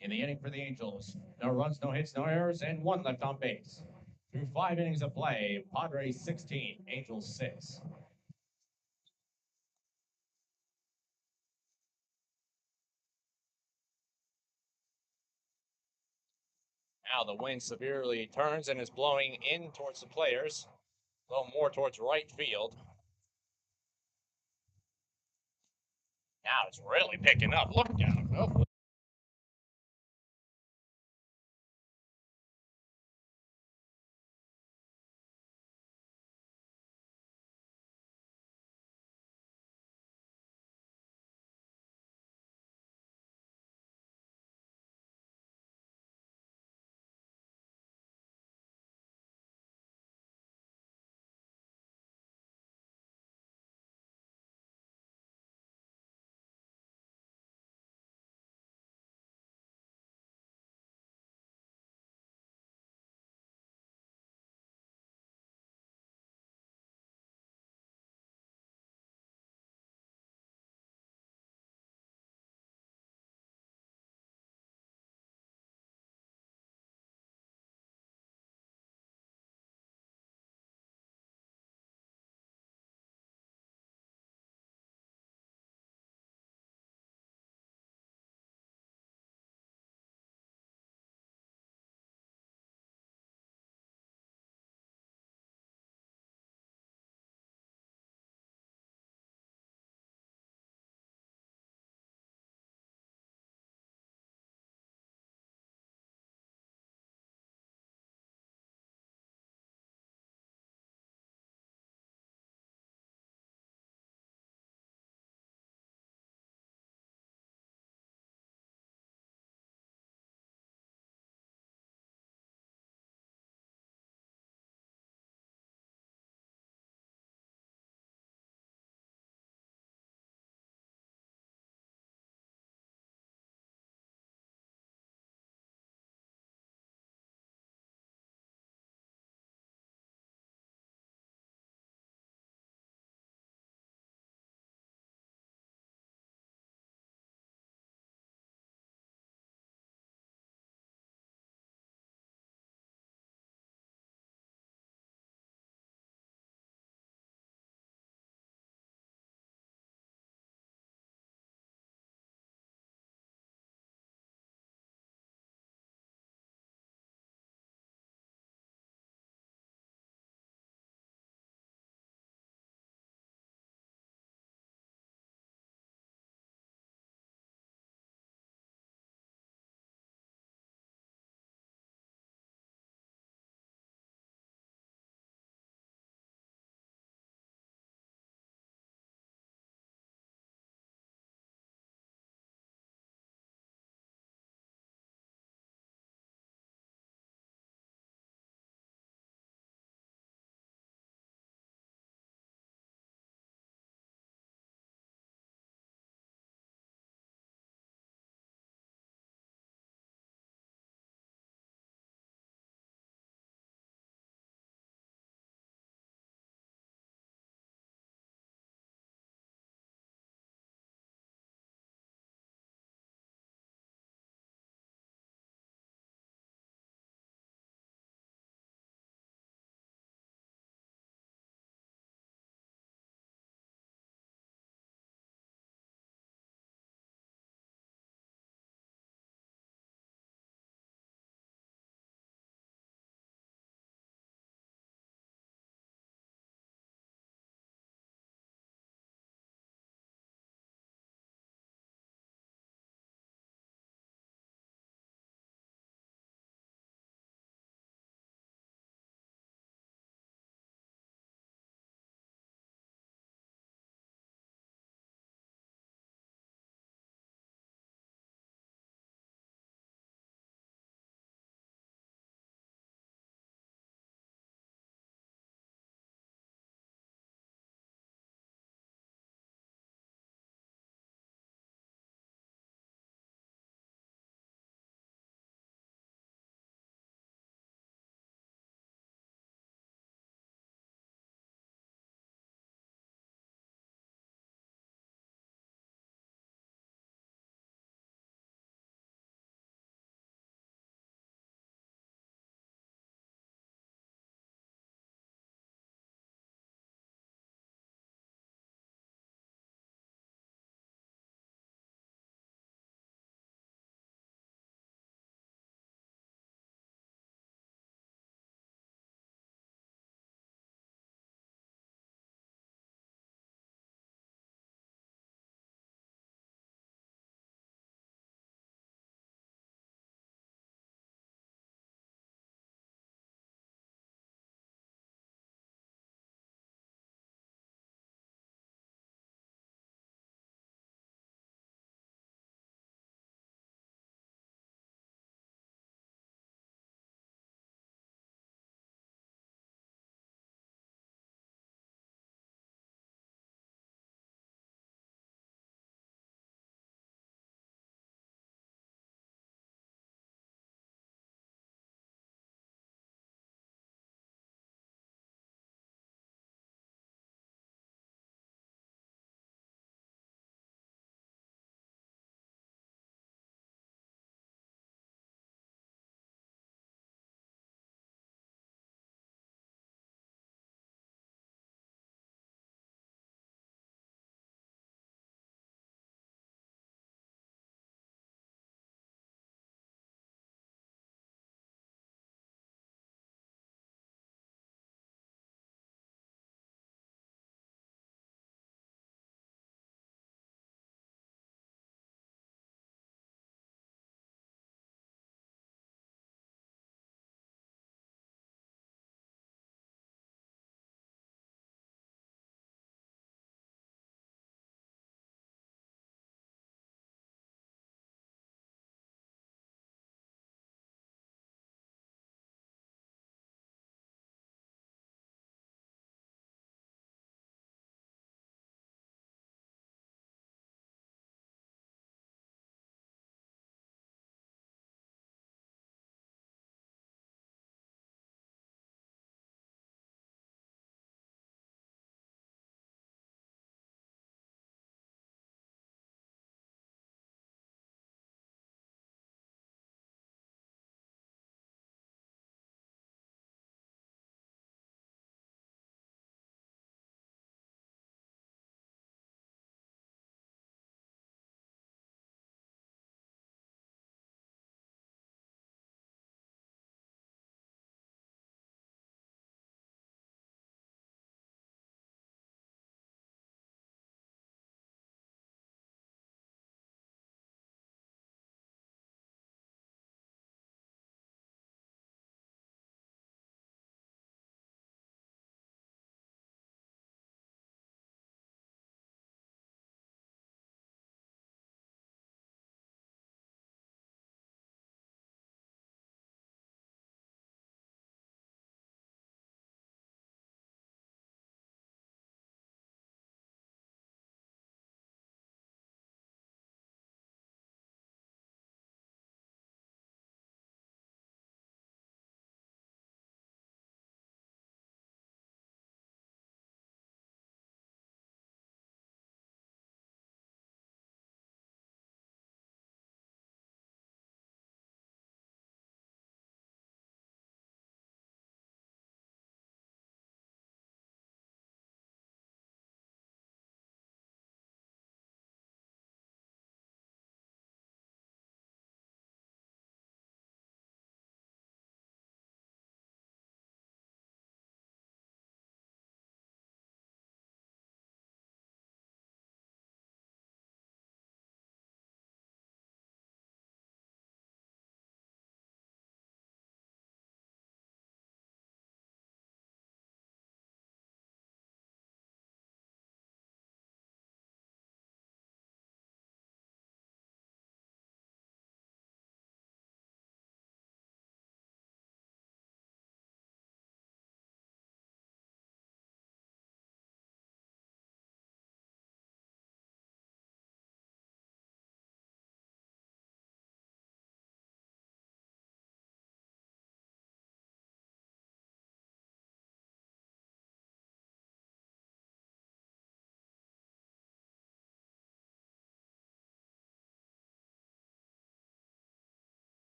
In the inning for the Angels, no runs, no hits, no errors, and 1 left on base. Through 5 innings of play, Padres 16, Angels 6. Now the wind severely turns and is blowing in towards the players, a little more towards right field. Now it's really picking up. Look down. Oh.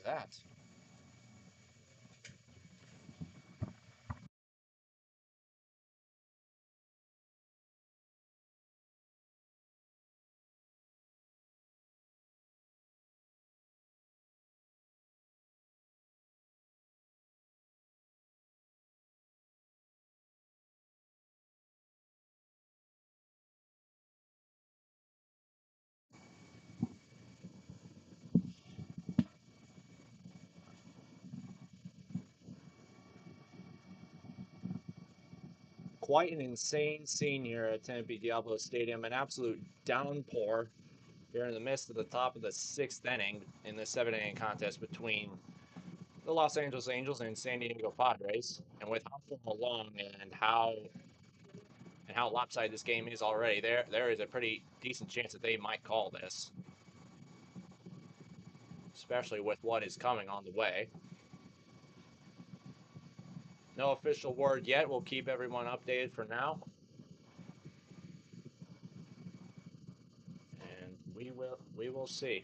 that. Quite an insane scene here at Tempe Diablo Stadium. An absolute downpour here in the midst of the top of the sixth inning in the seven-inning contest between the Los Angeles Angels and San Diego Padres. And with how far along and how lopsided this game is already, there is a pretty decent chance that they might call this, especially with what is coming on the way. No official word yet. We'll keep everyone updated for now. And we will see.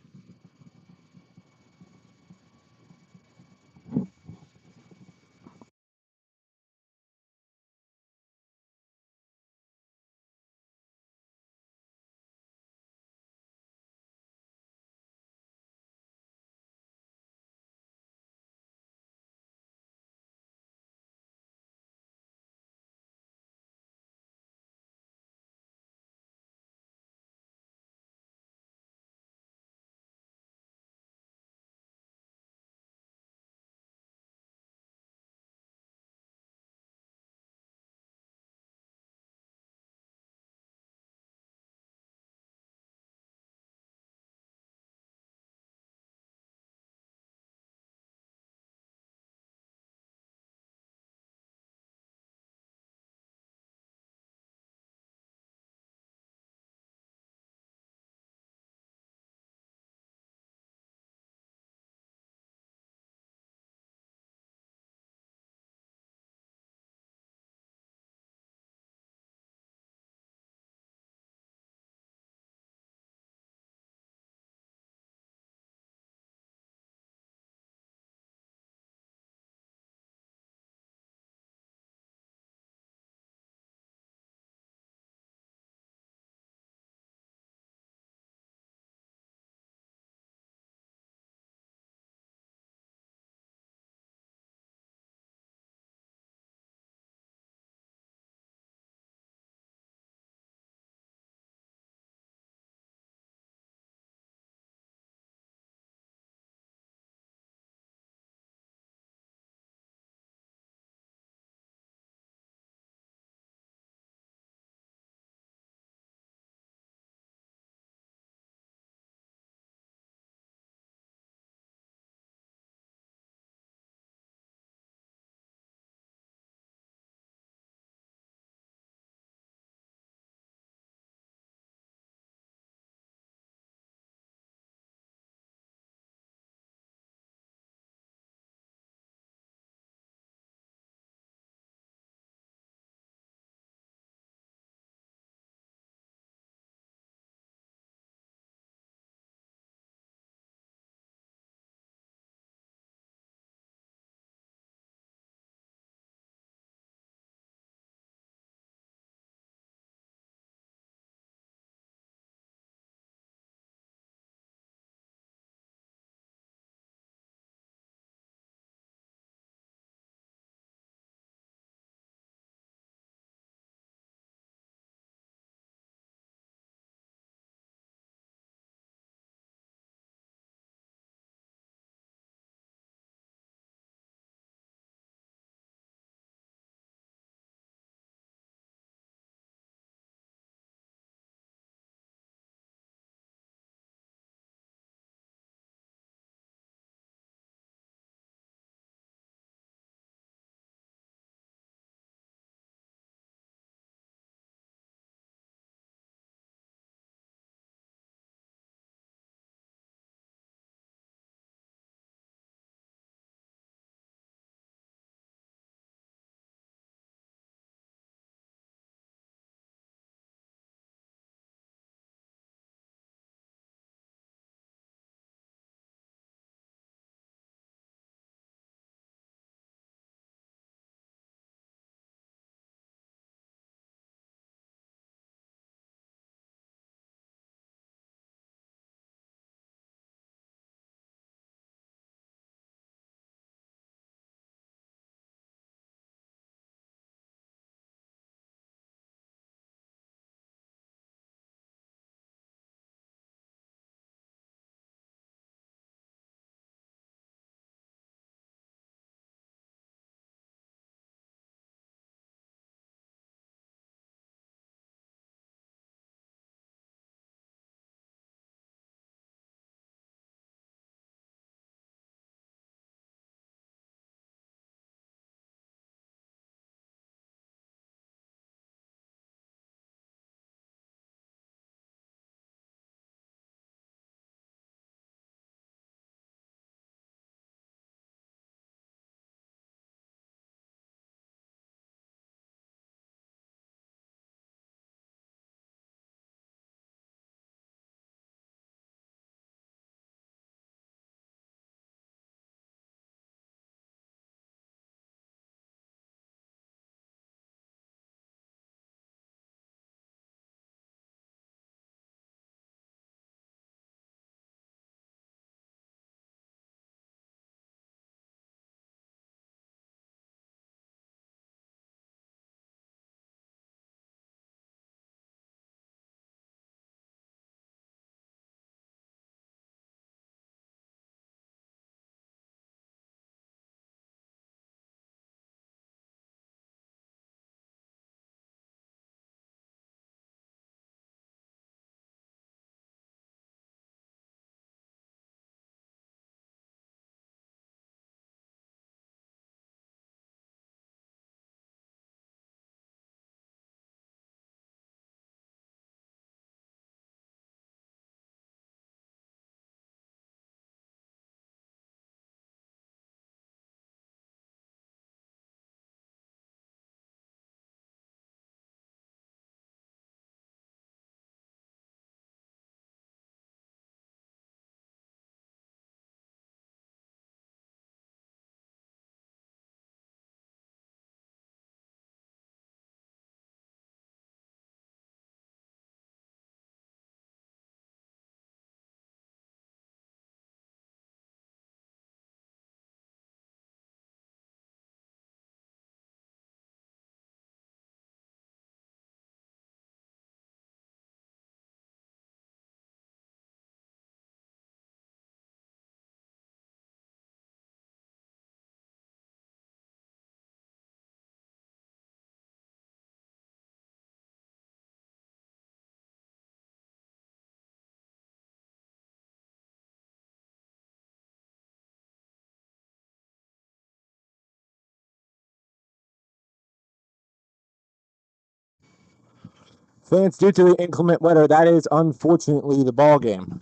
Fans, due to the inclement weather, that is unfortunately the ball game.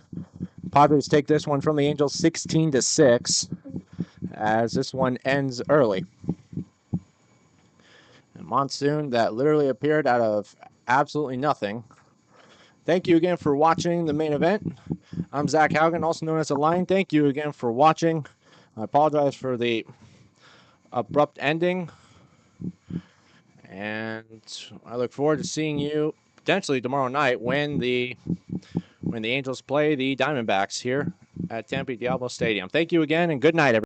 Padres take this one from the Angels 16-6 as this one ends early. A monsoon that literally appeared out of absolutely nothing. Thank you again for watching the main event. I'm Zach Haugen, also known as The Lion. Thank you again for watching. I apologize for the abrupt ending. And I look forward to seeing you potentially tomorrow night when the Angels play the Diamondbacks here at Tempe Diablo Stadium. Thank you again, and good night, everyone.